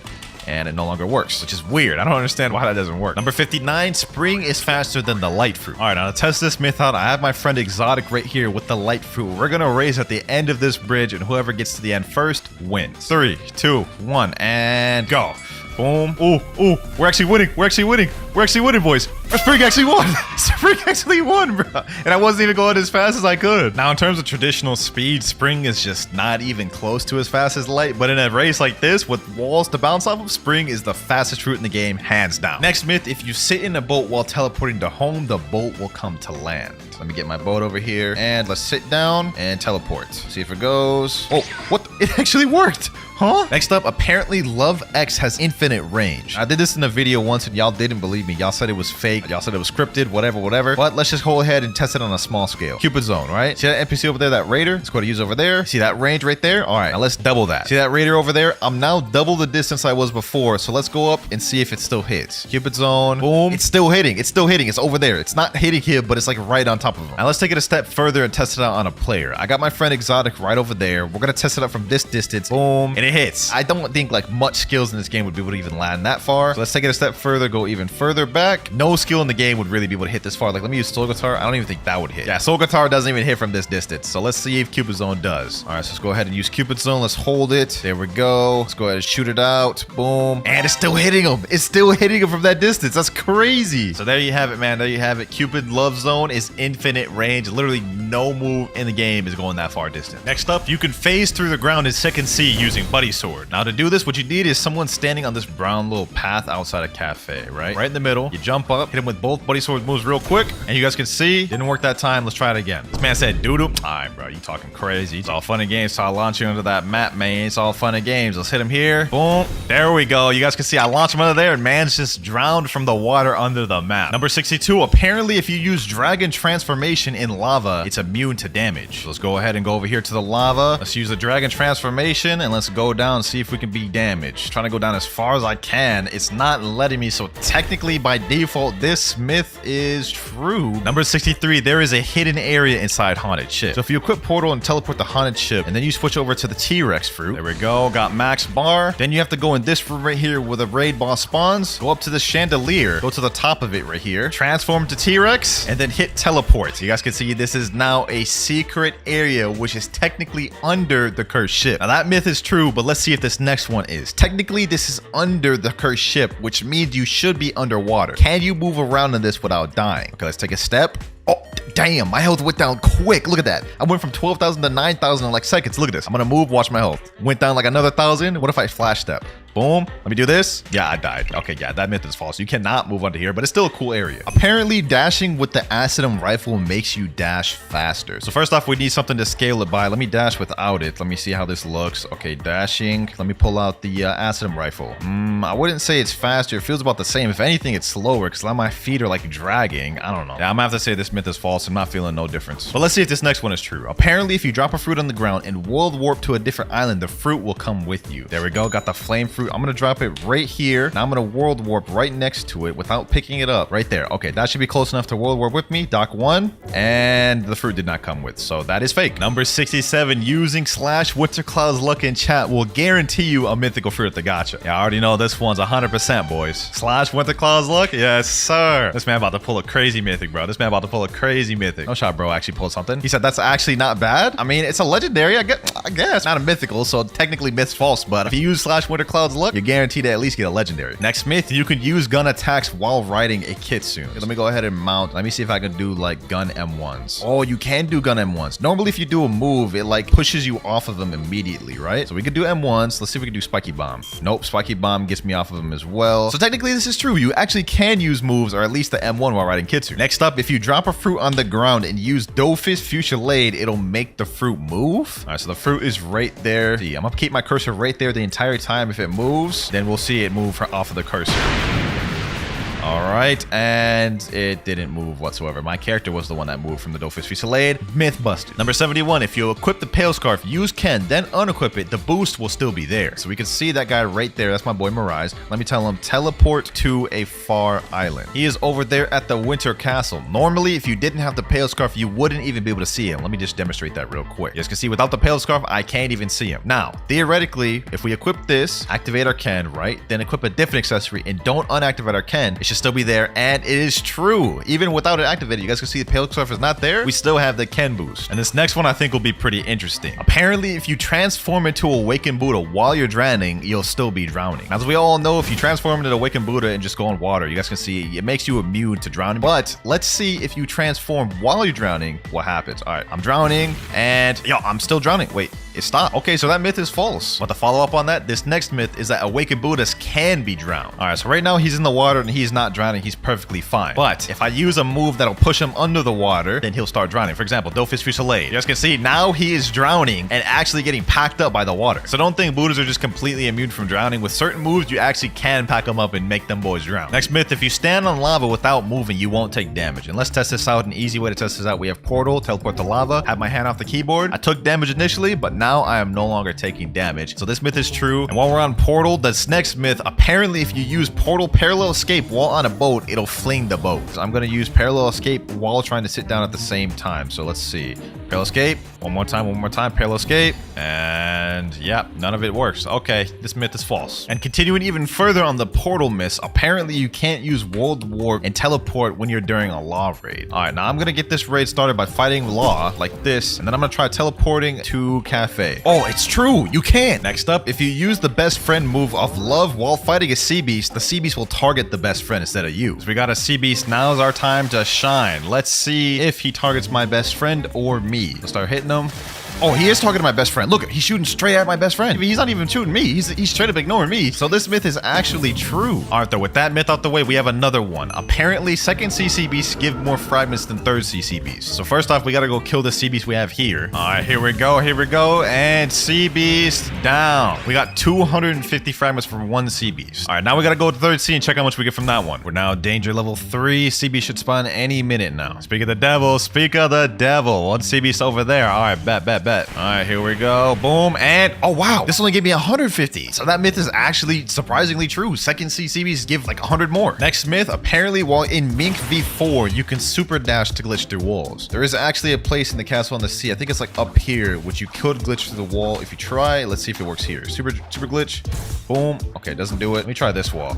and it no longer works, which is weird. I don't understand why that doesn't work. Number 59, spring is faster than the light fruit. All right, now to test this myth out, I have my friend Exotic right here with the light fruit. We're gonna race at the end of this bridge, and whoever gets to the end first wins. 3, 2, 1, and go. Boom. Ooh, we're actually winning. We're actually winning, boys. Spring actually won. Spring actually won, bro. And I wasn't even going as fast as I could. Now, in terms of traditional speed, spring is just not even close to as fast as light. But in a race like this with walls to bounce off of, spring is the fastest fruit in the game, hands down. Next myth, if you sit in a boat while teleporting to home, the boat will come to land. Let me get my boat over here and let's sit down and teleport. See if it goes. Oh, what? It actually worked. Huh? Next up, apparently Love X has infinite range. I did this in a video once and y'all didn't believe me. Y'all said it was fake. Y'all said it was scripted, whatever. But let's just go ahead and test it on a small scale. Cupid Zone, right? See that NPC over there, that raider? Let's go to use over there. See that range right there? All right, now let's double that. See that raider over there? I'm now double the distance I was before. So let's go up and see if it still hits. Cupid Zone, boom. It's still hitting. It's over there. It's not hitting him, but it's like right on top of him. Now let's take it a step further and test it out on a player. I got my friend Exotic right over there. We're gonna test it out from this distance. Boom, and it hits. I don't think like much skills in this game would be able to even land that far. So let's take it a step further, go even further back. No skill in the game would really be able to hit this far. Like, let me use Soul Guitar. I don't even think that would hit. Yeah, Soul Guitar doesn't even hit from this distance. So let's see if Cupid Zone does. All right, so let's go ahead and use Cupid Zone. Let's hold it. There we go. Let's go ahead and shoot it out. Boom. And it's still hitting him. It's still hitting him from that distance. That's crazy. So there you have it, man. There you have it. Cupid Love Zone is infinite range. Literally no move in the game is going that far distance. Next up, you can phase through the ground in second C using Buddy Sword. Now to do this, what you need is someone standing on this brown little path outside a cafe, right? Right in the middle. You jump up, hit him with both Buddy Sword moves real quick, and you guys can see, didn't work that time. Let's try it again. This man said doodle. All right, bro, you talking crazy. It's all fun and games. So I launch you into that map, man. It's all fun and games. Let's hit him here. Boom. There we go. You guys can see I launched him under there, and man's just drowned from the water under the map. Number 62, apparently if you use Dragon Transformation in lava, it's immune to damage. So let's go ahead and go over here to the lava. Let's use the Dragon Transformation, and let's go down and see if we can be damaged. Trying to go down as far as I can. It's not letting me, so technically by default, this myth is true. Number 63, there is a hidden area inside Haunted Ship. So if you equip Portal and teleport the Haunted Ship, and then you switch over to the T-Rex fruit, there we go, got max bar. Then you have to go in this room right here where the raid boss spawns, go up to the chandelier, go to the top of it right here, transform to T-Rex, and then hit teleport. You guys can see this is now a secret area, which is technically under the cursed ship. Now that myth is true, but let's see if this next one is. Technically, this is under the cursed ship, which means you should be underwater. Can you move around in this without dying? Okay, let's take a step. Oh, damn, my health went down quick. Look at that. I went from 12,000 to 9,000 in like seconds. Look at this. I'm gonna move, watch my health. Went down like another 1,000. What if I flash step? Boom. Let me do this. Yeah, I died. Okay, yeah, that myth is false. You cannot move under here, but it's still a cool area. Apparently, dashing with the Acidum rifle makes you dash faster. So first off, we need something to scale it by. Let me dash without it. Let me see how this looks. Okay, dashing. Let me pull out the Acidum rifle. I wouldn't say it's faster. It feels about the same. If anything, it's slower because my feet are like dragging. I don't know. Yeah, I'm gonna have to say this myth is false. I'm not feeling no difference. But let's see if this next one is true. Apparently, if you drop a fruit on the ground and world warp to a different island, the fruit will come with you. There we go. Got the flame fruit. I'm gonna drop it right here. Now I'm gonna world warp right next to it without picking it up. Right there. Okay, that should be close enough to world warp with me. Dock 1. And the fruit did not come with. So that is fake. Number 67, using /WinterKloudz luck in chat will guarantee you a mythical fruit at the gacha. Yeah, I already know this one's 100%, boys. /WinterKloudz luck? Yes, sir. This man about to pull a crazy mythic, bro. This man about to pull a crazy mythic. No shot, bro. Actually pulled something. He said that's actually not bad. I mean, it's a legendary. I guess. Not a mythical, so technically myth's false. But if you use /WinterKloudz luck, you're guaranteed to at least get a legendary. Next myth, you can use gun attacks while riding a Kitsune. Okay, let me go ahead and mount. Let me see if I can do like gun M1s. Oh, you can do gun M1s. Normally, if you do a move, it like pushes you off of them immediately, right? So we could do M1s. Let's see if we can do Spiky Bomb. Nope, Spiky Bomb gets me off of them as well. So technically, this is true. You actually can use moves, or at least the M1 while riding Kitsune. Next up, if you drop a fruit on the ground and use Dofus Fuchilade, it'll make the fruit move. All right, so the fruit is right there. See, I'm gonna keep my cursor right there the entire time. If it moves, then we'll see it move off of the cursor. All right, and it didn't move whatsoever. My character was the one that moved from the Dollfish Fusillade. Myth busted. Number 71, if you equip the Pale Scarf, use Ken, then unequip it, the boost will still be there. So we can see that guy right there. That's my boy Mirage. Let me tell him, teleport to a far island. He is over there at the Winter Castle. Normally, if you didn't have the Pale Scarf, you wouldn't even be able to see him. Let me just demonstrate that real quick. You guys can see without the Pale Scarf, I can't even see him. Now, theoretically, if we equip this, activate our Ken, right? Then equip a different accessory and don't unactivate our Ken, it should still be there. And it is true. Even without it activated, you guys can see the Pale Scarf is not there. We still have the Ken boost. And this next one I think will be pretty interesting. Apparently, if you transform into a Awakened Buddha while you're drowning, you'll still be drowning. As we all know, if you transform into the Awakened Buddha and just go in water, you guys can see it makes you immune to drowning. But let's see if you transform while you're drowning, what happens. All right, I'm drowning and I'm still drowning. Wait, it stopped. Okay, so that myth is false. But to follow up on that, this next myth is that Awakened Buddhas can be drowned. All right, so right now he's in the water and he's not drowning. He's perfectly fine. But if I use a move that'll push him under the water, then he'll start drowning. For example, Dollfish Fusillade. You guys can see now he is drowning and actually getting packed up by the water. So don't think Buddhas are just completely immune from drowning. With certain moves, you actually can pack them up and make them boys drown. Next myth, if you stand on lava without moving, you won't take damage. And let's test this out. An easy way to test this out, we have Portal, teleport to lava, have my hand off the keyboard. I took damage initially, but now I am no longer taking damage. So this myth is true. And while we're on Portal, this next myth, apparently if you use Portal Parallel Escape while on a boat, it'll fling the boat. So I'm going to use Parallel Escape while trying to sit down at the same time. So let's see. Parallel Escape. One more time. Parallel Escape. And yeah, none of it works. Okay, this myth is false. And continuing even further on the Portal myths, apparently you can't use World Warp and teleport when you're during a Law raid. All right, now I'm going to get this raid started by fighting Law like this. And then I'm going to try teleporting to Cafe. Oh, it's true. You can. Next up, if you use the best friend move of Love while fighting a Sea Beast, the Sea Beast will target the best friend instead of you. So we got a Sea Beast. Now's our time to shine. Let's see if he targets my best friend or me. Let's start hitting him. Oh, he is targeting my best friend. Look, he's shooting straight at my best friend. He's not even shooting me. He's straight up ignoring me. So this myth is actually true. All right, though, with that myth out the way, we have another one. Apparently, second CC beasts give more fragments than third CC beasts. So first off, we got to go kill the Sea Beast we have here. All right, here we go. And Sea Beast down. We got 250 fragments from one Sea Beast. All right, now we got to go to third sea and check how much we get from that one. We're now danger level 3. Sea Beast should spawn any minute now. Speak of the devil. One Sea Beast over there. All right, bet. All right, here we go. Boom. And oh, wow. This only gave me 150. So that myth is actually surprisingly true. Second CCBs give like 100 more. Next myth, apparently while in Mink V4, you can super dash to glitch through walls. There is actually a place in the castle on the sea. I think it's like up here, which you could glitch through the wall. If you try, let's see if it works here. Super glitch. Boom. Okay, it doesn't do it. Let me try this wall.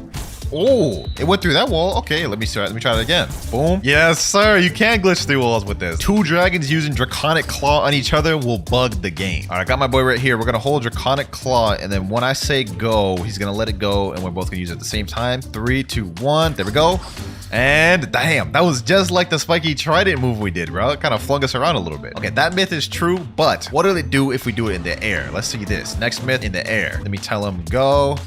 Oh, it went through that wall. Okay, let me try it again. Boom. Yes, sir. You can glitch through walls with this. 2 dragons using Draconic Claw on each other will bug the game. All right, I got my boy right here. We're going to hold Draconic Claw, and then when I say go, he's going to let it go, and we're both going to use it at the same time. 3, 2, 1. There we go. And damn, that was just like the spiky trident move we did, bro. It kind of flung us around a little bit. Okay, that myth is true, but what will it do if we do it in the air? Let's see this. Next myth in the air. Let me tell him go.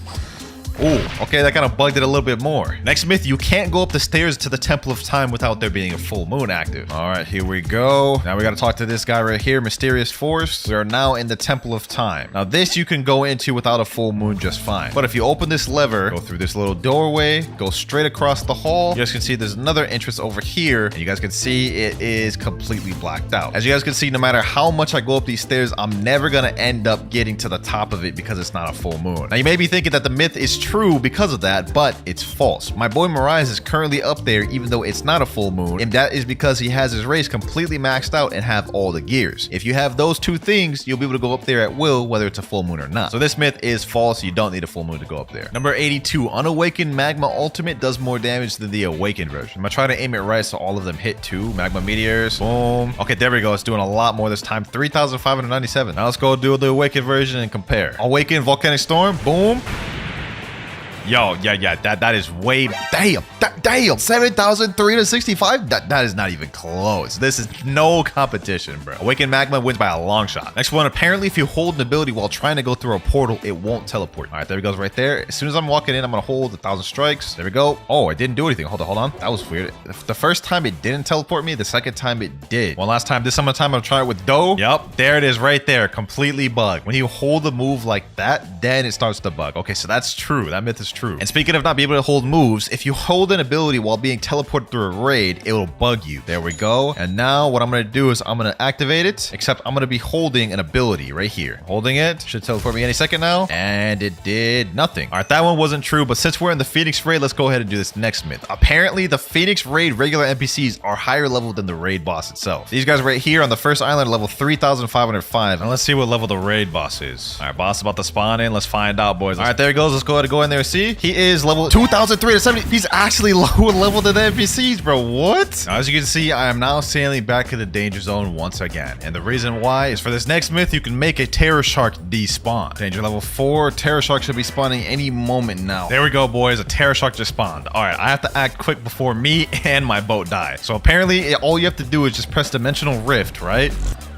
Oh, okay, that kind of bugged it a little bit more. Next myth, you can't go up the stairs to the Temple of Time without there being a full moon active. All right, here we go. Now we got to talk to this guy right here, Mysterious Force. We are now in the Temple of Time. Now this you can go into without a full moon just fine. But if you open this lever, go through this little doorway, go straight across the hall, you guys can see there's another entrance over here, and you guys can see it is completely blacked out. As you guys can see, no matter how much I go up these stairs, I'm never going to end up getting to the top of it because it's not a full moon. Now you may be thinking that the myth is true because of that, but it's false. My boy Mirage is currently up there even though it's not a full moon, and that is because he has his race completely maxed out and have all the gears. If you have those 2 things, you'll be able to go up there at will, whether it's a full moon or not. So this myth is false. You don't need a full moon to go up there. Number 82, Unawakened Magma Ultimate does more damage than the Awakened version. I'm gonna try to aim it right so all of them hit too. Magma Meteors, boom. Okay, there we go. It's doing a lot more this time. 3,597. Now let's go do the Awakened version and compare. Awakened Volcanic Storm, boom. Yo, yeah, that is way, damn, 7,365. That is not even close. This is no competition, bro. Awakened Magma wins by a long shot. Next one, apparently if you hold an ability while trying to go through a portal, it won't teleport. All right, there it goes right there. As soon as I'm walking in, I'm gonna hold 1,000 strikes. There we go. Oh, it didn't do anything. Hold on. That was weird. The first time it didn't teleport me, the second time it did. One last time. This time I'm gonna try it with Doe. Yep, there it is right there. Completely bugged. When you hold the move like that, then it starts to bug. Okay, so that's true. That myth is true. true. And speaking of not being able to hold moves, if you hold an ability while being teleported through a raid, it will bug you. There we go. And now what I'm going to do is I'm going to activate it, except I'm going to be holding an ability right here. Holding it. Should teleport me any second now. And it did nothing. All right, that one wasn't true, but since we're in the Phoenix raid, let's go ahead and do this next myth. Apparently, the Phoenix raid regular NPCs are higher level than the raid boss itself. These guys right here on the first island, level 3,505. And let's see what level the raid boss is. All right, boss about to spawn in. Let's find out, boys. All right, there he goes. Let's go ahead and go in there and see. He is level 2,370. He's actually lower level than the NPCs, bro. What? Now, as you can see, I am now sailing back to the danger zone once again. And the reason why is for this next myth, you can make a terror shark despawn. Danger level 4. Terror shark should be spawning any moment now. There we go, boys. A terror shark just spawned. All right, I have to act quick before me and my boat die. So apparently, all you have to do is just press dimensional rift, right?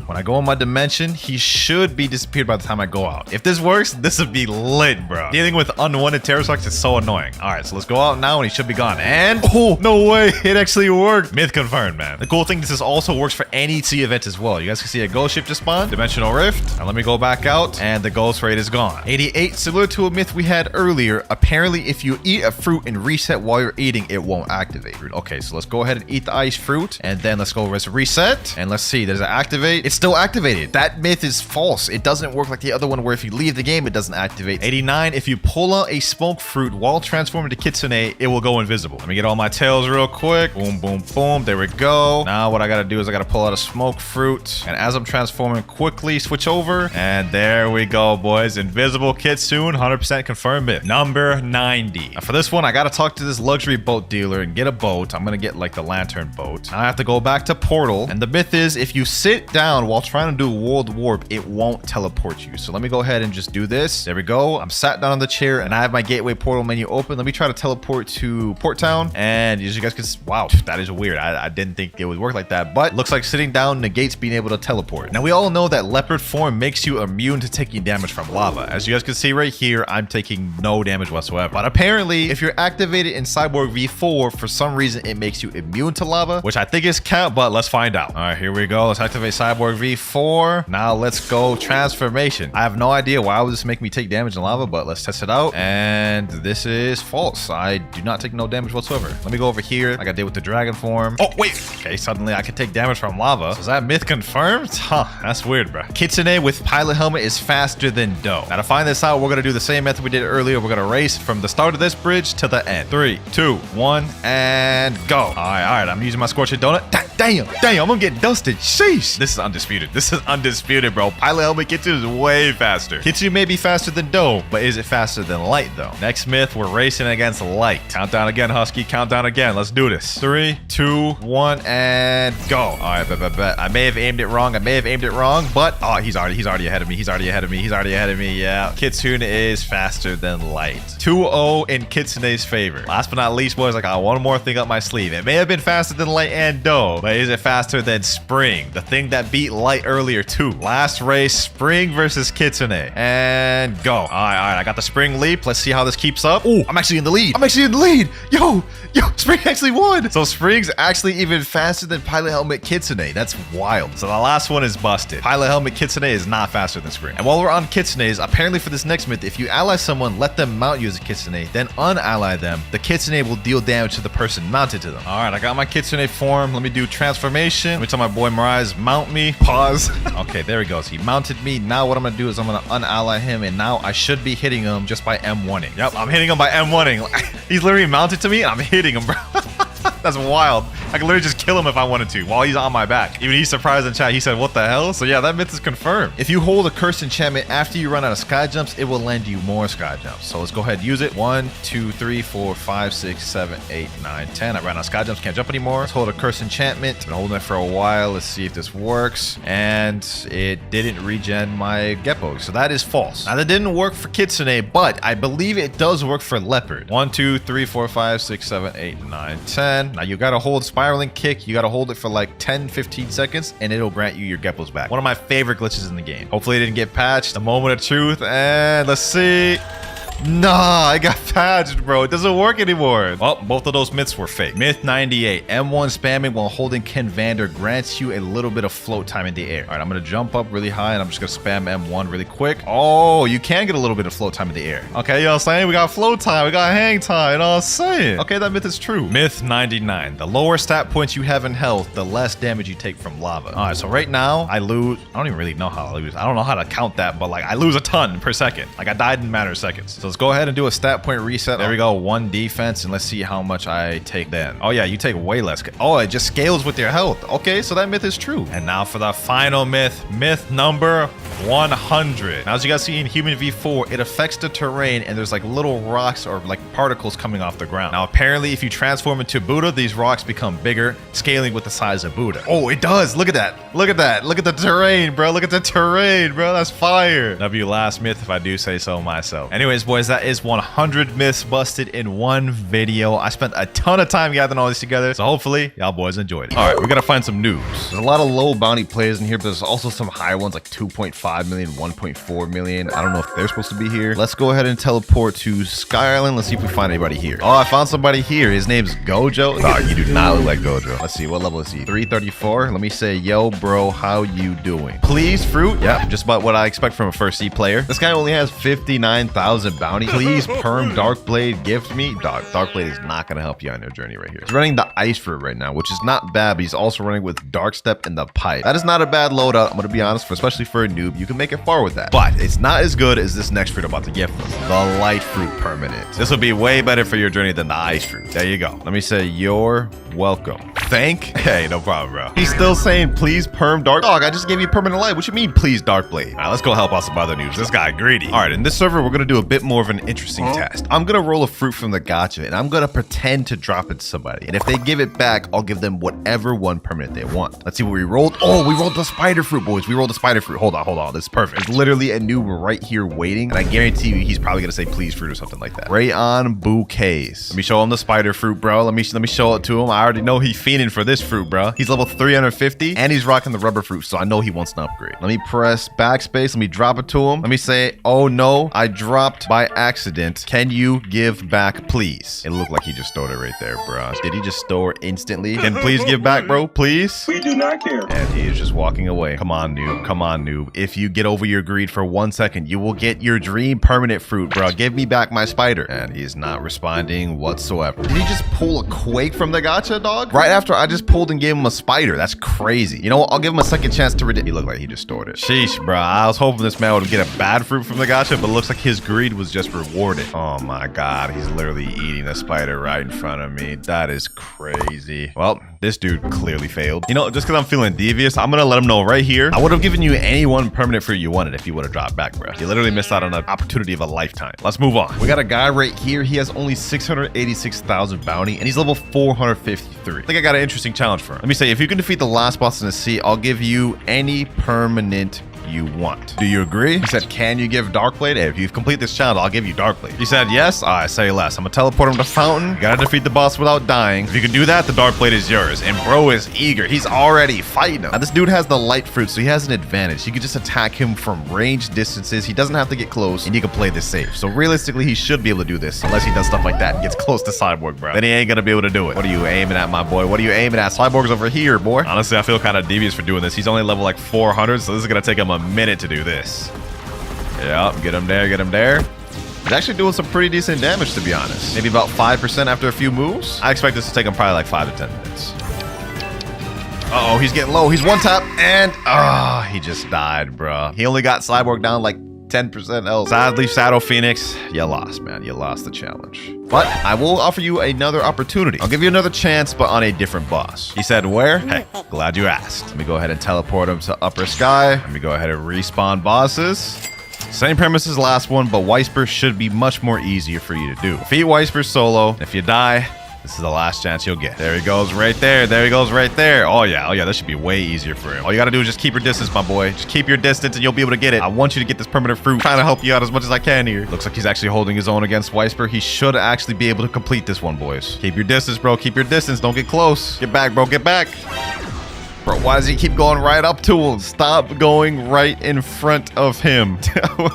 When I go in my dimension, he should be disappeared by the time I go out. If this works, this would be lit, bro. Dealing with unwanted terror sharks is so annoying. All right, so let's go out now and he should be gone. And, oh, no way. It actually worked. Myth confirmed, man. The cool thing, this also works for any sea event as well. You guys can see a ghost ship just spawned. Dimensional rift. Now let me go back out and the ghost raid is gone. 88, similar to a myth we had earlier. Apparently, if you eat a fruit and reset while you're eating, it won't activate. Okay, so let's go ahead and eat the ice fruit. And then let's go reset. And let's see, does it activate? It's still activated. That myth is false. It doesn't work like the other one where if you leave the game, it doesn't activate. 89, if you pull out a smoke fruit while transforming to Kitsune, it will go invisible. Let me get all my tails real quick. Boom, boom, boom. There we go. Now what I gotta do is I gotta pull out a smoke fruit. And as I'm transforming, quickly switch over. And there we go, boys. Invisible Kitsune, 100% confirmed myth. Number 90. Now for this one, I gotta talk to this luxury boat dealer and get a boat. I'm gonna get like the lantern boat. Now I have to go back to Portal. And the myth is if you sit down while trying to do world warp, it won't teleport you. So let me go ahead and just do this. There we go. I'm sat down on the chair and I have my gateway portal menu open. Let me try to teleport to Port Town. And as you guys can see, wow, that is weird. I didn't think it would work like that, but looks like sitting down negates being able to teleport. Now we all know that leopard form makes you immune to taking damage from lava. As you guys can see right here, I'm taking no damage whatsoever. But apparently, if you're activated in Cyborg V4, for some reason, it makes you immune to lava, which I think is cap, but let's find out. All right, here we go. Let's activate Cyborg V4. Now let's go transformation. I have no idea why would this make me take damage in lava, but let's test it out. And this is false. I do not take no damage whatsoever. Let me go over here. Like I did with the dragon form. Oh, wait. Okay, suddenly I can take damage from lava. So is that myth confirmed? Huh, that's weird, bro. Kitsune with pilot helmet is faster than Do. Now to find this out, we're gonna do the same method we did earlier. We're gonna race from the start of this bridge to the end. 3, 2, 1, and go. All right. I'm using my scorching donut. Damn, I'm gonna get dusted. Sheesh. This is undisputed. This is undisputed, bro. Pilot helmet Kitsune is way faster. Kitsune may be faster than Do, but is it faster than light though? Next myth, we're racing against light. Countdown again, Husky. Countdown again. Let's do this. 3, 2, 1, and go. All right, bet. I may have aimed it wrong. But oh, he's already ahead of me. He's already ahead of me. Yeah. Kitsune is faster than light. 2-0 in Kitsune's favor. Last but not least, boys, I got one more thing up my sleeve. It may have been faster than light and Do, but is it faster than Spring? The thing that beat light earlier too. Last race, Spring versus Kitsune. And go. All right. I got the Spring leap. Let's see how this keeps up. Oh, I'm actually in the lead. Yo, Spring actually won. So Spring's actually even faster than Pilot Helmet Kitsune. That's wild. So the last one is busted. Pilot Helmet Kitsune is not faster than Spring. And while we're on Kitsunes, apparently for this next myth, if you ally someone, let them mount you as a Kitsune, then unally them, the Kitsune will deal damage to the person mounted to them. All right, I got my Kitsune form. Let me do transformation. Let me tell my boy Mirage, mount me. Pause. Okay, there he goes. He mounted me. Now what I'm gonna do is I'm gonna unally him, and now I should be hitting him just by M1ing. Yep, I'm hitting him by M1ing. He's literally mounted to me, and I'm hitting him, bro. That's wild. I can literally just kill him if I wanted to while he's on my back. Even he's surprised in chat. He said, what the hell? So yeah, that myth is confirmed. If you hold a cursed enchantment after you run out of sky jumps, it will lend you more sky jumps. So let's go ahead and use it. 1, 2, 3, 4, 5, 6, 7, 8, 9, 10. I ran out of sky jumps. Can't jump anymore. Let's hold a cursed enchantment. Been holding it for a while. Let's see if this works. And it didn't regen my Geppo. So that is false. Now that didn't work for Kitsune, but I believe it does work for Leopard. 1, 2, 3, 4, 5, 6, 7, 8, 9, 10. Now you gotta hold spiraling kick. You gotta hold it for like 10-15 seconds and it'll grant you your Geppos back. One of my favorite glitches in the game. Hopefully it didn't get patched. The moment of truth, and let's see. Nah, I got patched, bro. It doesn't work anymore. Oh, both of those myths were fake. Myth 98. M1 spamming while holding Ken Vander grants you a little bit of float time in the air. All right, I'm going to jump up really high and I'm just going to spam M1 really quick. Oh, you can get a little bit of float time in the air. Okay, you know what I'm saying? We got float time. We got hang time. You know what I'm saying? Okay, that myth is true. Myth 99. The lower stat points you have in health, the less damage you take from lava. All right, so right now I lose. I don't even really know how I lose. I don't know how to count that, but like I lose a ton per second. Like I died in a matter of seconds. So let's go ahead and do a stat point reset. There we go. 1 defense, and let's see how much I take then. Oh yeah, you take way less. Oh, it just scales with your health. Okay, so that myth is true. And now for the final myth. Myth number 100. Now, as you guys see in Human V4, it affects the terrain, and there's like little rocks or like particles coming off the ground. Now, apparently, if you transform into Buddha, these rocks become bigger, scaling with the size of Buddha. Oh, it does. Look at that. Look at that. Look at the terrain, bro. Look at the terrain, bro. That's fire. W last myth, if I do say so myself. Anyways, boys, that is 100 myths busted in one video. I spent a ton of time gathering all these together, so hopefully y'all boys enjoyed it. All right, we gotta find some noobs. There's a lot of low bounty players in here, but there's also some high ones like 2.5 million, 1.4 million. I don't know if they're supposed to be here. Let's go ahead and teleport to Sky Island. Let's see if we find anybody here. Oh, I found somebody here. His name's Gojo. Oh, you do not look like Gojo. Let's see, what level is he? 334. Let me say, yo, bro, how you doing? Please, fruit. Yeah, just about what I expect from a first C player. This guy only has 59,000 bounty. Please, perm Darkblade gift me. Darkblade is not gonna help you on your journey right here. He's running the ice fruit right now, which is not bad, but he's also running with Dark Step and the pipe. That is not a bad loadout. I'm gonna be honest, especially for a noob, you can make it far with that. But it's not as good as this next fruit I'm about to get from the light fruit permanent. This will be way better for your journey than the ice fruit. There you go. Let me say, you're welcome. Thank? Hey, no problem, bro. He's still saying, please, perm dark. Dog, I just gave you permanent light. What you mean, please, Darkblade? All right, let's go help out some other noobs. This guy greedy. All right, in this server, we're gonna do a bit more of an interesting test. I'm gonna roll a fruit from the gacha, and I'm gonna pretend to drop it to somebody. And if they give it back, I'll give them whatever one permanent they want. Let's see what we rolled. Oh, we rolled the spider fruit, boys. We rolled the spider fruit. Hold on. This is perfect. There's literally a noob right here waiting, and I guarantee you he's probably gonna say please fruit or something like that. Rayon bouquets. Let me show him the spider fruit, bro. Let me show it to him. I already know he's fiending for this fruit, bro. He's level 350, and he's rocking the rubber fruit, so I know he wants an upgrade. Let me press backspace. Let me drop it to him. Let me say, oh no, I dropped by accident. Can you give back, please? It looked like he just stole it right there, bro. Did he just store instantly? Can please give back, bro? Please? We do not care. And he is just walking away. Come on, noob. Come on, noob. If you get over your greed for 1 second, you will get your dream permanent fruit, bro. Give me back my spider. And he's not responding whatsoever. Did he just pull a Quake from the gacha, dog? Right after I just pulled and gave him a spider. That's crazy. You know what? I'll give him a second chance to redeem. He looked like he just stored it. Sheesh, bro. I was hoping this man would get a bad fruit from the gacha, but it looks like his greed was just rewarded. Oh my god. He's literally eating a spider right in front of me. That is crazy. Well, this dude clearly failed. You know, just because I'm feeling devious, I'm gonna let him know right here. I would have given you any one permanent fruit you wanted if you would have dropped back, bro. You literally missed out on an opportunity of a lifetime. Let's move on. We got a guy right here. He has only 686,000 bounty, and he's level 453. I think I got an interesting challenge for him. Let me say, if you can defeat the last boss in the sea, I'll give you any permanent you want. Do you agree? He said, can you give Darkblade? Hey, if you complete this challenge, I'll give you Darkblade. He said, yes. I say less. I'm gonna teleport him to Fountain. You gotta defeat the boss without dying. If you can do that, the Darkblade is yours. And bro is eager. He's already fighting him. Now, this dude has the light fruit, so he has an advantage. You can just attack him from range distances. He doesn't have to get close, and you can play this safe. So realistically, he should be able to do this, unless he does stuff like that and gets close to Cyborg, bro. Then he ain't gonna be able to do it. What are you aiming at, my boy? What are you aiming at? Cyborg's over here, boy. Honestly, I feel kind of devious for doing this. He's only level like 400, so this is gonna take him a minute to do this. Yep, get him there, get him there. He's actually doing some pretty decent damage, to be honest. Maybe about 5% after a few moves. I expect this to take him probably like 5 to 10 minutes. Uh-oh, he's getting low. He's one tap, and he just died, bro. He only got Cyborg down like 10% health. Sadly, Shadow Phoenix, you lost, man. You lost the challenge. But I will offer you another opportunity. I'll give you another chance, but on a different boss. He said, where? Hey, glad you asked. Let me go ahead and teleport him to Upper Sky. Let me go ahead and respawn bosses. Same premise as last one, but Wisper should be much more easier for you to do. Defeat Wisper solo. If you die, this is the last chance you'll get. There he goes right there. There he goes right there. Oh yeah, that should be way easier for him. All you gotta do is just keep your distance, my boy. Just keep your distance and you'll be able to get it. I want you to get this permanent fruit. I'm trying to help you out as much as I can here. Looks like he's actually holding his own against Wisper. He should actually be able to complete this one, boys. Keep your distance, bro. Keep your distance. Don't get close. Get back, bro. Get back. Bro, why does he keep going right up to him? Stop going right in front of him.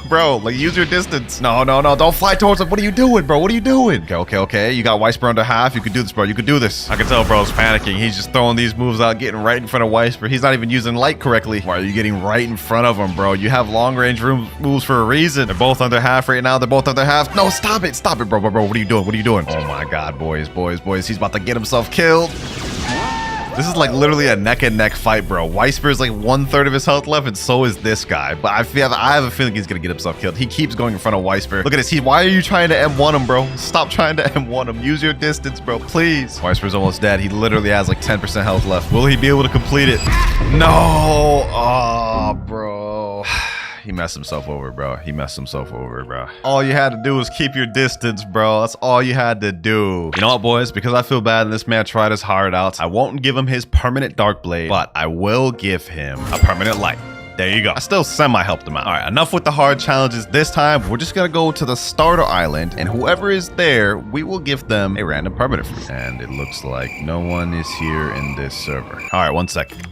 Bro, like, use your distance. No, don't fly towards him. What are you doing, bro? What are you doing? Okay. You got Weisper under half. You could do this, bro. You could do this. I can tell bro's panicking. He's just throwing these moves out, getting right in front of Weisper. He's not even using light correctly. Why are you getting right in front of him, bro? You have long-range moves for a reason. They're both under half right now. They're both under half. No, stop it, bro. What are you doing? Oh my God, boys. He's about to get himself killed. This is like literally a neck and neck fight, bro. Weisper is like 1/3 of his health left, and so is this guy. But I have a feeling he's gonna get himself killed. He keeps going in front of Weisper. Look at this. Why are you trying to M1 him, bro? Stop trying to M1 him. Use your distance, bro. Please. Weisper's almost dead. He literally has like 10% health left. Will he be able to complete it? No. Oh, bro. He messed himself over, bro. All you had to do was keep your distance, bro. That's all you had to do. You know what, boys? Because I feel bad and this man tried his heart out, I won't give him his permanent dark blade, but I will give him a permanent light. There you go. I still semi-helped him out. All right, enough with the hard challenges. This time, we're just gonna go to the starter island, and whoever is there, we will give them a random permanent fruit. And it looks like no one is here in this server. All right, 1 second.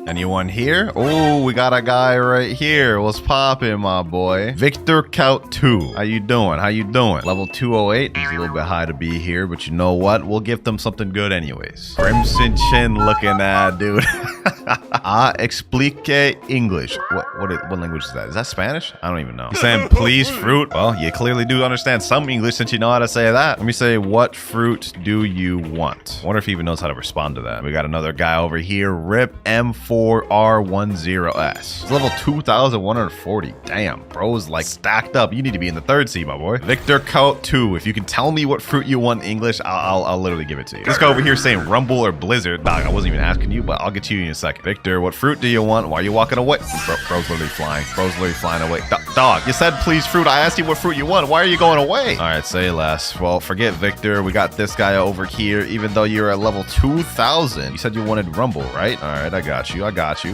Anyone here? Oh, we got a guy right here. What's poppin', my boy? WinterKloudz 2. How you doing? Level 208. He's a little bit high to be here, but you know what? We'll give them something good anyways. Crimson Chin looking at, dude. Explique English. What language is that? Is that Spanish? I don't even know. He's saying please fruit. Well, you clearly do understand some English since you know how to say that. Let me say, what fruit do you want? I wonder if he even knows how to respond to that. We got another guy over here. Rip M4R10S. It's level 2140. Damn, bro's like stacked up. You need to be in the 3rd seed, my boy. WinterKloudz 2. If you can tell me what fruit you want in English, I'll literally give it to you. This guy over here saying rumble or blizzard. Dog, I wasn't even asking you, but I'll get to you in a second. Victor, what fruit do you want? Why are you walking away? Bro's literally flying. Away. Dog, you said please fruit. I asked you what fruit you want. Why are you going away? All right, say less. Well, forget Victor. We got this guy over here. Even though you're at level 2000, you said you wanted rumble, right? All right, I got you.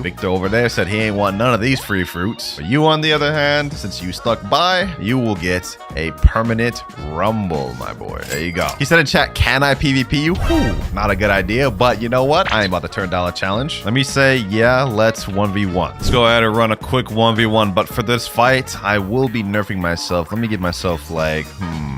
Victor over there said he ain't want none of these free fruits. But you, on the other hand, since you stuck by, you will get a permanent rumble, my boy. There you go. He said in chat, can I PvP you? Whew, not a good idea, but you know what? I ain't about to turn down a challenge. Let me say, yeah, let's 1v1. Let's go ahead and run a quick 1v1, but for this fight, I will be nerfing myself. Let me give myself like,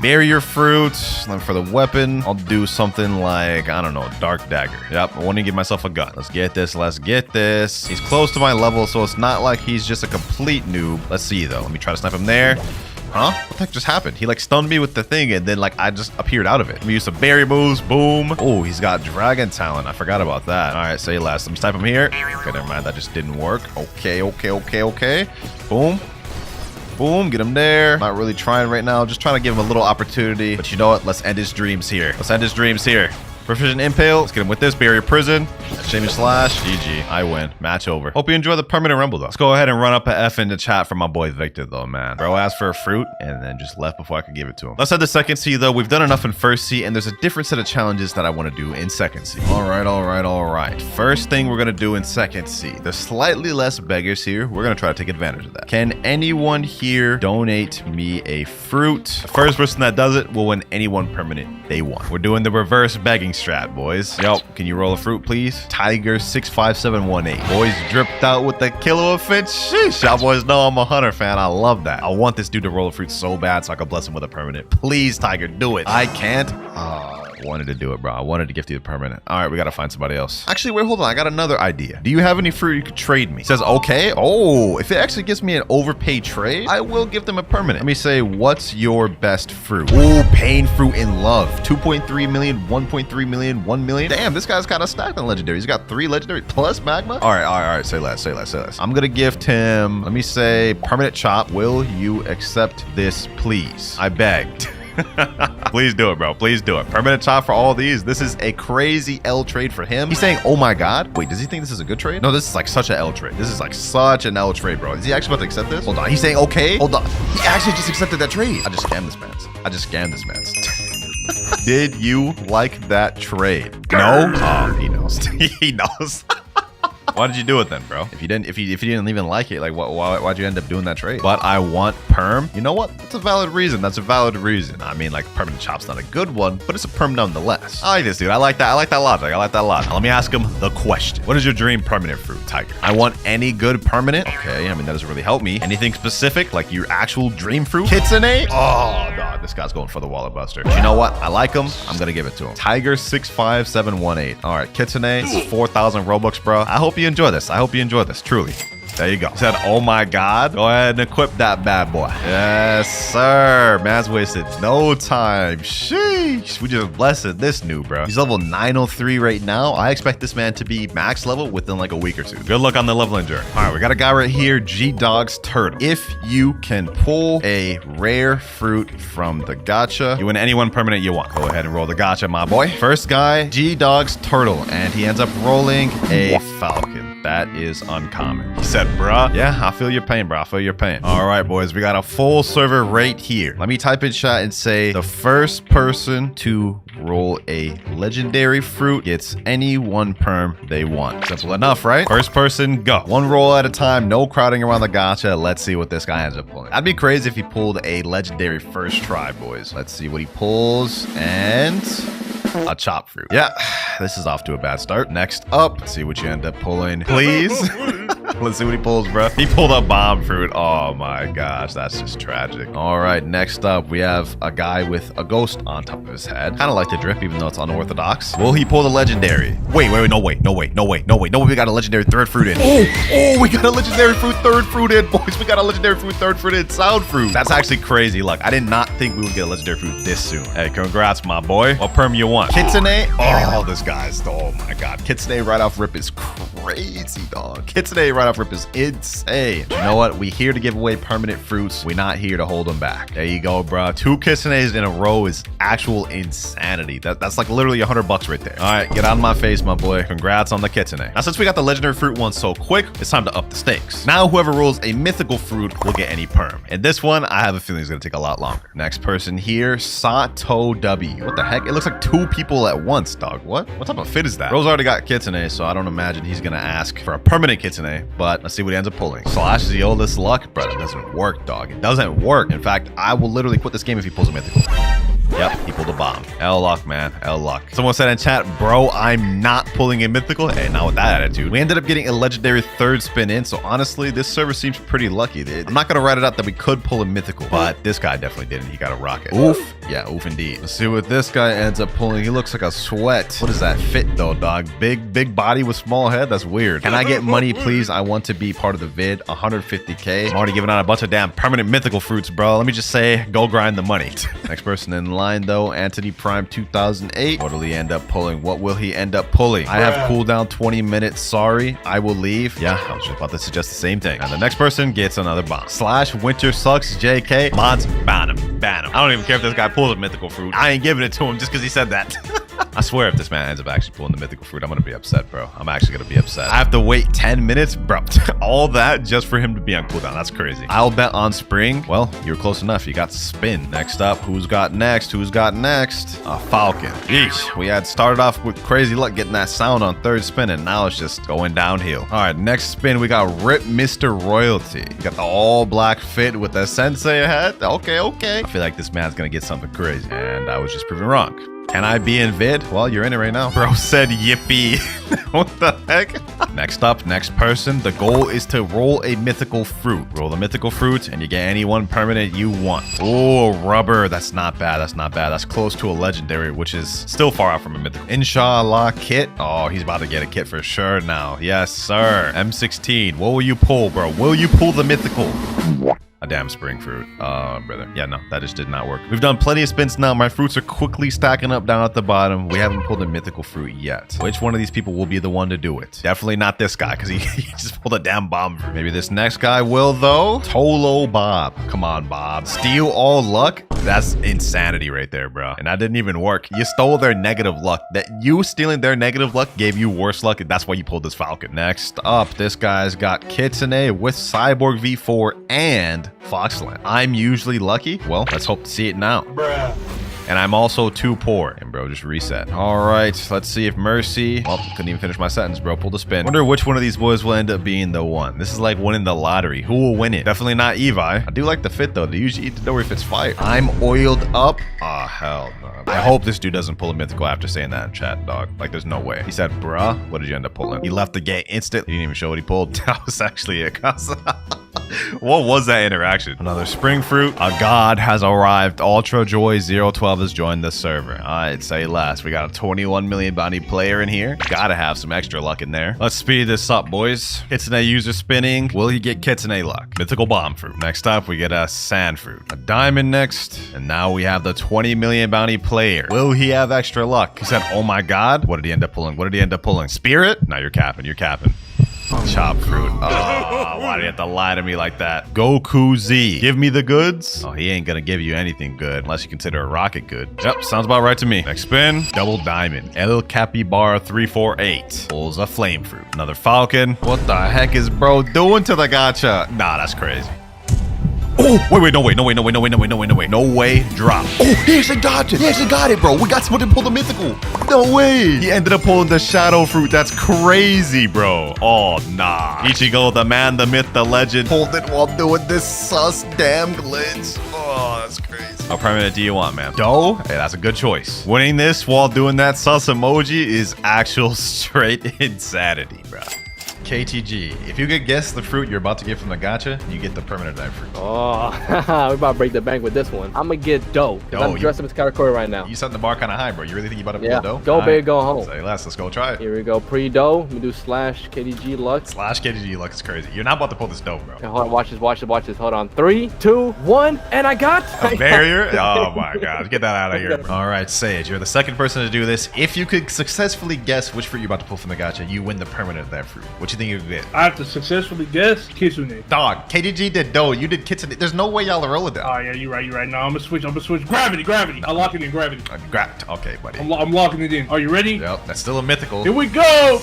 barrier fruit. Then for the weapon, I'll do something like, I don't know, dark dagger. Yep, I want to give myself a gun. Let's get this. He's close to my level, so it's not like he's just a complete noob. Let's see, though. Let me try to snipe him there. Huh? What the heck just happened? He like stunned me with the thing, and then like I just appeared out of it. Let me use some berry moves. Boom. Oh, he's got dragon talent. I forgot about that. All right, say less. Let me snipe him here. Okay, never mind. That just didn't work. Okay. Boom. Get him there. Not really trying right now. Just trying to give him a little opportunity. But you know what? Let's end his dreams here. Precision impale. Let's get him with this barrier prison. Shaming slash. GG. I win. Match over. Hope you enjoy the permanent rumble though. Let's go ahead and run up a F in the chat for my boy Victor though, man. Bro asked for a fruit and then just left before I could give it to him. Let's head to 2nd seed though. We've done enough in 1st seed and there's a different set of challenges that I want to do in 2nd seed. All right. First thing we're gonna do in 2nd seed. There's slightly less beggars here. We're gonna try to take advantage of that. Can anyone here donate me a fruit? The first person that does it will win any one permanent they want. We're doing the reverse begging strat, boys. Yo, can you roll a fruit, please? Tiger 65718. Boys dripped out with the kilo of fish. Sheesh. Y'all boys know I'm a hunter fan. I love that. I want this dude to roll a fruit so bad so I can bless him with a permanent. Please, Tiger, do it. I can't. I wanted to do it, bro. I wanted to gift you the permanent. All right, we got to find somebody else. Actually, wait, hold on. I got another idea. Do you have any fruit you could trade me? It says, okay. Oh, if it actually gives me an overpaid trade, I will give them a permanent. Let me say, what's your best fruit? Oh, pain fruit in love. 2.3 million, 1.3 million, 1 million. Damn, this guy's kind of stacked on legendary. He's got 3 legendary plus magma. All right. Say less. I'm going to gift him, let me say, permanent chop. Will you accept this, please? I begged. Please do it, bro. Please do it. Permanent chop for all these. This is a crazy L trade for him. He's saying, oh my God. Wait, does he think this is a good trade? No, this is like such an L trade. This is like such an L trade, bro. Is he actually about to accept this? Hold on. He's saying, okay. Hold on. He actually just accepted that trade. I just scammed this man. Did you like that trade? No? Oh, he knows. He knows. Why did you do it then, bro? If you didn't even like it, like why'd you end up doing that trade? But I want perm. You know what? That's a valid reason. That's a valid reason. I mean, like permanent chop's not a good one, but it's a perm nonetheless. I like this, dude. I like that. I like that logic. I like that logic. Now, let me ask him the question. What is your dream permanent fruit, Tiger? I want any good permanent. Okay, I mean, that doesn't really help me. Anything specific, like your actual dream fruit? Kitsune? Oh, God, this guy's going for the wallet buster. You know what? I like him. I'm gonna give it to him. Tiger 65718. All right, Kitsune, this is 4,000 Robux, bro. I hope you enjoy this. I hope you enjoy this, truly. There you go. He said, oh my God. Go ahead and equip that bad boy. Yes, sir. Man's wasted no time. Sheesh. We just blessed this new, bro. He's level 903 right now. I expect this man to be max level within like a week or two. Good luck on the leveling journey. All right, we got a guy right here, G-Dog's Turtle. If you can pull a rare fruit from the gacha, you win any one permanent you want. Go ahead and roll the gacha, my boy. First guy, G-Dog's Turtle, and he ends up rolling a falcon. That is uncommon. He said, bruh, yeah, I feel your pain, bro. I feel your pain. All right, boys, we got a full server right here. Let me type in chat and say the first person to roll a legendary fruit gets any one perm they want. Simple enough, right? First person, go. One roll at a time, no crowding around the gacha. Let's see what this guy ends up pulling. That'd be crazy if he pulled a legendary first try, boys. Let's see what he pulls, and a chop fruit. Yeah, this is off to a bad start. Next up, let's see what you end up pulling, please. Let's see what he pulls, bro. He pulled a bomb fruit. Oh my gosh, that's just tragic. All right, next up, we have a guy with a ghost on top of his head. Kind of like the drip, even though it's unorthodox. Will he pull the legendary? Wait, no, we got a legendary third fruit in. Oh, we got a legendary fruit third fruit in, boys. We got a legendary fruit third fruit in. Sound fruit. That's actually crazy luck. I did not think we would get a legendary fruit this soon. Hey, congrats, my boy. What perm you want? Kitsune? Oh, this guy's, oh my God. Kitsune right off rip is crazy, dog. Kitsune right off rip is insane. You know what? We here to give away permanent fruits. We're not here to hold them back. There you go, bro. 2 Kitsunes in a row is actual insanity. That's like literally $100 right there. All right, get out of my face, my boy. Congrats on the Kitsune. Now, since we got the legendary fruit one so quick, it's time to up the stakes. Now, whoever rolls a mythical fruit will get any perm. And this one, I have a feeling is gonna take a lot longer. Next person here, Sato W. What the heck? It looks like 2 people at once, dog. What type of fit is that? Rose already got Kitsune, so I don't imagine he's gonna ask for a permanent Kitsune, but let's see what he ends up pulling. Slash is the oldest luck, bro. It doesn't work, dog. It doesn't work. In fact, I will literally quit this game if he pulls a mythical. Yep, he pulled a bomb. L luck, man. L luck. Someone said in chat, bro, I'm not pulling a mythical. Hey, not with that attitude. We ended up getting a legendary third spin in, so honestly, this server seems pretty lucky. I'm not going to write it out that we could pull a mythical, but this guy definitely didn't. He got a rocket. Oof. Yeah, oof indeed. Let's see what this guy ends up pulling. He looks like a sweat. What is that fit though, dog? Big body with small head? That's weird. Can I get money, please? I want to be part of the vid. 150K. I'm already giving out a bunch of damn permanent mythical fruits, bro. Let me just say, go grind the money. Next person in line though, Anthony Prime 2008. What will he end up pulling? What will he end up pulling? I have cooldown 20 minutes. Sorry, I will leave. Yeah, I was just about to suggest the same thing. And the next person gets another bomb. Slash winter sucks JK. Mods ban him. Ban him. I don't even care if this guy pulls a mythical fruit. I ain't giving it to him just because he said that. I swear if this man ends up actually pulling the mythical fruit, I'm gonna be upset, bro. I'm actually gonna be upset. I have to wait 10 minutes, bro. All that just for him to be on cooldown. That's crazy. I'll bet on spring. Well, you're close enough. You got spin. Next up, who's got next? Who's got next? A falcon. Yeesh. We had started off with crazy luck getting that sound on third spin, and now it's just going downhill. All right, next spin, we got Rip Mr. Royalty. You got the all black fit with the sensei head. Okay. I feel like this man's gonna get something crazy, and I was just proven wrong. Can I be in vid? Well, you're in it right now. Bro said yippee. What the heck? Next up, next person. The goal is to roll a mythical fruit. Roll the mythical fruit and you get any one permanent you want. Oh, rubber. That's not bad. That's not bad. That's close to a legendary, which is still far out from a mythical. Inshallah kit. Oh, he's about to get a kit for sure now. Yes, sir. M16. What will you pull, bro? Will you pull the mythical? A damn spring fruit. Oh, brother. Yeah, no, that just did not work. We've done plenty of spins now. My fruits are quickly stacking up down at the bottom. We haven't pulled a mythical fruit yet. Which one of these people will be the one to do it? Definitely not this guy, because he just pulled a damn bomb fruit. Maybe this next guy will, though. Tolo Bob. Come on, Bob. Steal all luck? That's insanity right there, bro. And that didn't even work. You stole their negative luck. That you stealing their negative luck gave you worse luck, and that's why you pulled this falcon. Next up, this guy's got Kitsune with Cyborg V4 and Foxland. I'm usually lucky. Well, let's hope to see it now. Bruh. And I'm also too poor. And bro, just reset. All right, let's see if Mercy... Oh, couldn't even finish my sentence, bro. Pull the spin. Wonder which one of these boys will end up being the one. This is like winning the lottery. Who will win it? Definitely not Evi. I do like the fit, though. They usually eat the door if it's fire. I'm oiled up. Ah, hell no. I hope this dude doesn't pull a mythical after saying that in chat, dog. Like, there's no way. He said, bruh. What did you end up pulling? He left the gate instantly. He didn't even show what he pulled. That was actually it. What was that interaction? Another spring fruit. A god has arrived. Ultra Joy 012 has joined the server. All right, say less. We got a 21 million bounty player in here. Gotta have some extra luck in there. Let's speed this up, boys. Kitsune user spinning. Will he get Kitsune luck? Mythical bomb fruit. Next up, we get a sand fruit. A diamond next. And now we have the 20 million bounty player. Will he have extra luck? He said, oh my god. What did he end up pulling? What did he end up pulling? Spirit? No, you're capping. You're capping. Chop fruit. Oh, why do you have to lie to me like that? Goku Z. Give me the goods? Oh, he ain't gonna give you anything good unless you consider a rocket good. Yep, sounds about right to me. Next spin. Double diamond. El Capybara 348. Pulls a flame fruit. Another falcon. What the heck is bro doing to the gacha? Nah, that's crazy. Oh, wait, no way, drop. Oh, he actually dodged it. He actually got it, bro. We got someone to pull the mythical. No way. He ended up pulling the shadow fruit. That's crazy, bro. Oh, nah. Ichigo, the man, the myth, the legend, pulled it while doing this sus damn glitch. Oh, that's crazy. How permanent do you want, man? Dough? Hey, that's a good choice. Winning this while doing that sus emoji is actual straight insanity, bro. KTG. If you could guess the fruit you're about to get from the gacha, you get the permanent dive fruit. Oh, we about to break the bank with this one. I'm gonna get dough. I'm dressed up as Karakuri right now. You setting the bar kind of high, bro. You really think you about to pull dough? Go big, go home. Say less. Let's go try it. Here we go. Pre-dough. Let me do slash KDG luck. Slash KDG luck is crazy. You're not about to pull this dough, bro. Okay, hold on. Watch this. Hold on. 3, 2, 1, and I got a barrier. Oh my god. Get that out of here. All right, Sage. You're the second person to do this. If you could successfully guess which fruit you're about to pull from the gacha, you win the permanent dive fruit. What you think you get? I have to successfully guess Kitsune. Dog, KDG did dough. You did Kitsune. There's no way y'all are rolling down. Oh yeah, you're right. No, I'm gonna switch. Gravity. I lock it in gravity. Okay, buddy. I'm locking it in. Are you ready? Yep, that's still a mythical. Here we go.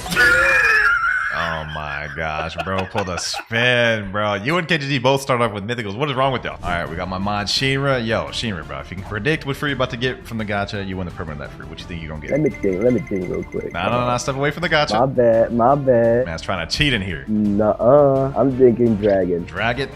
Oh my gosh, bro. Pull the spin, bro. You and KGD both start off with mythicals. What is wrong with y'all? All right, we got my mod Shinra. Yo, Shinra, bro. If you can predict what fruit you're about to get from the gacha, you win the permanent that fruit. What you think you're gonna get? Let me think real quick. Nah, step away from the gacha. My bad. Man's trying to cheat in here. Nuh-uh. I'm thinking dragon. Dragon?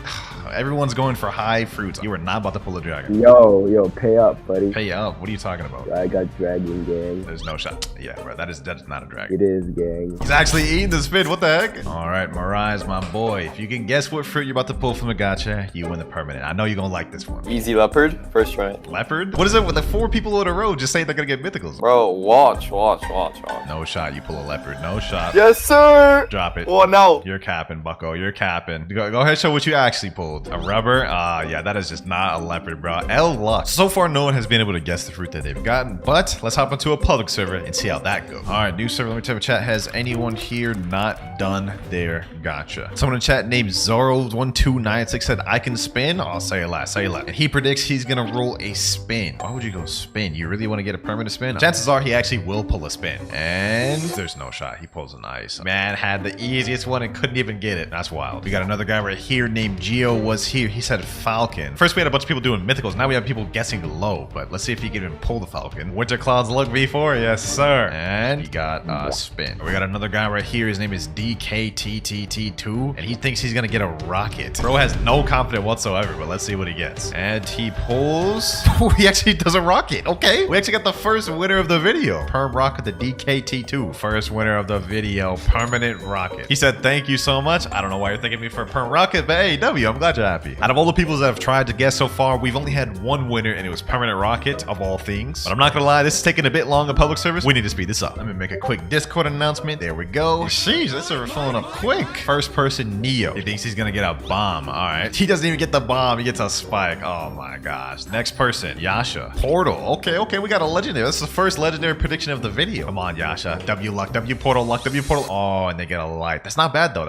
Everyone's going for high fruits. You are not about to pull a dragon. Yo, pay up, buddy. Pay up? What are you talking about? I got dragon, gang. There's no shot. Yeah, bro. That is not a dragon. It is, gang. He's actually eating the spin. What the heck? All right, Mirage, my boy. If you can guess what fruit you're about to pull from the gacha, you win the permanent. I know you're gonna like this one. Easy leopard, first try. Leopard? What is it with the 4 people in a row just saying they're gonna get mythicals? Bro, watch. No shot. You pull a leopard. No shot. Yes, sir. Drop it. Oh, no. You're capping, bucko. You're capping. Go ahead, show what you actually pulled. A rubber? Yeah, that is just not a leopard, bro. L luck. So far, no one has been able to guess the fruit that they've gotten, but let's hop into a public server and see how that goes. All right, new server. Let me type in chat. Has anyone here not done their gacha? Someone in chat named Zoro1296 said, I can spin. I'll say it last. And he predicts he's gonna roll a spin. Why would you go spin? You really want to get a permanent spin? Chances are he actually will pull a spin. And there's no shot. He pulls an ice. Man had the easiest one and couldn't even get it. That's wild. We got another guy right here named Geo was here. He said falcon. First we had a bunch of people doing mythicals. Now we have people guessing low, but let's see if he can even pull the falcon. WinterKloudz luck V4. Yes, sir. And he got a spin. We got another guy right here. His name is DKTTT2, and he thinks he's gonna get a rocket. Bro has no confidence whatsoever, but let's see what he gets. And he pulls. He actually does a rocket. Okay. We actually got the first winner of the video. Perm rocket, the DKT2. First winner of the video. Permanent rocket. He said, thank you so much. I don't know why you're thanking me for a perm rocket, but hey, W, I'm glad you're happy. Out of all the people that have tried to guess so far, we've only had one winner, and it was permanent rocket of all things. But I'm not gonna lie, this is taking a bit long in public service. We need to speed this up. Let me make a quick Discord announcement. There we go. Sheesh, this server's filling up quick. First person, Neo. He thinks he's gonna get a bomb. All right. He doesn't even get the bomb. He gets a spike. Oh my gosh. Next person, Yasha. Portal. Okay. We got a legendary. This is the first legendary prediction of the video. Come on, Yasha. W luck. W portal luck. W portal. Oh, and they get a light. That's not bad though.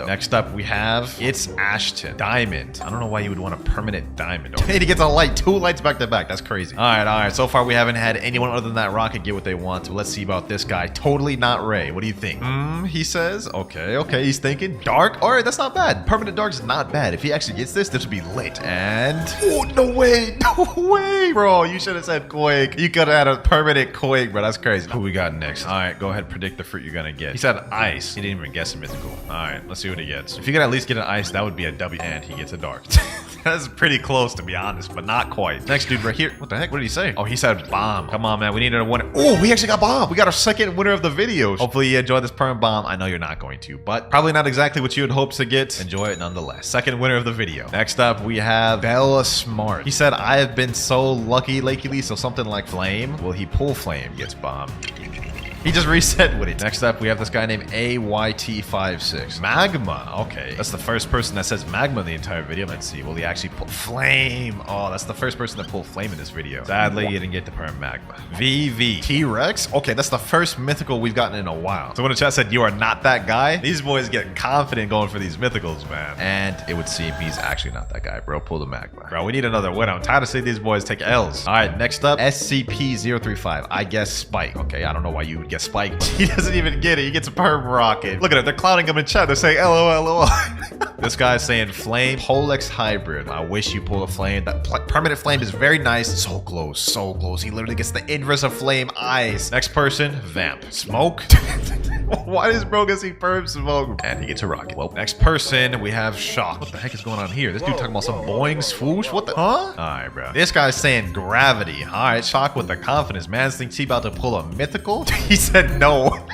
Next up, we have it's Ashton. Diamond. diamond. I don't know why you would want a permanent diamond. Okay, he gets a light. 2 lights back to back. That's crazy. All right. So far, we haven't had anyone other than that rocket get what they want. So let's see about this guy. Totally not Ray. What do you think? He says. Okay. He's thinking. Dark. All right, that's not bad. Permanent dark is not bad. If he actually gets this would be lit. And oh, no way, bro. You should have said Quake. You could have had a permanent Quake, bro. That's crazy. Who we got next? All right, go ahead. Predict the fruit you're gonna get. He said ice. He didn't even guess a mythical. All right, let's see what he gets. If you could at least get an ice, that would be a W. And he gets a dark. That's pretty close, to be honest, but not quite. Next dude right here. What the heck? What did he say? Oh, he said bomb. Come on, man. We needed a winner. Oh, we actually got bomb. We got our second winner of the video. Hopefully you enjoyed this perm bomb. I know you're not going to, but probably not exactly what you had hoped to get. Enjoy it nonetheless. Second winner of the video. Next up, we have Bella Smart. He said, I have been so lucky lately, so something like flame. Will he pull flame? Gets bomb. He just reset with it. Next up, we have this guy named AYT56. Magma. Okay. That's the first person that says magma in the entire video. Let's see. Will he actually pull flame? Oh, that's the first person to pull flame in this video. Sadly, he didn't get the perm magma. VV. T-Rex? Okay, that's the first mythical we've gotten in a while. So when the chat said you are not that guy, these boys get confident going for these mythicals, man. And it would seem he's actually not that guy, bro. Pull the magma. Bro, we need another win. I'm tired of seeing these boys take L's. All right, next up, SCP-035. I guess Spike. Okay, I don't know why you would get spiked. He doesn't even get it. He gets a perm rocket. Look at it. They're clowning him in chat. They're saying LOL. This guy's saying flame Polex hybrid. I wish you pull a flame. That permanent flame is very nice. So close. He literally gets the inverse of flame ice. Next person, vamp. Smoke. Why does bro get perm smoke? And he gets a rocket. Well, next person, we have shock. What the heck is going on here? This dude talking about some boing swoosh. What the? Huh? All right, bro. This guy's saying gravity. All right, shock with the confidence. Man thinks he about to pull a mythical. He said no.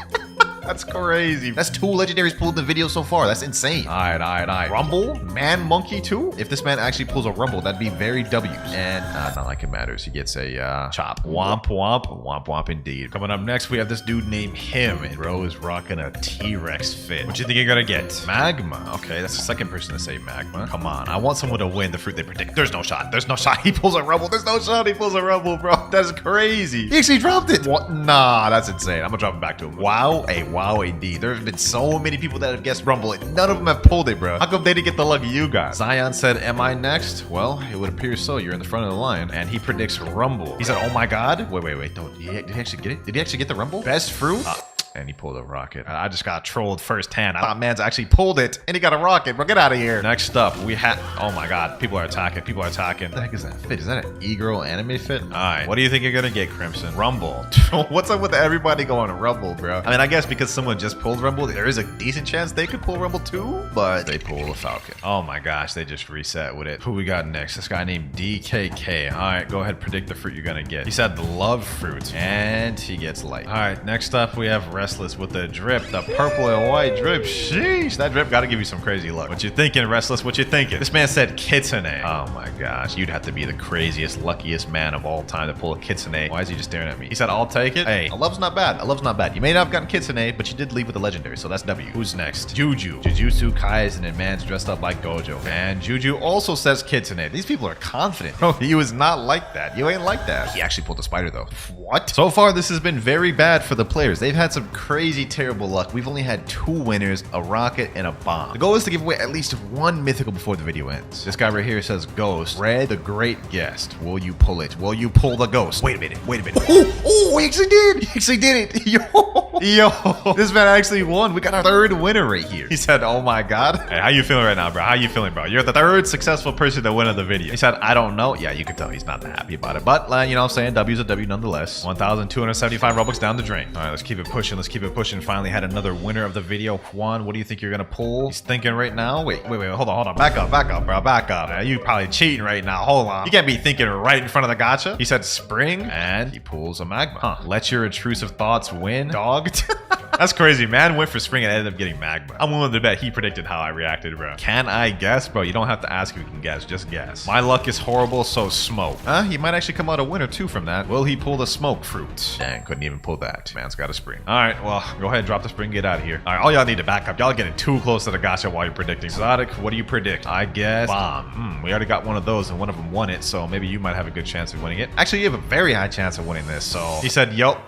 That's crazy. That's 2 legendaries pulled in the video so far. That's insane. All right. Rumble? Man Monkey 2? If this man actually pulls a Rumble, that'd be very W's. And not like it matters. He gets a chop. Womp indeed. Coming up next, we have this dude named Him. And bro is rocking a T-Rex fit. What you think you're gonna get? Magma. Okay, that's the second person to say magma. Come on. I want someone to win the fruit they predict. There's no shot. He pulls a Rumble. There's no shot. He pulls a Rumble, bro. That's crazy. He actually dropped it. What? Nah, that's insane. I'm gonna drop it back to him. Wow. Wow, indeed. There have been so many people that have guessed Rumble, and none of them have pulled it, bro. How come they didn't get the lucky you got? Zion said, am I next? Well, it would appear so. You're in the front of the line. And he predicts Rumble. He said, oh my God. Wait. Did he actually get it? Did he actually get the Rumble? Best fruit? And he pulled a rocket. I just got trolled firsthand. I thought man's actually pulled it, and he got a rocket. Bro, get out of here. Next up, we have... Oh my God. People are attacking. What the heck is that fit? Is that an e-girl anime fit? All right. What do you think you're going to get, Crimson? Rumble. What's up with everybody going Rumble, bro? I mean, I guess because someone just pulled Rumble, there is a decent chance they could pull Rumble too, but they pull a Falcon. Oh my gosh, they just reset with it. Who we got next? This guy named DKK. All right, go ahead, predict the fruit you're going to get. He said the love fruit, and he gets light. All right, next up, we have Restless with the drip, the purple and white drip. Sheesh, that drip gotta give you some crazy luck. What you thinking, Restless? What you thinking? This man said Kitsune. Oh my gosh, you'd have to be the craziest, luckiest man of all time to pull a Kitsune. Why is he just staring at me? He said, I'll take it. Hey, a love's not bad. You may not have gotten Kitsune, but you did leave with the legendary, so that's W. Who's next? Juju. Jujutsu Kaisen and man's dressed up like Gojo. And Juju also says Kitsune. These people are confident. Bro, he was not like that. You ain't like that. He actually pulled the spider though. What? So far, this has been very bad for the players. They've had some crazy, terrible luck. We've only had 2 winners, a rocket and a bomb. The goal is to give away at least 1 mythical before the video ends. This guy right here says Ghost. Red, the great guest. Will you pull it? Will you pull the ghost? Wait a minute. Oh, he actually did. He actually did it. Yo, this man actually won. We got our 3rd winner right here. He said, oh my God. Hey, how you feeling right now, bro? How you feeling, bro? You're the 3rd successful person to win of the video. He said, I don't know. Yeah, you can tell he's not that happy about it. But, you know what I'm saying? W's a W nonetheless. 1,275 Robux down the drain. All right, let's keep it pushing. Finally had another winner of the video. Juan, what do you think you're gonna pull? He's thinking right now. Wait, hold on. Back up, bro. Back up. You probably cheating right now. Hold on. You can't be thinking right in front of the gacha. He said spring, and he pulls a magma. Huh. Let your intrusive thoughts win, dog. That's crazy. Man went for spring and ended up getting magma. I'm willing to bet he predicted how I reacted, bro. Can I guess, bro? You don't have to ask if you can guess. Just guess. My luck is horrible, so smoke. He might actually come out a winner too from that. Will he pull the smoke fruit? Dang, couldn't even pull that. Man's got a spring. All right, well, go ahead, drop the spring, get out of here. All right, all y'all need to back up. Y'all getting too close to the gacha while you're predicting. Exotic, what do you predict? I guess bomb. We already got one of those and one of them won it, so maybe you might have a good chance of winning it. Actually, you have a very high chance of winning this, so he said, yo.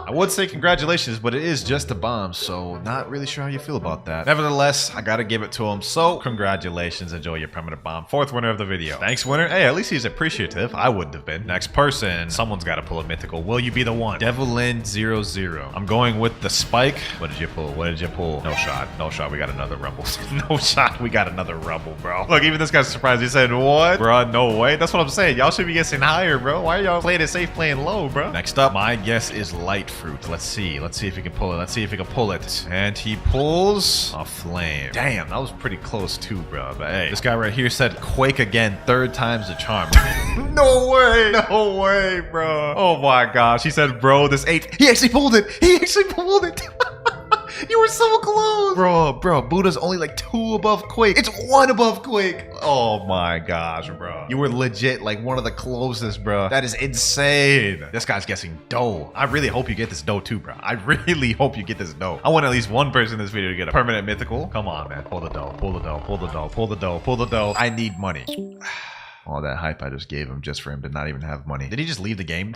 I would say congratulations, but it is just a bomb, so not really sure how you feel about that. Nevertheless, I gotta give it to him, so congratulations. Enjoy your permanent bomb. 4th winner of the video. Thanks, winner. Hey, at least he's appreciative. I wouldn't have been. Next person. Someone's gotta pull a mythical. Will you be the one? Devilin00. I'm going with the spike. What did you pull? What did you pull? No shot. No shot. We got another rumble. No shot. We got another rumble, bro. Look, even this guy's surprised. He said, what? Bruh, no way. That's what I'm saying. Y'all should be guessing higher, bro. Why are y'all playing it safe, playing low, bro? Next up, my guess is light fruit. Let's see. Let's see if he can pull it. Let's see if he can pull it. And he pulls a flame. Damn, that was pretty close too, bro. But hey, this guy right here said Quake again. 3rd time's the charm. No way. No way, bro. Oh my gosh. He said, bro, this 8. He actually pulled it. He actually pulled it. You were so close. Bro, Buddha's only like 2 above Quake. It's 1 above Quake. Oh my gosh, bro. You were legit like one of the closest, bro. That is insane. This guy's guessing dough. I really hope you get this dough too, bro. I really hope you get this dough. I want at least one person in this video to get a permanent mythical. Come on, man. Pull the dough. Pull the dough. Pull the dough. Pull the dough. Pull the dough. I need money. All that hype I just gave him just for him to not even have money. Did he just leave the game?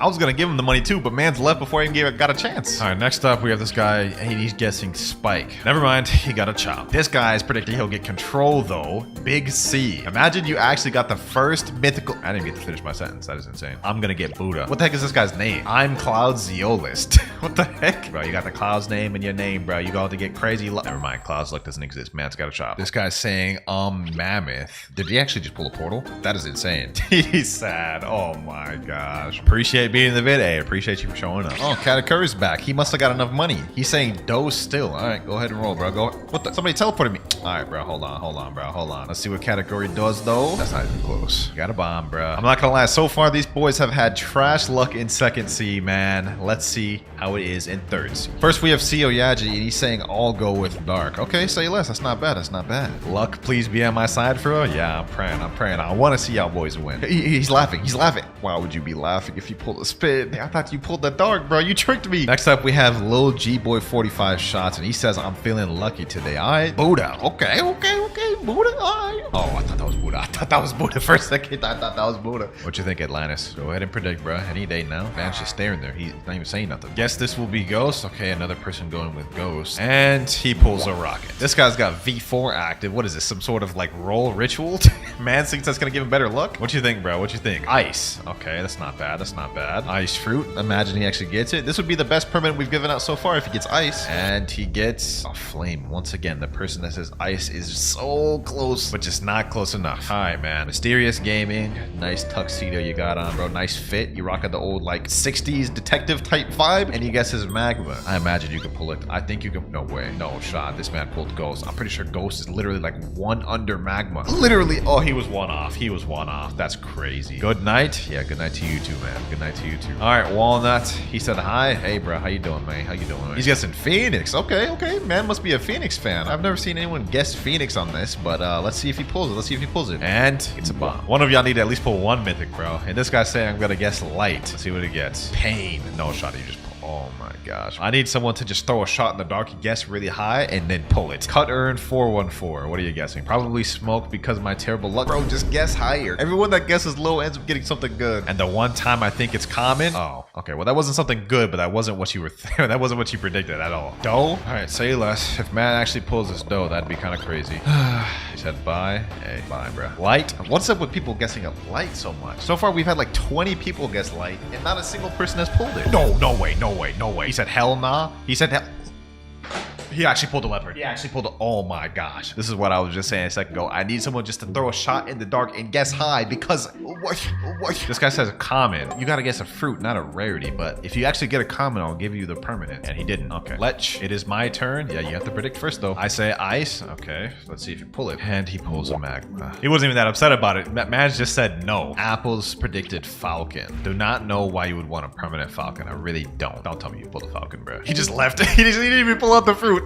I was gonna give him the money too, but man's left before I even got a chance. All right, next up we have this guy. He's guessing spike. Never mind, he got a chop. This guy is predicting he'll get control though. Big C. Imagine you actually got the first mythical. I didn't get to finish my sentence. That is insane. I'm gonna get Buddha. What the heck is this guy's name? I'm Cloud's Zeolist. What the heck? Bro, you got the Cloud's name in your name, bro. You got to get crazy luck. Never mind, Cloud's luck doesn't exist. Man's got a chop. This guy's saying, mammoth. Did he actually just pull a portal? That is insane. He's sad. Oh my gosh. Appreciate being in the vid. Hey, appreciate you for showing up. Oh, Katakuri's back. He must have got enough money. He's saying dough still. All right, go ahead and roll, bro. Go. What the? Somebody teleported me. All right, bro. Hold on, bro. Hold on. Let's see what Katakuri does, though. That's not even close. Got a bomb, bro. I'm not gonna lie. So far, these boys have had trash luck in 2nd C, man. Let's see how it is in 3rd C. First, we have Seo Yaji, and he's saying all go with dark. Okay, say less. That's not bad. That's not bad. Luck, please be on my side, bro. Yeah, I'm praying. I'm praying. I want to see y'all boys win. He's laughing. He's laughing. Why would you be laughing if you pulled a spin? I thought you pulled the dark, bro. You tricked me. Next up, we have Lil G-Boy 45 shots, and he says, I'm feeling lucky today. All right, Buddha. Okay. Buddha. All right. Oh, I thought that was Buddha. I thought that was Buddha for a second. I thought that was Buddha. What you think, Atlantis? Go ahead and predict, bro. Any day now. Man's just staring there. He's not even saying nothing. Guess this will be Ghost. Okay, another person going with Ghost. And he pulls a rocket. This guy's got V4 active. What is this? Some sort of like roll ritual? Man thinks that's gonna give him better luck. What you think, bro? What you think? Ice. Okay, that's not bad. That's not bad. Ice fruit. Imagine he actually gets it. This would be the best permanent we've given out so far if he gets ice. And he gets a flame. Once again, the person that says ice is so close, but just not close enough. All right, man. Mysterious Gaming. Nice tuxedo you got on, bro. Nice fit. You rock at the old like 60s detective type vibe. And he guesses magma. I imagine you can pull it. I think you can. No way. No shot. This man pulled Ghost. I'm pretty sure Ghost is literally like 1 under magma. Literally. Oh, he was 1 off. He was 1 off. That's crazy. Good night. Yeah, good night to you too, man. Good night to you too. All right, Walnut. He said hi. Hey, bro. How you doing, man? How you doing? He's guessing Phoenix. Okay. Man must be a Phoenix fan. I've never seen anyone guess Phoenix on this, but let's see if he pulls it. And it's a bomb. One of y'all need to at least pull 1 mythic, bro. And this guy's saying I'm gonna guess light. Let's see what he gets. Pain. No shot. You just pull. Oh my gosh. I need someone to just throw a shot in the dark and guess really high and then pull it. Cut earn 414. What are you guessing? Probably smoke because of my terrible luck. Bro, just guess higher. Everyone that guesses low ends up getting something good. And the one time I think it's common. Oh, okay. Well, that wasn't something good, but that wasn't what you were that wasn't what you predicted at all. Dough? All right, say less. If man actually pulls this dough, that'd be kind of crazy. He said bye. Hey, bye, bro. Light? What's up with people guessing a light so much? So far, we've had like 20 people guess light, and not a single person has pulled it. No way. He said hell nah. He said hell. He actually pulled a leopard. He actually pulled a... Oh my gosh. This is what I was just saying a second ago. I need someone just to throw a shot in the dark and guess high because... What? This guy says a common. You gotta guess a fruit, not a rarity. But if you actually get a common, I'll give you the permanent. And he didn't. Okay. Lech, it is my turn. Yeah, you have to predict first though. I say ice. Okay. Let's see if you pull it. And he pulls a magma. He wasn't even that upset about it. Man just said no. Apples predicted falcon. Do not know why you would want a permanent falcon. I really don't. Don't tell me you pulled a falcon, bro. He just left. He didn't even pull out the fruit.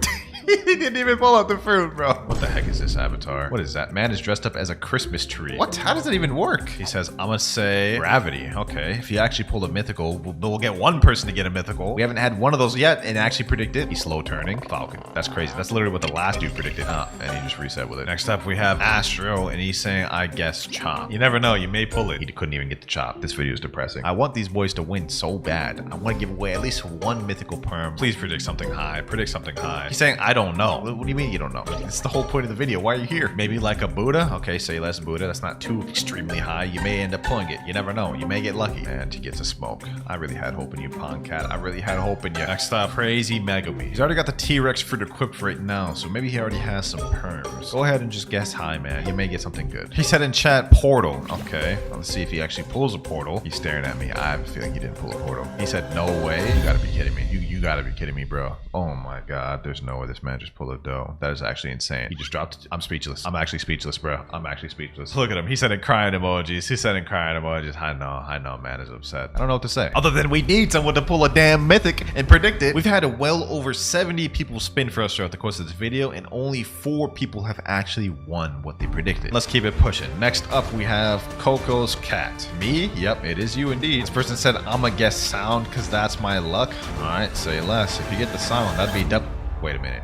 He didn't even pull out the fruit, bro. What the heck is this avatar? What is that? Man is dressed up as a Christmas tree. What? How does that even work? He says, I'm gonna say gravity. Okay, if he actually pulled a mythical, we'll get one person to get a mythical. We haven't had one of those yet and actually predicted. He's slow turning. Falcon. That's crazy. That's literally what the last dude predicted. And he just reset with it. Next up, we have Astro, and he's saying, I guess chop. You never know. You may pull it. He couldn't even get the chop. This video is depressing. I want these boys to win so bad. I want to give away at least one mythical perm. Please predict something high. Predict something high. He's saying, I don't know. What do you mean you don't know? It's the whole point of the video. Why are you here? Maybe like a Buddha? Okay, say less Buddha. That's not too extremely high. You may end up pulling it. You never know. You may get lucky. And he gets a smoke. I really had hope in you, Pond Cat. I really had hope in you. Next up, Crazy Megami. He's already got the T-Rex fruit equipped right now, so maybe he already has some perms. Go ahead and just guess high, man. You may get something good. He said in chat, portal. Okay, let's see if he actually pulls a portal. He's staring at me. I have a feeling he didn't pull a portal. He said, no way. You gotta be kidding me. You gotta be kidding me, bro. Oh my god, there's no way this man just pulled a dough. That is actually insane. He just dropped it. I'm speechless. I'm actually speechless, bro. I'm actually speechless. Look at him. He said in crying emojis. He said in crying emojis. I know, man is upset. I don't know what to say. Other than we need someone to pull a damn mythic and predict it. We've had well over 70 people spin for us throughout the course of this video, and only 4 people have actually won what they predicted. Let's keep it pushing. Next up, we have Coco's cat. Me? Yep, it is you indeed. This person said, I'ma guess sound because that's my luck. All right, say less. If you get the sound, that'd be double. Wait a minute.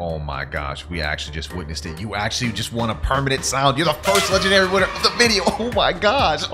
Oh my gosh, we actually just witnessed it. You actually just won a permanent sound. You're the first legendary winner of the video. Oh my gosh.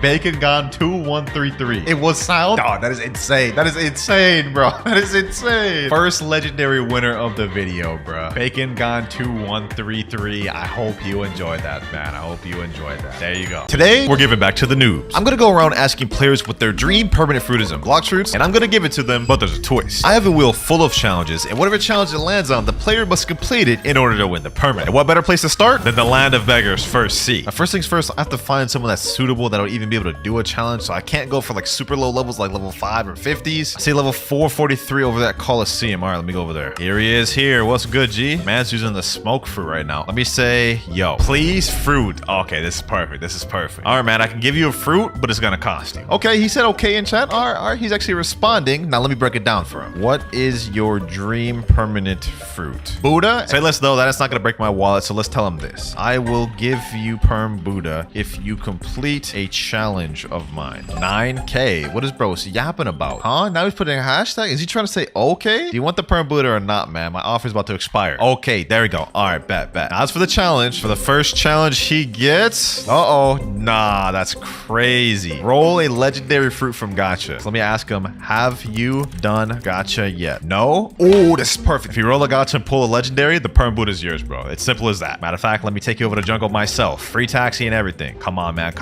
Bacon Gone 2133. It was sound? Dog, that is insane. That is insane, bro. That is insane. First legendary winner of the video, bro. Bacon Gone 2133. I hope you enjoyed that, man. I hope you enjoyed that. There you go. Today, we're giving back to the noobs. I'm gonna go around asking players what their dream permanent fruit is in Blox Fruits, and I'm gonna give it to them, but there's a twist. I have a wheel full of challenges, and whatever challenge it lands on, the player must complete it in order to win the permit. And what better place to start than the land of beggars, First C. First things first, I have to find someone that's suitable that'll even be able to do a challenge, so I can't go for like super low levels like level 5 or 50s. I see level 443 over that Coliseum. All right, let me go over there. Here he is here. What's good, G? Man's using the smoke fruit right now. Let me say, yo, please fruit. Okay, this is perfect. This is perfect. All right, man, I can give you a fruit, but it's gonna cost you. Okay, he said okay in chat. All right, he's actually responding. Now let me break it down for him. What is your dream permanent fruit? Buddha? Say less though, that is not gonna break my wallet, so let's tell him this. I will give you perm Buddha if you complete a challenge of mine. 9K. What is bro yapping about? Huh? Now he's putting a hashtag? Is he trying to say okay? Do you want the perm Buddha or not, man? My offer is about to expire. Okay, there we go. All right, bet. Now as for the challenge, for the first challenge he gets, nah, that's crazy. Roll a legendary fruit from Gacha. So let me ask him, have you done Gacha yet? No? Oh, this is perfect. If you roll a Gacha and pull a legendary, the perm Buddha is yours, bro. It's simple as that. Matter of fact, let me take you over to jungle myself. Free taxi and everything. Come on, man.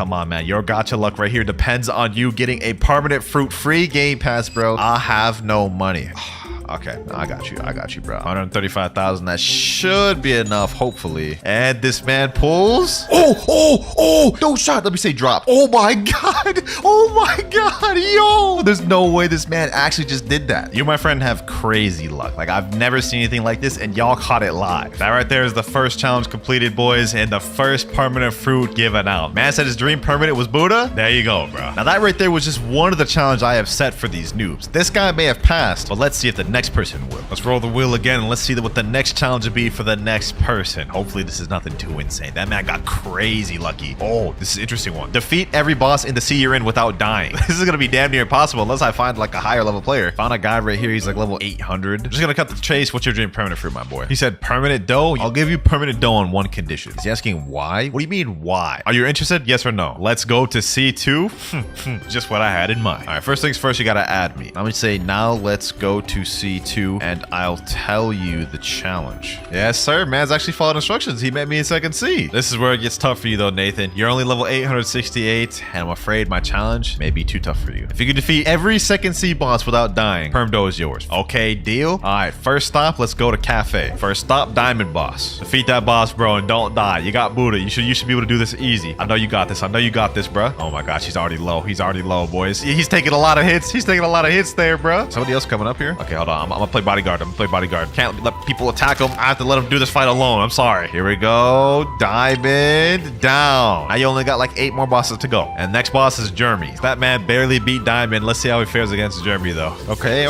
Your Gacha luck right here depends on you getting a permanent fruit free game pass, bro. I have no money. Okay, I got you, bro. 135,000. That should be enough, hopefully. And this man pulls. Oh, no shot. Let me say drop. Oh my god. Yo, there's no way this man actually just did that. You, my friend, have crazy luck. Like, I've never seen anything like this, and y'all caught it live. That right there is the first challenge completed, boys, and the first permanent fruit given out. Man said his dream permanent was Buddha. There you go, bro. Now, that right there was just one of the challenges I have set for these noobs. This guy may have passed, but let's see if the next person will. Let's roll the wheel again and let's see what the next challenge will be for the next person. Hopefully this is nothing too insane. That man got crazy lucky. Oh, this is an interesting one. Defeat every boss in the sea you're in without dying. This is gonna be damn near impossible unless I find like a higher level player. Found a guy right here. He's like level 800. I'm just gonna cut the chase. What's your dream permanent fruit, my boy? He said permanent dough. I'll give you permanent dough on one condition. Is he asking why? What do you mean why? Are you interested? Yes or no? Let's go to C2. Just what I had in mind. All right, first things first, you gotta add me. I'm gonna say now let's go to C2 and I'll tell you the challenge. Yes, sir. Man's actually followed instructions. He met me in second C. This is where it gets tough for you though, Nathan. You're only level 868, and I'm afraid my challenge may be too tough for you. If you can defeat every second C boss without dying, perm dough is yours. Okay, deal? All right, first stop, let's go to Cafe. First stop, Diamond Boss. Defeat that boss, bro, and don't die. You got Buddha. You should be able to do this easy. I know you got this, bro. Oh my gosh, he's already low, boys. He's taking a lot of hits. He's taking a lot of hits there, bro. Somebody else coming up here? Okay, hold on. I'm gonna play bodyguard. I'm gonna play bodyguard. Can't let people attack him. I have to let him do this fight alone. I'm sorry. Here we go. Diamond down. Now you only got like 8 more bosses to go. And next boss is Jeremy. That man barely beat Diamond. Let's see how he fares against Jeremy though. Okay.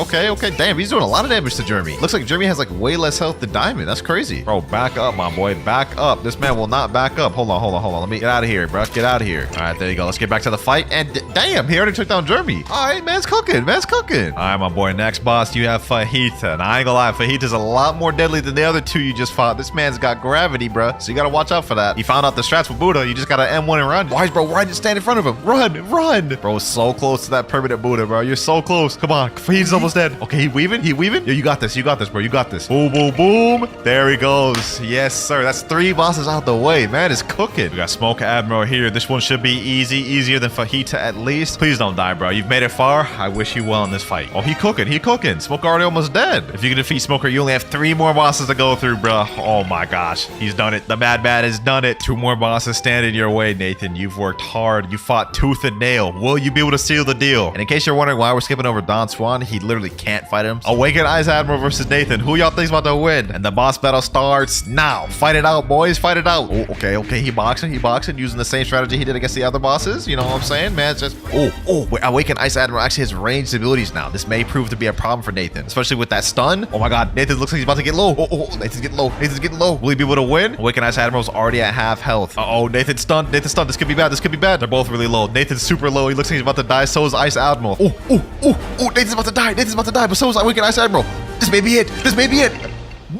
Damn, he's doing a lot of damage to Jeremy. Looks like Jeremy has like way less health than Diamond. That's crazy. Bro, back up, my boy. Back up. This man will not back up. Hold on. Let me get out of here, bro. Get out of here. All right, there you go. Let's get back to the fight. And damn, he already took down Jeremy. All right, man's cooking. All right, my boy. Next boss, you have Fajita. Now, I ain't gonna lie. Fajita's a lot more deadly than the other 2 you just fought. This man's got gravity, bro. So you gotta watch out for that. He found out the strats with Buddha. You just gotta M1 and run. Why is bro right to stand in front of him? Run. Bro, so close to that permanent Buddha, bro. You're so close. Come on. Fajita's almost dead. Okay, he weaving. Yo, you got this, bro. You got this. Boom. There he goes. Yes, sir. That's 3 bosses out the way. Man is cooking. We got Smoke Admiral here. This one should be easy. Easier than Fajita at least. Please don't die, bro. You've made it far. I wish you well in this fight. Oh, he cooking. Smoker already almost dead. If you can defeat Smoker, you only have 3 more bosses to go through, bro. Oh my gosh. He's done it. The Mad has done it. 2 more bosses stand in your way, Nathan. You've worked hard. You fought tooth and nail. Will you be able to seal the deal? And in case you're wondering why we're skipping over Don Swan, he literally can't fight him. Awakened Ice Admiral versus Nathan. Who y'all think's about to win? And the boss battle starts now. Fight it out, boys. Fight it out. Oh, okay. He boxing using the same strategy he did against the other bosses. You know what I'm saying? Man, it's just... Wait, Awakened Ice Admiral actually has ranged abilities now. This may prove to be a problem for Nathan, especially with that stun. Oh my god, Nathan looks like he's about to get low. Nathan's getting low. Will he be able to win? Awakened Ice Admiral's already at half health. Nathan's stunned. This could be bad. They're both really low. Nathan's super low. He looks like he's about to die. So is Ice Admiral. Nathan's about to die. But so is Awakened Ice Admiral. This may be it.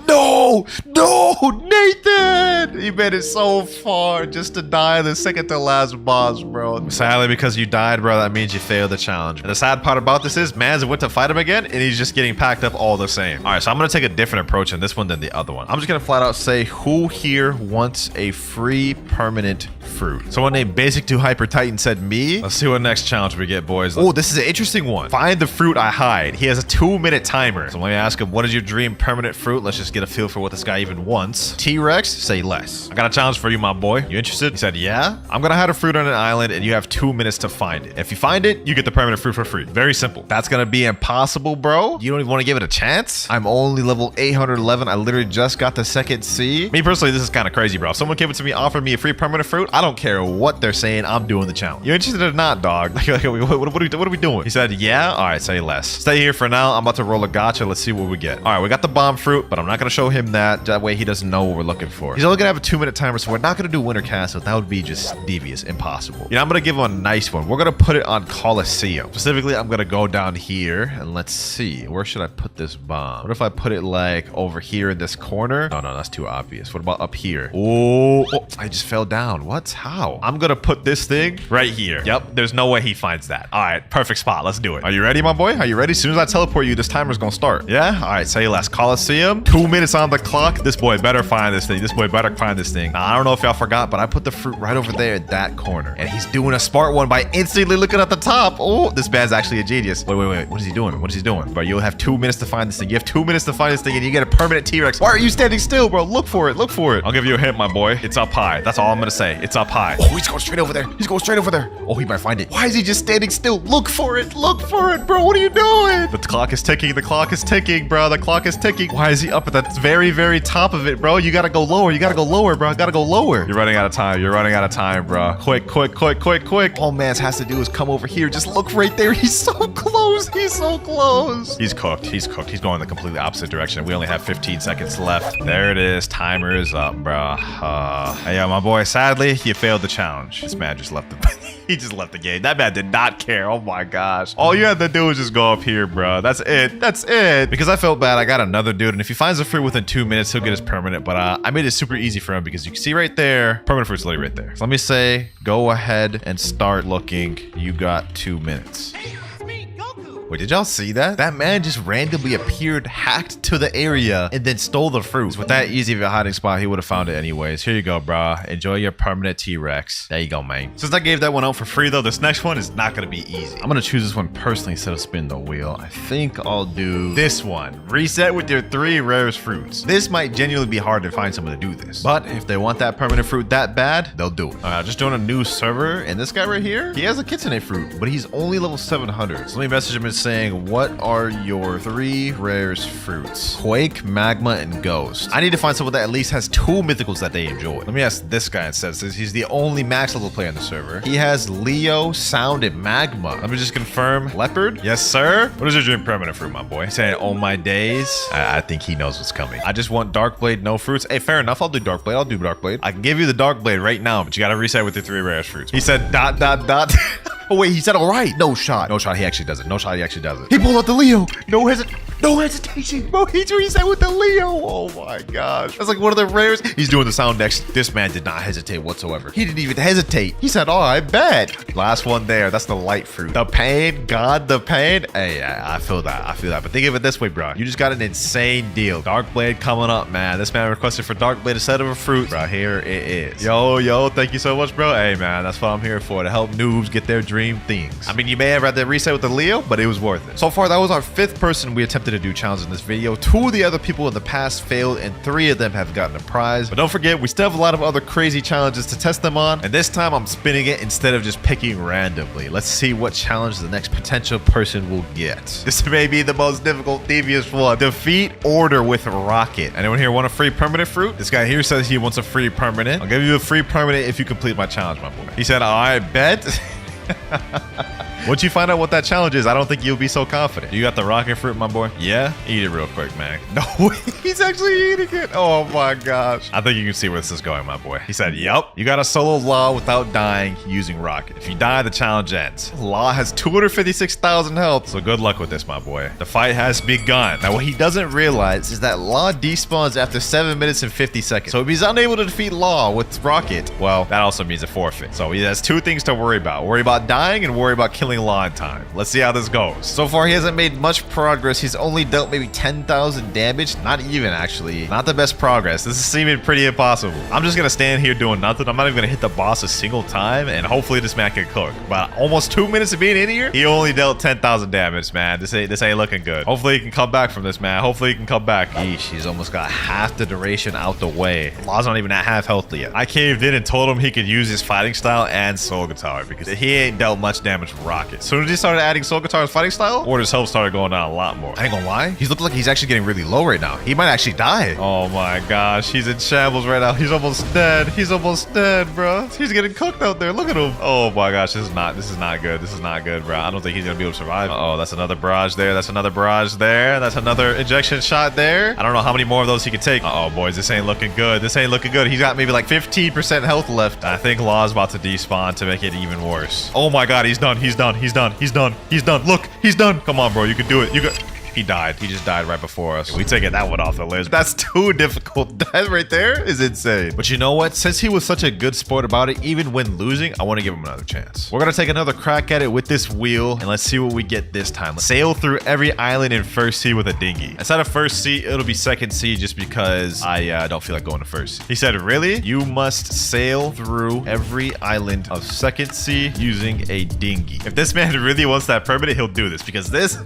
No, Nathan! He made it so far just to die the second to last boss, bro. Sadly, because you died, bro, that means you failed the challenge. And the sad part about this is, Mans went to fight him again, and he's just getting packed up all the same. All right, so I'm gonna take a different approach in this one than the other one. I'm just gonna flat out say, who here wants a free permanent fruit? Someone named Basic 2 Hyper Titan said me. Let's see what next challenge we get, boys. Oh, this is an interesting one. Find the fruit I hide. He has a 2-minute timer. So let me ask him, what is your dream permanent fruit? Let's just get a feel for what this guy even wants. T-Rex, say less. I got a challenge for you, my boy. You interested? He said, yeah. I'm gonna hide a fruit on an island and you have 2 minutes to find it. If you find it, you get the permanent fruit for free. Very simple. That's gonna be impossible, bro. You don't even want to give it a chance? I'm only level 811. I literally just got the 2nd C. Me personally, this is kind of crazy, bro. If someone came up to me, offered me a free permanent fruit, I don't care what they're saying. I'm doing the challenge. You interested or not, dog? What are we doing? He said, yeah. All right, say less. Stay here for now. I'm about to roll a gacha. Let's see what we get. All right, we got the bomb fruit, but I'm not gonna show him that. That way he doesn't know what we're looking for. He's only gonna have a 2-minute timer, so we're not gonna do Winter Castle. That would be just devious, impossible. You know, I'm gonna give him a nice one. We're gonna put it on Coliseum. Specifically, I'm gonna go down here and let's see. Where should I put this bomb? What if I put it like over here in this corner? No, that's too obvious. What about up here? Oh, I just fell down. What? How? I'm gonna put this thing right here. Yep, there's no way he finds that. All right, perfect spot. Let's do it. Are you ready, my boy? Are you ready? As soon as I teleport you, this timer's gonna start. Yeah? All right, say less. Coliseum. 2 minutes on the clock. This boy better find this thing. Now, I don't know if y'all forgot, but I put the fruit right over there in that corner. And he's doing a smart one by instantly looking at the top. Oh, this man's actually a genius. Wait. What is he doing? Bro, you'll have 2 minutes to find this thing. You have 2 minutes to find this thing and you get a permanent T-Rex. Why are you standing still, bro? Look for it. I'll give you a hint, my boy. It's up high. That's all I'm gonna say. It's up high. Oh, he's going straight over there. Oh, he might find it. Why is he just standing still? Look for it, bro. What are you doing? The clock is ticking, bro. The clock is ticking. Why is he up at that very, very top of it, bro? You gotta go lower, bro. Gotta go lower. You're running out of time, bro. Quick. All Mans has to do is come over here. Just look right there. He's so close. He's cooked. He's going the completely opposite direction. We only have 15 seconds left. There it is. Timer is up, bro. Hey, my boy, sadly, you failed the challenge. This man just left he just left the game. That man did not care. Oh my gosh. All you had to do was just go up here, bro. That's it. Because I felt bad. I got another dude, and if he finds a fruit within 2 minutes, he'll get his permanent. But I made it super easy for him because you can see right there, permanent fruit's literally right there. So let me say, go ahead and start looking. You got 2 minutes. Wait, did y'all see that? That man just randomly appeared, hacked to the area, and then stole the fruit. With that easy of a hiding spot, he would have found it anyways. Here you go, bro. Enjoy your permanent T-Rex. There you go, man. Since I gave that one out for free, though, this next one is not going to be easy. I'm going to choose this one personally instead of spin the wheel. I think I'll do this one. Reset with your 3 rarest fruits. This might genuinely be hard to find someone to do this. But if they want that permanent fruit that bad, they'll do it. I'm just doing a new server, and this guy right here, he has a Kitsune fruit, but he's only level 700. So let me message him and saying, what are your 3 rarest fruits? Quake, magma, and ghost. I need to find someone that at least has 2 mythicals that they enjoy. Let me ask this guy instead, since he's the only max level player on the server. He has Leo, sound, and magma. Let me just confirm. Leopard? Yes, sir. What is your dream permanent fruit, my boy? He's saying, oh my days. I think he knows what's coming. I just want dark blade, no fruits. Hey, fair enough. I'll do dark blade. I'll do dark blade. I can give you the dark blade right now, but you gotta reset with your 3 rarest fruits. He said ... Oh wait, he said all right. No shot. No shot. He actually does it. No shot. He actually does it. He pulled out the Leo. No hesitation. Bro, he reset with the Leo. Oh my gosh. That's like one of the rarest. He's doing the sound next. This man did not hesitate whatsoever. He didn't even hesitate. He said, oh, I bet. Last one there. That's the light fruit. The pain. God, the pain. Hey, I feel that. I feel that. But think of it this way, bro. You just got an insane deal. Dark blade coming up, man. This man requested for dark blade instead of a fruit. Bro, here it is. Yo, thank you so much, bro. Hey, man, that's what I'm here for. To help noobs get their dream things. I mean, you may have had to reset with the Leo, but it was worth it. So far, that was our 5th person we attempted to do challenges in this video. 2 of the other people in the past failed, and 3 of them have gotten a prize. But don't forget, we still have a lot of other crazy challenges to test them on, and this time I'm spinning it instead of just picking randomly. Let's see what challenge the next potential person will get. This may be the most difficult, devious one. Defeat Order with Rocket. Anyone here want a free permanent fruit? This guy here says he wants a free permanent. I'll give you a free permanent if you complete my challenge, my boy. He said, I bet. Once you find out what that challenge is, I don't think you'll be so confident. You got the rocket fruit, my boy? Yeah? Eat it real quick, man. No, he's actually eating it. Oh my gosh. I think you can see where this is going, my boy. He said, yup. You got to solo Law without dying using rocket. If you die, the challenge ends. Law has 256,000 health, so good luck with this, my boy. The fight has begun. Now, what he doesn't realize is that Law despawns after 7 minutes and 50 seconds. So if he's unable to defeat Law with rocket, well, that also means a forfeit. So he has 2 things to worry about. Worry about dying and worry about killing Law in time. Let's see how this goes. So far, he hasn't made much progress. He's only dealt maybe 10,000 damage. Not even, actually. Not the best progress. This is seeming pretty impossible. I'm just gonna stand here doing nothing. I'm not even gonna hit the boss a single time, and hopefully this man can cook. But almost 2 minutes of being in here, he only dealt 10,000 damage, man. This ain't looking good. Hopefully he can come back from this, man. Hopefully he can come back. Yeesh, he's almost got half the duration out the way. Law's not even at half health yet. I caved in and told him he could use his fighting style and soul guitar because he ain't dealt much damage with rocket. As soon as he started adding soul guitar's fighting style, Order's health started going down a lot more. I ain't gonna lie, he's looking like he's actually getting really low right now. He might actually die. Oh my gosh, he's in shambles right now. He's almost dead. He's almost dead, bro. He's getting cooked out there. Look at him. Oh my gosh, this is not good. This is not good, bro. I don't think he's gonna be able to survive. Oh, that's another barrage there. That's another barrage there. That's another injection shot there. I don't know how many more of those he can take. Oh boys, this ain't looking good. This ain't looking good. He's got maybe like 15% health left. I think Law's about to despawn to make it even worse. Oh my god, he's done. He's done. He's done. He's done. He's done. Look, he's done. Come on, bro. You can do it. You got. He died. He just died right before us. We taking that one off the list. That's too difficult. That right there is insane. But you know what? Since he was such a good sport about it, even when losing, I want to give him another chance. We're going to take another crack at it with this wheel, and let's see what we get this time. Let's sail through every island in first sea with a dinghy. Instead of first sea, it'll be second sea just because I don't feel like going to first. He said, really? You must sail through every island of second sea using a dinghy. If this man really wants that permanent, he'll do this because this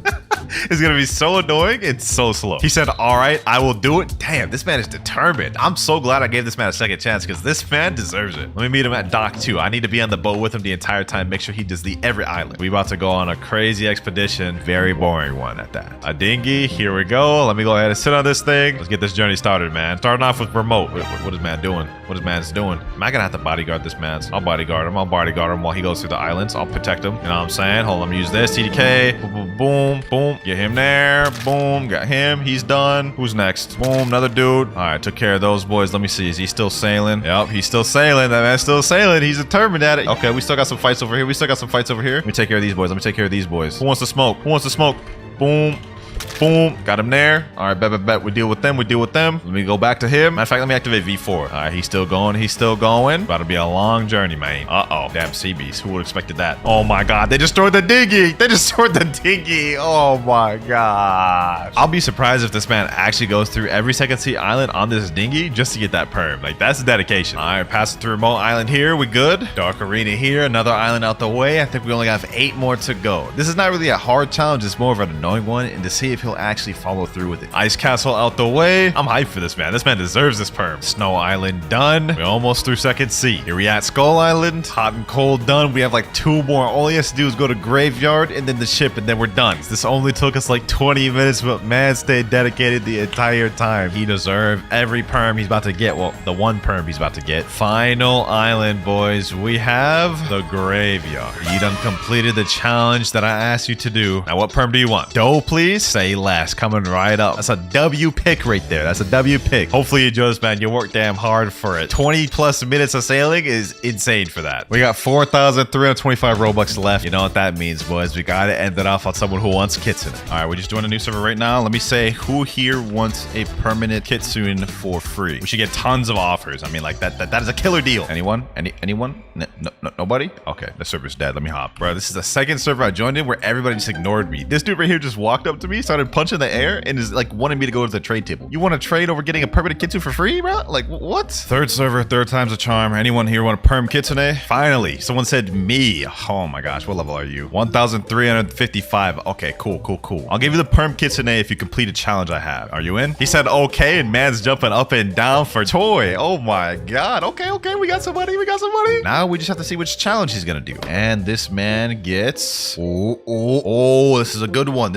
is going to be so annoying and so slow. He said, all right, I will do it. Damn, this man is determined. I'm so glad I gave this man a second chance because this man deserves it. Let me meet him at dock 2. I need to be on the boat with him the entire time. Make sure he does every island. We about to go on a crazy expedition. Very boring one at that. A dinghy. Here we go. Let me go ahead and sit on this thing. Let's get this journey started, man. Starting off with remote. What is man doing? What is man's doing? Am I gonna have to bodyguard this man? I'll bodyguard him. I'll bodyguard him while he goes through the islands. I'll protect him. You know what I'm saying? Hold on. Let me use this. TDK. Boom, boom, boom, boom. Get him there. Boom. Got him. He's done. Who's next? Boom. Another dude. All right. Took care of those boys. Let me see. Is he still sailing? Yep. He's still sailing. That man's still sailing. He's determined at it. Okay. We still got some fights over here. Let me take care of these boys. Who wants to smoke? Boom. Boom. Got him there. All right, bet. We deal with them. Let me go back to him. Matter of fact, let me activate V4. All right, he's still going. About to be a long journey, man. Uh-oh. Damn sea beast. Who would have expected that? Oh, my God. They destroyed the dinghy. Oh, my gosh. I'll be surprised if this man actually goes through every second sea island on this dinghy just to get that perm. Like, that's dedication. All right, passing through remote island here. We good. Dark arena here. Another island out the way. I think we only have 8 more to go. This is not really a hard challenge. It's more of an annoying one. And to see see if he'll actually follow through with it. Ice castle out the way. I'm hyped for this man. This man deserves this perm. Snow Island done. We're almost through second C. Here we at Skull Island. Hot and cold done. We have like 2 more. All he has to do is go to graveyard and then the ship and then we're done. This only took us like 20 minutes, but man stayed dedicated the entire time. He deserved every perm he's about to get. Well, the one perm he's about to get. Final island, boys. We have the graveyard. You done completed the challenge that I asked you to do. Now, what perm do you want? Dough, please? Say less. Coming right up. That's a W pick right there. That's a W pick. Hopefully you enjoy this, man. You worked damn hard for it. 20 plus minutes of sailing is insane for that. We got 4,325 Robux left. You know what that means, boys. We got to end it off on someone who wants Kitsune. All right, we're just doing a new server right now. Let me say who here wants a permanent Kitsune for free. We should get tons of offers. I mean, like that is a killer deal. Anyone? Anyone? Nobody? Okay, the server's dead. Let me hop. Bro, this is the second server I joined in where everybody just ignored me. This dude right here just walked up to me, started punching the air, and is like wanting me to go to the trade table. You want to trade over getting a permanent Kitsune for free, bro? Like, what? Third server, third time's a charm. Anyone here want a perm Kitsune? Finally, someone said me. Oh my gosh, what level are you? 1,355. Okay, cool. I'll give you the perm Kitsune if you complete a challenge I have. Are you in? He said okay, and man's jumping up and down for toy. Oh my god. Okay, we got somebody. Now we just have to see which challenge he's gonna do. And this man gets... Oh, this is a good one.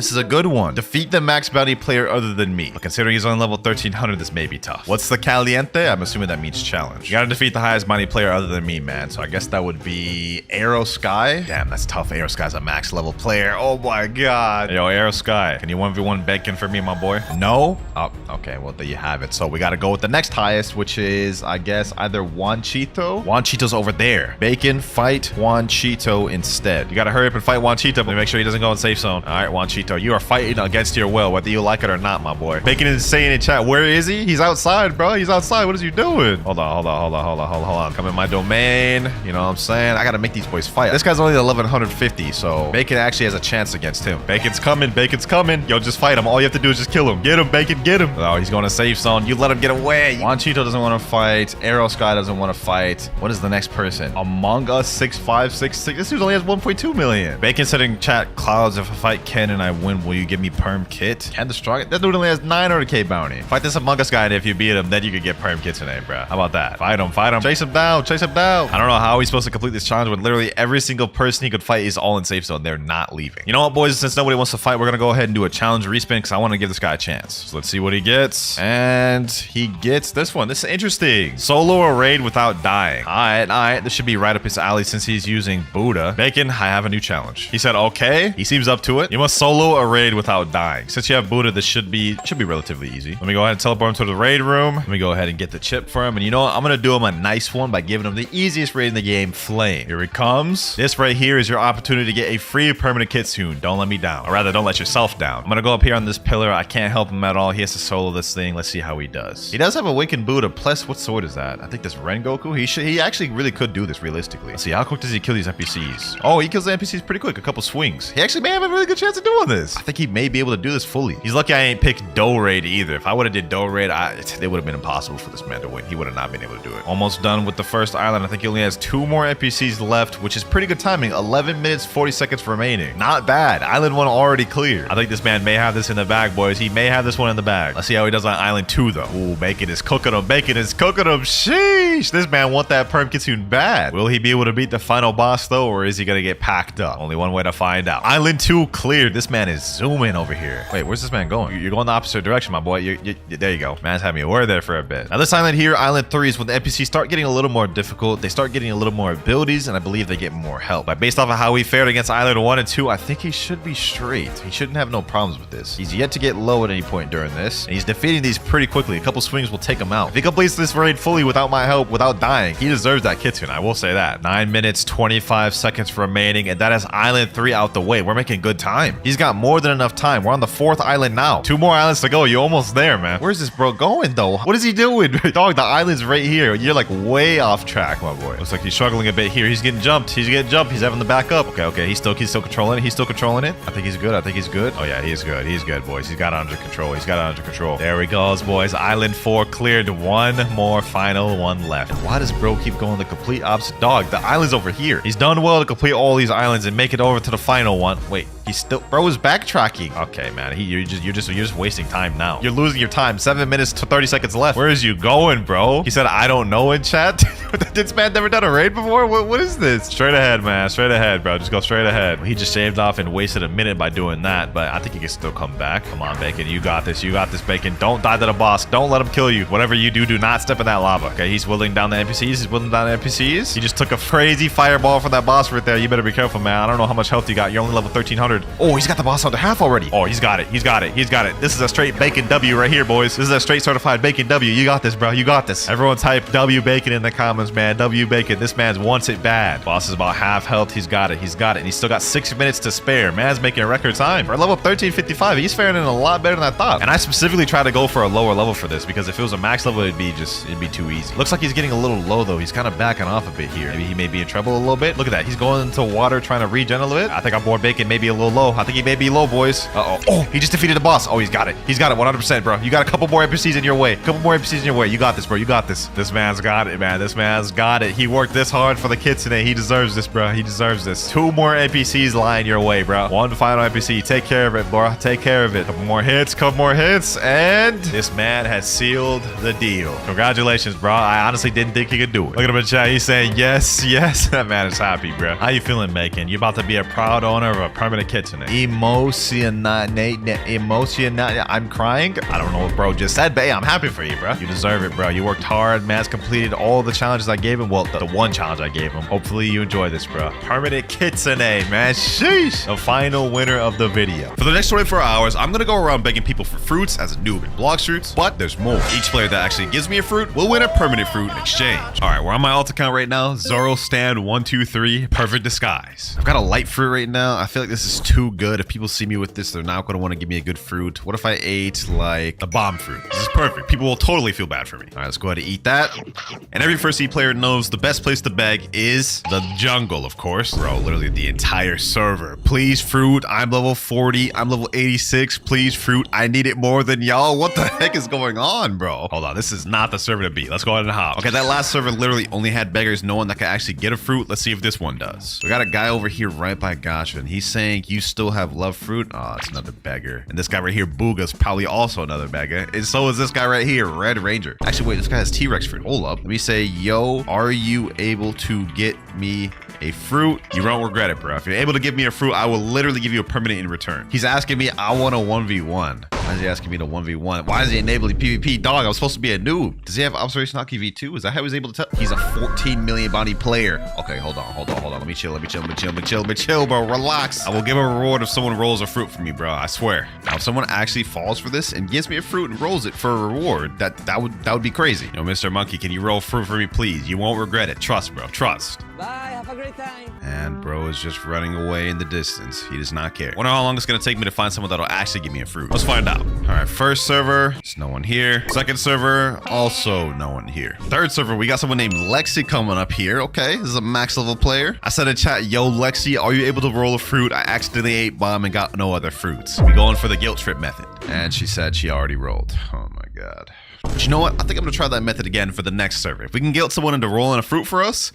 Defeat the max bounty player other than me. But considering he's on level 1300, this may be tough. What's the caliente? I'm assuming that means challenge. You gotta defeat the highest bounty player other than me, man. So I guess that would be Arrow Sky. Damn, that's tough. Arrow Sky's a max level player. Oh my god. Yo, Arrow Sky, can you 1v1 Bacon for me, my boy? No? Oh, okay, well, there you have it. So we gotta go with the next highest, which is, I guess, either Juanchito. Juanchito's over there. Bacon, fight Juanchito instead. You gotta hurry up and fight Juanchito, but make sure he doesn't go in safe zone. All right, Juanchito, you are fighting against your will, whether you like it or not, my boy. Bacon is saying in chat, where is he? He's outside, bro. He's outside. What is he doing? Hold on. Come in my domain. You know what I'm saying? I gotta make these boys fight. This guy's only 1150, so Bacon actually has a chance against him. Bacon's coming. Yo, just fight him. All you have to do is just kill him. Get him, Bacon, get him. Oh, he's going to safe zone. You let him get away. Juanchito doesn't want to fight. Arrow Sky doesn't want to fight. What is the next person? Among Us 6566. This dude only has 1.2 million. Bacon said in chat, Clouds, if I fight Ken and I win, will you give me perm kit? Ken the strongest? That dude only has 900k bounty. Fight this Among Us guy, and if you beat him, then you could get perm kit today, bro. How about that? Fight him. Chase him down. I don't know how he's supposed to complete this challenge when literally every single person he could fight is all in safe zone. They're not leaving. You know what, boys? Since nobody wants to fight, we're gonna go ahead and do a challenge respin because I want to give this guy a chance. So let's see what he gets. And he gets this one. This is interesting. Solo a raid without dying. All right. This should be right up his alley since he's using Buddha. Bacon, I have a new challenge. He said, okay. He seems up to it. You must solo a raid without dying. Since you have Buddha, this should be relatively easy. Let me go ahead and teleport him to the raid room. Let me go ahead and get the chip for him. And you know what? I'm gonna do him a nice one by giving him the easiest raid in the game, Flame. Here he comes. This right here is your opportunity to get a free permanent Kitsune. Don't let me down. Or rather, don't let yourself down. I'm gonna go up here on this pillar. I can't help him at all. He has to solo this thing. Let's see how he does. He does have Awakened Buddha. Plus, what sword is that? I think this Rengoku. He actually really could do this realistically. Let's see, how quick does he kill these NPCs? Oh, he kills the NPCs pretty quick. A couple swings. He actually may have a really good chance of doing this. I think he may be able to do this fully. He's lucky I ain't picked Dough Raid either. If I would have did Dough Raid, it would have been impossible for this man to win. He would have not been able to do it. Almost done with the first island. I think he only has 2 more NPCs left, which is pretty good timing. 11 minutes, 40 seconds remaining. Not bad. Island 1 already clear. I think this man may have this in the bag, boys. He may have this one in the bag. Let's see how he does on Island 2, though. Ooh, Bacon is cooking him. Sheesh. This man want that perm Kitsune bad. Will he be able to beat the final boss, though, or is he going to get packed up? Only one way to find out. Island 2 cleared. This man is zooming over here. Wait, where's this man going? You're going the opposite direction, my boy. There you go. Man's having me worried there for a bit. Now, this island here, Island 3, is when the NPCs start getting a little more difficult. They start getting a little more abilities, and I believe they get more help. But based off of how he fared against Island 1 and 2, I think he should be straight. He shouldn't have no problems with this. He's yet to get low at any point during this, and he's defeating these pretty quickly. A couple swings will take him out. If he completes this raid fully without my help, without dying, he deserves that Kitsune. I will say that. 9 minutes, 25 seconds remaining, and that is Island 3 out the way. We're making good time. He's got more than enough time. We're on the 4th island now. 2 more islands to go. You're almost there, man. Where's this bro going, though? What is he doing? Dog, the island's right here. You're like way off track, my boy. Looks like he's struggling a bit here. He's getting jumped. He's having the back up. Okay. He's still controlling it. I think he's good. Oh, yeah, he's good. He's good, boys. He's got it under control. There he goes, boys. Island 4 cleared. 1 more final one left. And why does bro keep going the complete opposite? Dog, the island's over here. He's done well to complete all these islands and make it over to the final one. Wait. He's still, bro is backtracking. Okay, man. You're just wasting time now. You're losing your time. 7 minutes to 30 seconds left. Where is you going, bro? He said, I don't know in chat. This man never done a raid before? What is this? Straight ahead, man. Straight ahead, bro. Just go straight ahead. He just shaved off and wasted a minute by doing that, but I think he can still come back. Come on, Bacon. You got this. You got this, Bacon. Don't die to the boss. Don't let him kill you. Whatever you do, do not step in that lava. Okay, he's whittling down the NPCs. He's whittling down the NPCs. He just took a crazy fireball from that boss right there. You better be careful, man. I don't know how much health you got. You're only level 1300. Oh, he's got the boss under half already. Oh, he's got it. He's got it. He's got it. This is a straight Bacon W right here, boys. This is a straight certified Bacon W. You got this, bro. You got this. Everyone type W Bacon in the comments, man. W Bacon. This man wants it bad. Boss is about half health. He's got it. He's got it. And he's still got 6 minutes to spare. Man's making a record time. For level 1355, he's faring in a lot better than I thought. And I specifically tried to go for a lower level for this because if it was a max level, it'd be too easy. Looks like he's getting a little low though. He's kind of backing off a bit here. Maybe he may be in trouble a little bit. Look at that. He's going into water trying to regen a little bit. I think our board Bacon may be a little low. I think he may be low, boys. Uh-oh. Oh, he just defeated the boss. Oh, he's got it. He's got it 100%, bro. You got a couple more NPCs in your way. Couple more NPCs in your way. You got this, bro. You got this. This man's got it, man. This man's got it. He worked this hard for the Kitsune. He deserves this, bro. He deserves this. 2 more NPCs lying your way, bro. 1 final NPC. Take care of it, bro. Take care of it. Couple more hits, and this man has sealed the deal. Congratulations, bro. I honestly didn't think he could do it. Look at him in chat. He's saying yes, yes. That man is happy, bro. How you feeling, Bacon? You about to be a proud owner of a permanent Kitsune. I'm crying. I don't know what bro just said, but hey, I'm happy for you, bro. You deserve it, bro. You worked hard. Man's completed all the challenges I gave him. Well, the one challenge I gave him. Hopefully you enjoy this, bro. Permanent Kitsune, man. Sheesh. The final winner of the video. For the next 24 hours, I'm gonna go around begging people for fruits as a noob in Blox fruits, but there's more. Each player that actually gives me a fruit will win a permanent fruit in exchange. All right, we're on my alt account right now. Zoro stand 123, perfect disguise. I've got a light fruit right now. I feel like this is too good. If people see me with this, they're not gonna want to give me a good fruit. What if I ate like a bomb fruit? This is perfect. People will totally feel bad for me. All right, let's go ahead and eat that. And every first seed player knows the best place to beg is the jungle, of course. Bro, literally the entire server. Please fruit. I'm level 40. I'm level 86. Please fruit. I need it more than y'all. What the heck is going on, bro? Hold on. This is not the server to beat. Let's go ahead and hop. Okay, that last server literally only had beggars, no one that could actually get a fruit. Let's see if this one does. We got a guy over here right by Gotcha, and he's saying you still have love fruit. Oh, it's another beggar. And this guy right here, Booga's probably also another beggar. And so is this guy right here, Red Ranger. Actually, wait, this guy has T-Rex fruit. Hold up. Let me say, yo, are you able to get me a fruit? You won't regret it, bro. If you're able to give me a fruit, I will literally give you a permanent in return. He's asking me, I want a 1v1. Why is he asking me to 1v1? Why is he enabling PvP? Dog, I was supposed to be a noob. Does he have Observation Hockey V2? Is that how he was able to tell? He's a 14 million bounty player. Okay, hold on. Let me chill, bro. Relax. I will give a reward if someone rolls a fruit for me, bro. I swear. Now, if someone actually falls for this and gives me a fruit and rolls it for a reward, that would be crazy. You know, Mr. Monkey, can you roll fruit for me, please? You won't regret it. Trust, bro. Trust. Bye, have a great time. And bro is just running away in the distance. He does not care. Wonder how long it's gonna take me to find someone that'll actually give me a fruit. Let's find out. All right, first server, there's no one here. Second server, also no one here. Third server, we got someone named Lexi coming up here. Okay, this is a max level player. I said in chat, yo, Lexi, are you able to roll a fruit? I accidentally ate bomb and got no other fruits. We going for the guilt trip method. And she said she already rolled. Oh my God. But you know what? I think I'm gonna try that method again for the next server. If we can guilt someone into rolling a fruit for us,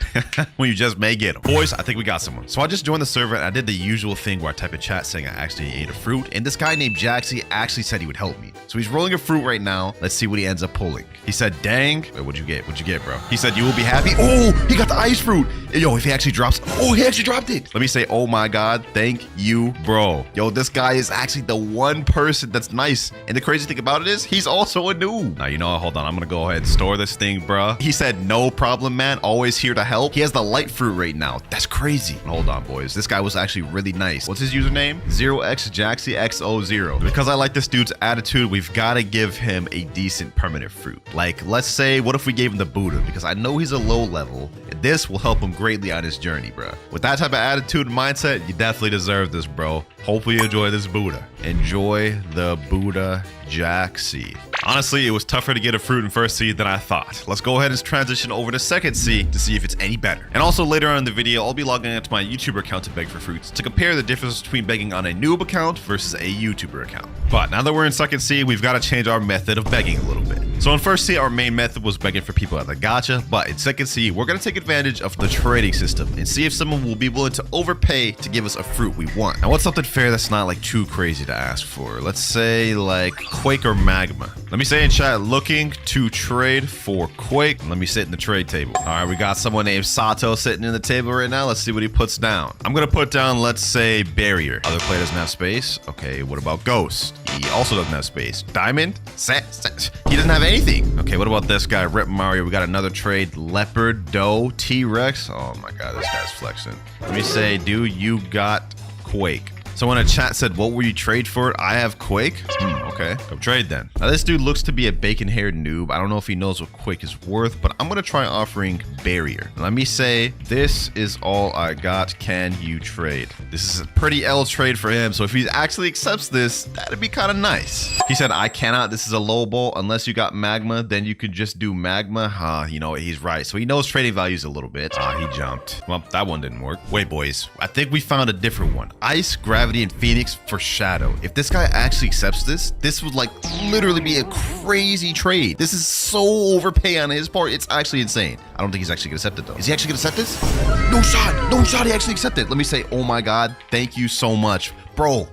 we just may get them. Boys, I think we got someone. So I just joined the server and I did the usual thing where I type in chat saying I actually ate a fruit. And this guy named Jaxie actually said he would help me. So he's rolling a fruit right now. Let's see what he ends up pulling. He said, dang. Wait, what'd you get? What'd you get, bro? He said, you will be happy. Oh, he got the ice fruit. Yo, if he actually drops. Oh, he actually dropped it. Let me say, oh my God, thank you, bro. Yo, this guy is actually the one person that's nice. And the crazy thing about it is he's also a noob. Now, you know, hold on. I'm gonna go ahead and store this thing, bro. He said, no problem, man. Always here to help. He has the light fruit right now. That's crazy. Hold on, boys. This guy was actually really nice. What's his username? 0xjaxiex00. Because I like this dude's attitude, we've got to give him a decent permanent fruit. Like, let's say, what if we gave him the Buddha? Because I know he's a low level. And this will help him greatly on his journey, bro. With that type of attitude and mindset, you definitely deserve this, bro. Hopefully you enjoy this Buddha. Enjoy the Buddha Jaxie. Honestly, it was tougher tougher to get a fruit in first seed than I thought. Let's go ahead and transition over to second seed to see if it's any better. And also later on in the video, I'll be logging into my YouTuber account to beg for fruits to compare the difference between begging on a noob account versus a YouTuber account. But now that we're in second seed, we've got to change our method of begging a little bit. So in first seed, our main method was begging for people at the gacha, but in second seed, we're going to take advantage of the trading system and see if someone will be willing to overpay to give us a fruit we want. Now what's something fair that's not like too crazy to ask for? Let's say like Quake or magma. Let me say in chat, looking to trade for Quake. Let me sit in the trade table. All right, we got someone named Sato sitting in the table right now. Let's see what he puts down. I'm going to put down, let's say, barrier. Other player doesn't have space. Okay, what about ghost? He also doesn't have space. Diamond? He doesn't have anything. Okay, what about this guy, Rip Mario? We got another trade, Leopard, Doe, T-Rex. Oh my God, this guy's flexing. Let me say, dude, you got Quake. Someone in chat said, what will you trade for? I have Quake. Okay, go trade then. Now this dude looks to be a bacon-haired noob. I don't know if he knows what Quake is worth, but I'm gonna try offering barrier. Let me say, this is all I got. Can you trade? This is a pretty L trade for him, so if he actually accepts this, that'd be kind of nice. He said, I cannot. This is a low ball. Unless you got magma, then you could just do magma. You know, he's right. So he knows trading values a little bit. He jumped. Well, that one didn't work. Wait, boys. I think we found a different one. Ice, gravity, and Phoenix for Shadow. If this guy actually accepts this, this would like literally be a crazy trade. This is so overpay on his part. It's actually insane. I don't think he's actually gonna accept it though. Is he actually gonna accept this? No shot. No shot. He actually accepted it. Let me say, oh my God, thank you so much. Bro.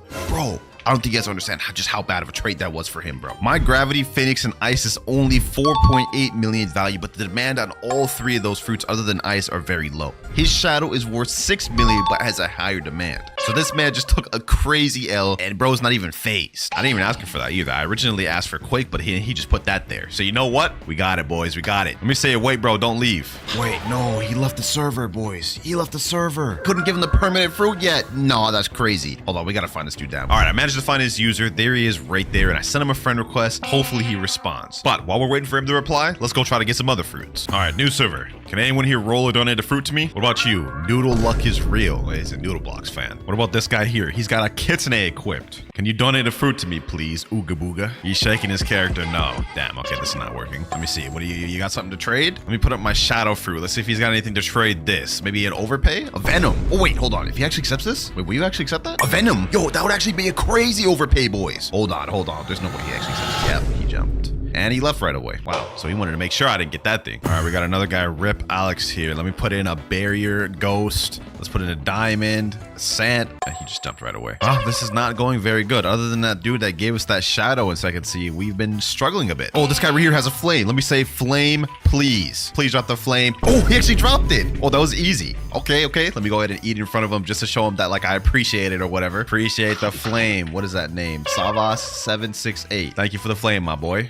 I don't think you guys understand just how bad of a trade that was for him, bro. My gravity, Phoenix, and ice is only 4.8 million value, but the demand on all three of those fruits other than ice are very low. His shadow is worth 6 million, but has a higher demand. So this man just took a crazy L, and bro's not even phased. I didn't even ask him for that either. I originally asked for Quake, but he just put that there. So you know what? We got it, boys. We got it. Let me say, wait, bro, don't leave. Wait, no, he left the server, boys. He left the server. Couldn't give him the permanent fruit yet. No, that's crazy. Hold on, we gotta find this dude down. All right, I managed to find his user. There he is right there, and I sent him a friend request. Hopefully he responds. But while we're waiting for him to reply, let's go try to get some other fruits. All right, new server. Can anyone here roll or donate a fruit to me? What about you? Noodle Luck is real. He's a Noodle Blocks fan. What about this guy here? He's got a Kitsune equipped. Can you donate a fruit to me, please? Ooga booga. He's shaking his character. No. Damn, okay, this is not working. Let me see. What do you got something to trade? Let me put up my shadow fruit. Let's see if he's got anything to trade this. Maybe an overpay? A venom. Oh, wait, hold on. If he actually accepts this? Wait, will you actually accept that? A venom. Yo, that would actually be a crazy overpay, boys. Hold on. There's no way he actually accepts it. Yeah, he jumped. And he left right away. Wow. So he wanted to make sure I didn't get that thing. All right, we got another guy, Rip Alex here. Let me put in a barrier, ghost. Let's put in a diamond, a sand. And he just jumped right away. Oh, this is not going very good. Other than that dude that gave us that shadow in second seed, we've been struggling a bit. Oh, this guy right here has a flame. Let me say flame, please. Please drop the flame. Oh, he actually dropped it. Oh, that was easy. Okay. Let me go ahead and eat in front of him just to show him that like I appreciate it or whatever. Appreciate the flame. What is that name? Savas768. Thank you for the flame, my boy.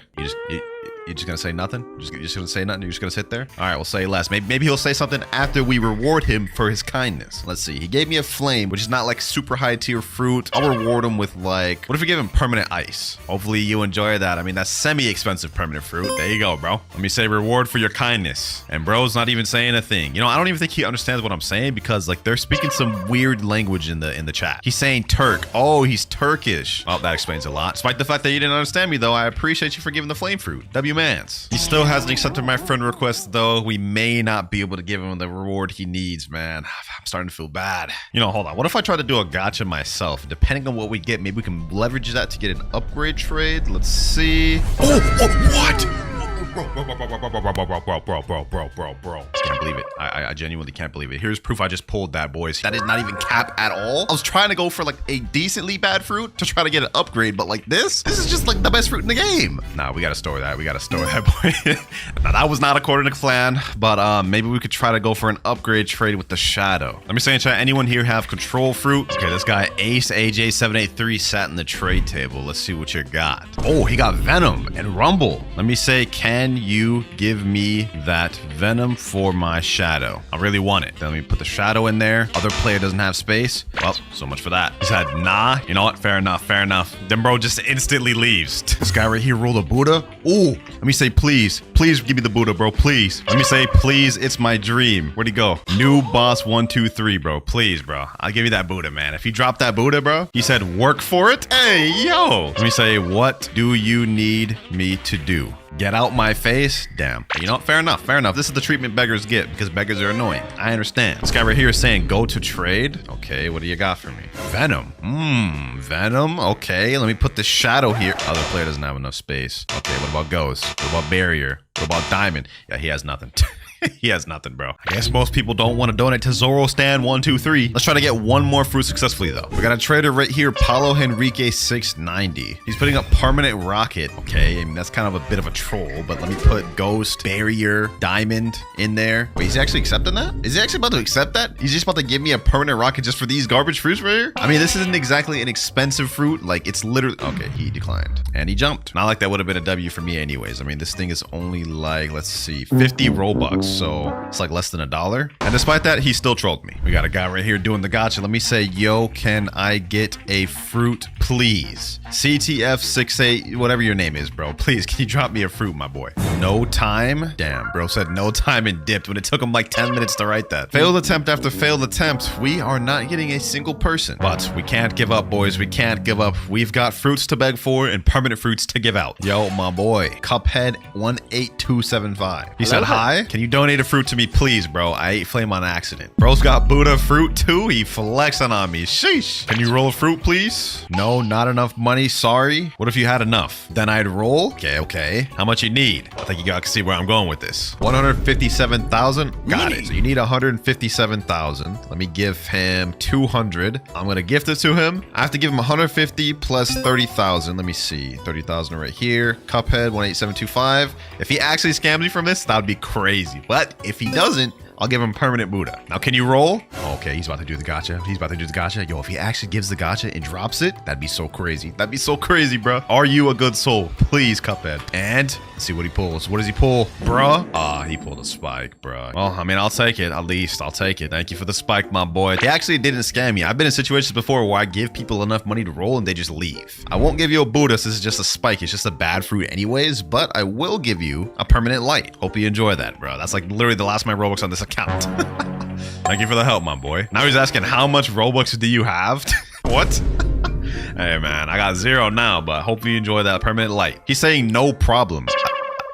You're just gonna say nothing? You're just gonna say nothing? You're just gonna sit there? All right, we'll say less. Maybe he'll say something after we reward him for his kindness. Let's see. He gave me a flame, which is not like super high tier fruit. I'll reward him with like, what if we give him permanent ice? Hopefully you enjoy that. I mean, that's semi-expensive permanent fruit. There you go, bro. Let me say reward for your kindness. And bro's not even saying a thing. You know, I don't even think he understands what I'm saying because like they're speaking some weird language in the chat. He's saying Turk. Oh, he's Turkish. Well, that explains a lot. Despite the fact that you didn't understand me though, I appreciate you for giving the flame fruit. W-mans. He still hasn't accepted my friend request though. We may not be able to give him the reward he needs, man. I'm starting to feel bad. You know, hold on. What if I try to do a gacha myself? Depending on what we get, maybe we can leverage that to get an upgrade trade. Let's see. Oh, what? Bro. Can't believe it. I genuinely can't believe it. Here's proof I just pulled that, boys. That is not even cap at all. I was trying to go for like a decently bad fruit to try to get an upgrade, but like this is just like the best fruit in the game. Nah, we gotta store that. We gotta store that, boy. Now, that was not according to plan, but maybe we could try to go for an upgrade trade with the shadow. Let me say in chat, anyone here have control fruit? Okay, this guy Ace AJ783 sat in the trade table. Let's see what you got. Oh, he got venom and rumble. Let me say, can you give me that venom for my shadow? I really want it. Let me put the shadow in there. Other player doesn't have space. Well, so much for that. He said, nah. You know what? Fair enough. Then bro just instantly leaves. This guy right here rolled a Buddha. Oh, let me say, please give me the Buddha, bro. Please. Let me say, please. It's my dream. Where'd he go? New boss 123, bro. Please, bro. I'll give you that Buddha, man. If he dropped that Buddha, bro, he said, work for it. Hey, yo. Let me say, what do you need me to do? Get out my face. Damn. You know what? Fair enough. Fair enough. This is the treatment beggars get because beggars are annoying. I understand. This guy right here is saying go to trade. Okay, what do you got for me? Venom. Venom. Okay, let me put the shadow here. Other player doesn't have enough space. Okay, what about ghost? What about barrier? What about diamond? Yeah, he has nothing. He has nothing, bro. I guess most people don't want to donate to Zorostan123. Let's try to get one more fruit successfully, though. We got a trader right here, Paulo Henrique 690. He's putting up permanent rocket. Okay, I mean, that's kind of a bit of a troll, but let me put ghost, barrier, diamond in there. Wait, is he actually accepting that? Is he actually about to accept that? He's just about to give me a permanent rocket just for these garbage fruits right here? I mean, this isn't exactly an expensive fruit. Like, it's literally... Okay, he declined. And he jumped. Not like that would have been a W for me anyways. I mean, this thing is only like, let's see, 50 Robux. So it's like less than $1. And despite that, he still trolled me. We got a guy right here doing the gotcha. Let me say, yo, can I get a fruit, please? CTF68, whatever your name is, bro. Please, can you drop me a fruit, my boy? No time? Damn, bro said no time and dipped when it took him like 10 minutes to write that. Failed attempt after failed attempt. We are not getting a single person. But we can't give up, boys. We can't give up. We've got fruits to beg for and permanent fruits to give out. Yo, my boy. Cuphead 18275. He said, hi. Can you donate a fruit to me, please, bro? I ate flame on accident. Bro's got Buddha fruit too. He flexing on me. Sheesh. Can you roll a fruit, please? No, not enough money. Sorry. What if you had enough? Then I'd roll. Okay. How much you need? I think you guys can see where I'm going with this. 157,000. Got it. So you need 157,000. Let me give him 200. I'm gonna gift it to him. I have to give him 150 plus 30,000. Let me see. 30,000 right here. Cuphead 18725. If he actually scams me from this, that would be crazy. But if he doesn't, I'll give him permanent Buddha. Now, can you roll? Okay, he's about to do the gotcha. He's about to do the gotcha. Yo, if he actually gives the gotcha and drops it, that'd be so crazy. That'd be so crazy, bro. Are you a good soul? Please, Cuphead. And let's see what he pulls. What does he pull? Bruh. Ah, he pulled a spike, bruh. Well, I mean, I'll take it. At least I'll take it. Thank you for the spike, my boy. He actually didn't scam me. I've been in situations before where I give people enough money to roll and they just leave. I won't give you a Buddha. This is just a spike. It's just a bad fruit anyways, but I will give you a permanent light. Hope you enjoy that, bro. That's like literally the last of my Robux on this account. Thank you for the help, my boy. Now he's asking, how much Robux do you have? What? Hey, man, I got 0 now, but hope you enjoy that permanent light. He's saying no problem.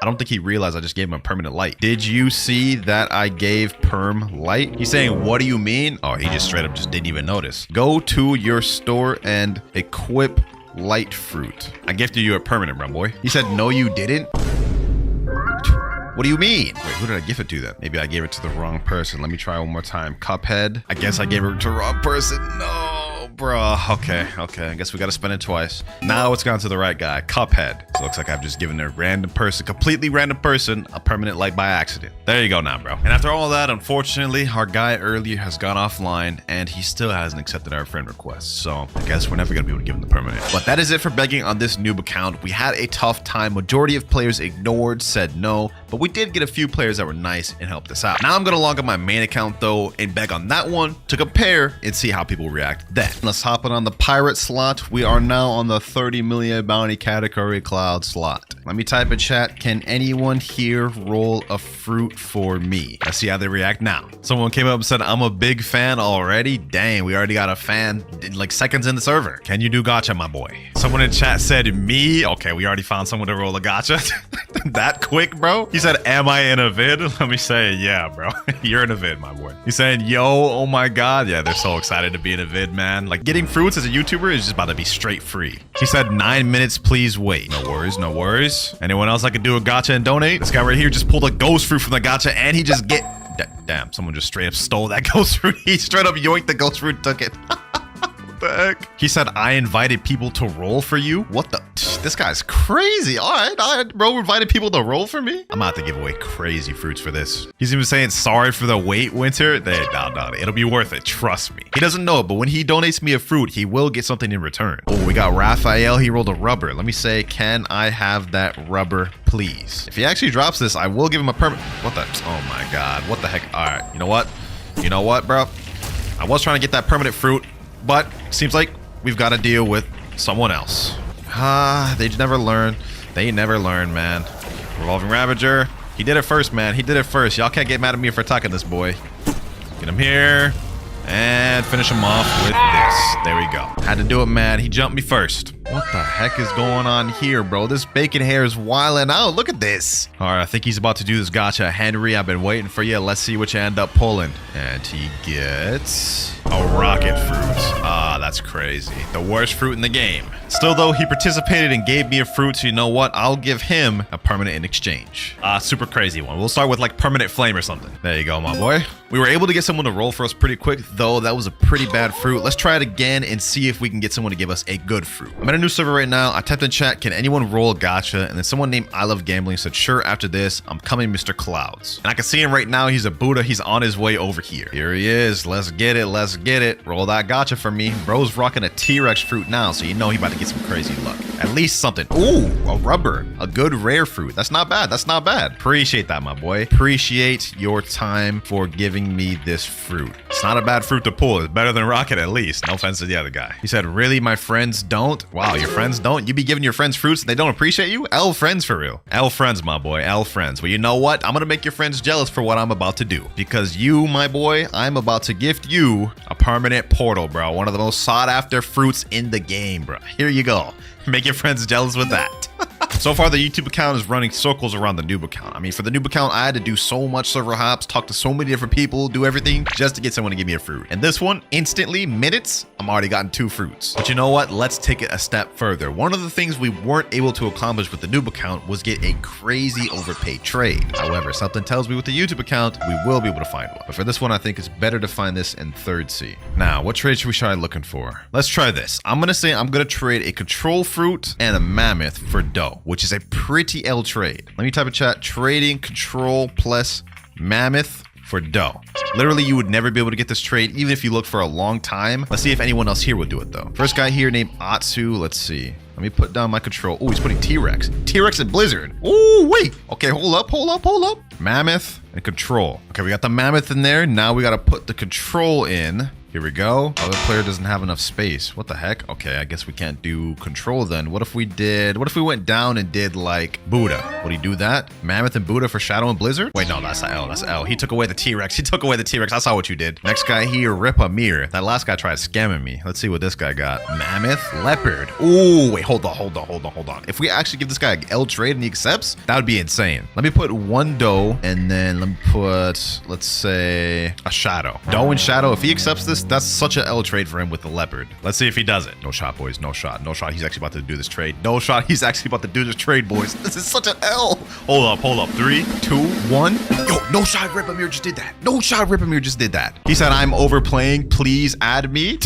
I don't think he realized I just gave him a permanent light. Did you see that I gave perm light? He's saying, what do you mean? Oh, he just straight up just didn't even notice. Go to your store and equip light fruit. I gifted you a permanent, my boy. He said, no, you didn't. What do you mean? Wait, who did I give it to then? Maybe I gave it to the wrong person. Let me try one more time. Cuphead. I guess I gave it to the wrong person. No, bro. Okay. I guess we got to spend it twice. Now it's gone to the right guy. Cuphead. So it looks like I've just given a random person, completely random person, a permanent light by accident. There you go now, bro. And after all that, unfortunately, our guy earlier has gone offline and he still hasn't accepted our friend request. So I guess we're never going to be able to give him the permanent. But that is it for begging on this noob account. We had a tough time. Majority of players ignored, said no, but we did get a few players that were nice and helped us out. Now I'm going to log on my main account though and beg on that one to compare and see how people react then. Let's hop on the pirate slot. We are now on the 30 million bounty category cloud slot. Let me type in chat. Can anyone here roll a fruit for me? Let's see how they react now. Someone came up and said, I'm a big fan already. Dang, we already got a fan in like seconds in the server. Can you do gotcha, my boy? Someone in chat said me. Okay, we already found someone to roll a gotcha. That quick, bro? He said, am I in a vid? Let me say, yeah, bro. You're in a vid, my boy. He's saying, yo, oh my God. Yeah, they're so excited to be in a vid, man. Like getting fruits as a YouTuber is just about to be straight free. He said 9 minutes, please wait. No worries, no worries. Anyone else I could do a gotcha and donate? This guy right here just pulled a ghost fruit from the gotcha and he just damn, someone just straight up stole that ghost fruit. He straight up yoinked the ghost fruit, took it. What the heck? He said, I invited people to roll for you. What the? This guy's crazy. All right, bro, invited people to roll for me. I'm about to give away crazy fruits for this. He's even saying, sorry for the wait, Winter. No, it'll be worth it. Trust me. He doesn't know it, but when he donates me a fruit, he will get something in return. Oh, we got Raphael. He rolled a rubber. Let me say, can I have that rubber, please? If he actually drops this, I will give him a permit. What the? Oh my God. What the heck? All right. You know what? You know what, bro? I was trying to get that permanent fruit, but seems like we've got to deal with someone else. They never learn. They never learn, man. Revolving Ravager. He did it first, man. He did it first. Y'all can't get mad at me for attacking this boy. Get him here and finish him off with this. There we go. Had to do it, man. He jumped me first. What the heck is going on here, bro? This bacon hair is wilding out. Look at this. All right, I think he's about to do this gacha. Henry, I've been waiting for you. Let's see what you end up pulling. And he gets a rocket fruit. Ah, that's crazy. The worst fruit in the game. Still, though, he participated and gave me a fruit, so you know what? I'll give him a permanent in exchange. Super crazy one. We'll start with like permanent flame or something. There you go, my boy. We were able to get someone to roll for us pretty quick, though that was a pretty bad fruit. Let's try it again and see if we can get someone to give us a good fruit. I'm in a new server right now. I typed in chat, can anyone roll a gacha? And then someone named I Love Gambling said, sure, after this, I'm coming, WinterKloudz. And I can see him right now. He's a Buddha. He's on his way over here. Here he is. Let's get it. Let's get it. Roll that gacha for me. Bro's rocking a T-Rex fruit now, so you know he about to get some crazy luck. At least something. Ooh, a rubber. A good rare fruit. That's not bad. That's not bad. Appreciate that, my boy. Appreciate your time for giving me this fruit. It's not a bad fruit to pull. It's better than rocket at least. No offense to the other guy. He said, really, my friends don't? Wow, your friends don't? You be giving your friends fruits and they don't appreciate you? L friends for real. L friends, my boy. L friends. Well, you know what? I'm gonna make your friends jealous for what I'm about to do. Because you, my boy, I'm about to gift you a permanent portal, bro. One of the most sought after fruits in the game, bro. Here you go. Make your friends jealous with that. So far, the YouTube account is running circles around the noob account. I mean, for the noob account, I had to do so much server hops, talk to so many different people, do everything just to get someone to give me a fruit. And this one, instantly, minutes, I'm already gotten 2 fruits. But you know what? Let's take it a step further. One of the things we weren't able to accomplish with the noob account was get a crazy overpaid trade. However, something tells me with the YouTube account, we will be able to find one. But for this one, I think it's better to find this in 3rd C. Now, what trade should we try looking for? Let's try this. I'm going to say I'm going to trade a control fruit and a mammoth for dough, which is a pretty L trade. Let me type in chat, trading control plus mammoth for dough. Literally, you would never be able to get this trade, even if you look for a long time. Let's see if anyone else here would do it, though. First guy here named Atsu. Let's see. Let me put down my control. Oh, he's putting T-Rex. T-Rex and Blizzard. Oh, wait. Okay, hold up. Mammoth and control. Okay, we got the mammoth in there. Now we got to put the control in. Here we go. Other player doesn't have enough space. What the heck? Okay, I guess we can't do control then. What if we went down and did like Buddha? Would he do that? Mammoth and Buddha for Shadow and Blizzard? Wait, no, that's L. That's L. He took away the T-Rex. I saw what you did. Next guy here, Rip Amir. That last guy tried scamming me. Let's see what this guy got. Mammoth, Leopard. Ooh, wait, hold on. If we actually give this guy an L trade and he accepts, that would be insane. Let me put 1 dough and then let me put, let's say, a Shadow. Dough and Shadow. If he accepts this, that's such an L trade for him with the Leopard. Let's see if he does it. No shot, boys. No shot. He's actually about to do this trade. He's actually about to do this trade, boys. This is such an L. Hold up. 3, 2, 1. Yo, no shot. Rip Amir just did that. He said, I'm overplaying. Please add me.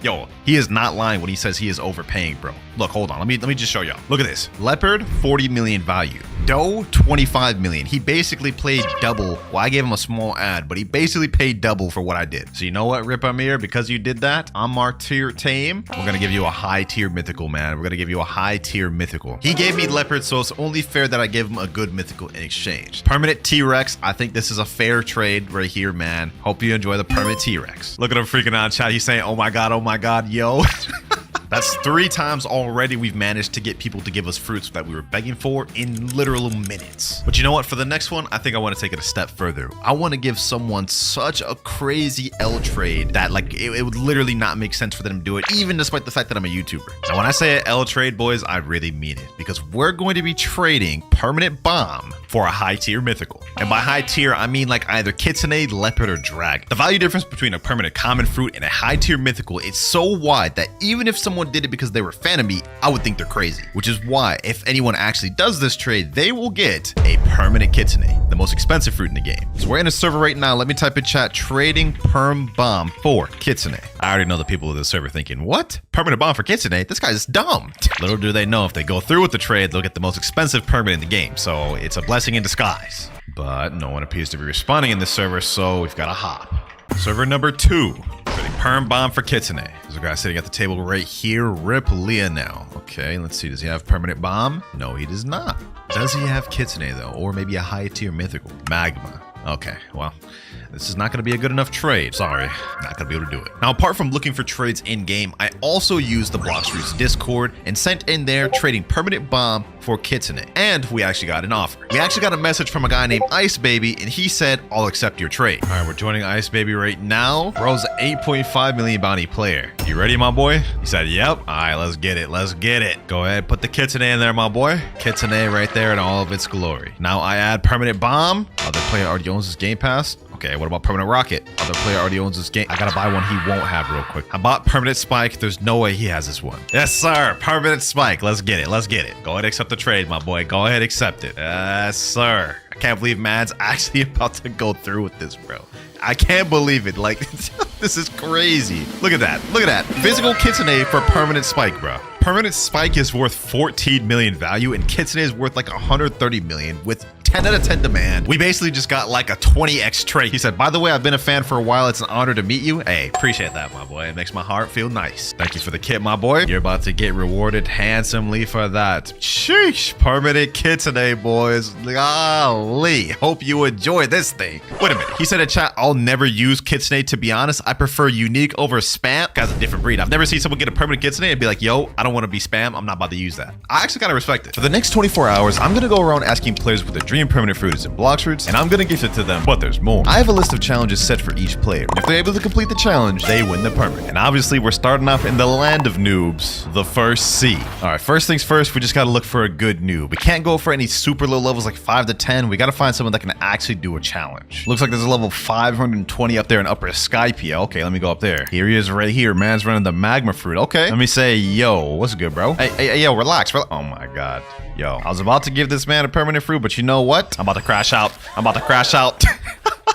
Yo, he is not lying when he says he is overpaying, bro. Look, hold on. Let me just show y'all. Look at this. Leopard, 40 million value. Dough, 25 million. He basically played double. Well, I gave him a small ad, but he basically paid double for what I did. So you know what, Rip Amir? Because you did that, I'm our tier tame. We're going to give you a high tier mythical, man. We're going to give you a high tier mythical. He gave me Leopard, so it's only fair that I give him a good mythical in exchange. Permanent T-Rex. I think this is a fair trade right here, man. Hope you enjoy the permanent T-Rex. Look at him freaking out, chat. He's saying, oh my God, yo. That's 3 times already we've managed to get people to give us fruits that we were begging for in literal minutes. But you know what? For the next one, I think I want to take it a step further. I want to give someone such a crazy L trade that like it would literally not make sense for them to do it, even despite the fact that I'm a YouTuber. Now, when I say an L trade, boys, I really mean it, because we're going to be trading permanent bomb for a high tier mythical. And by high tier, I mean like either Kitsune, Leopard, or Dragon. The value difference between a permanent common fruit and a high tier mythical is so wide that even if someone did it because they were a fan of me, I would think they're crazy. Which is why if anyone actually does this trade, they will get a permanent Kitsune, the most expensive fruit in the game. So we're in a server right now. Let me type in chat, trading perm bomb for Kitsune. I already know the people of the server thinking, what? Permanent bomb for Kitsune? This guy's dumb. Little do they know, if they go through with the trade, they'll get the most expensive permanent in the game. So it's a blessing in disguise. But no one appears to be responding in this server, so we've got to hop. Server number 2. Trading perm bomb for Kitsune. There's a guy sitting at the table right here. Rip Leonel. Okay, let's see. Does he have permanent bomb? No, he does not. Does he have Kitsune though? Or maybe a high tier mythical? Magma. Okay, well, This is not going to be a good enough trade. Sorry, not going to be able to do it. Now, apart from looking for trades in-game, I also used the Bloxfruit's Discord and sent in there trading permanent bomb for Kitsune. And we actually got an offer. We actually got a message from a guy named Ice Baby, and he said, I'll accept your trade. All right, we're joining Ice Baby right now. Bro's an 8.5 million bounty player. You ready, my boy? He said, yep. All right, let's get it. Let's get it. Go ahead, put the Kitsune in there, my boy. Kitsune right there in all of its glory. Now I add permanent bomb. Other player already owns this game pass. Okay, what about permanent rocket? Other player already owns this game. I gotta buy one he won't have real quick. I bought permanent spike. There's no way he has this one. Yes, sir. Permanent spike. Let's get it. Let's get it. Go ahead, accept the trade, my boy. Go ahead, accept it. Yes, sir. I can't believe Mad's actually about to go through with this, bro. I can't believe it. Like, this is crazy. Look at that. Look at that. Physical Kitsune for permanent spike, bro. Permanent spike is worth 14 million value, and Kitsune is worth like 130 million with 10 out of 10 demand. We basically just got like a 20x trade. He said, by the way, I've been a fan for a while. It's an honor to meet you. Hey, appreciate that, my boy. It makes my heart feel nice. Thank you for the kit, my boy. You're about to get rewarded handsomely for that. Sheesh. Permanent Kitsune, boys. Golly. Hope you enjoy this thing. Wait a minute. He said in chat, I'll never use Kitsune. To be honest, I prefer unique over spam. Guy's a different breed. I've never seen someone get a permanent Kitsune and be like, yo, I don't want to be spam. I'm not about to use that. I actually gotta respect it. For the next 24 hours, I'm gonna go around asking players what their dream permanent fruit is in Bloxfruits, and I'm gonna gift it to them, but there's more. I have a list of challenges set for each player. If they're able to complete the challenge, they win the permanent. And obviously, we're starting off in the land of noobs, the first sea. All right, first things first, we just gotta look for a good noob. We can't go for any super low levels like 5 to 10. We gotta find someone that can actually do a challenge. Looks like there's a level 520 up there in Upper Skypia. Okay, let me go up there. Here he is right here. Man's running the magma fruit. Okay, let me say, yo, what's good, bro? Hey, yo, relax. Oh my God. Yo, I was about to give this man a permanent fruit, but you know what? I'm about to crash out. I'm about to crash out.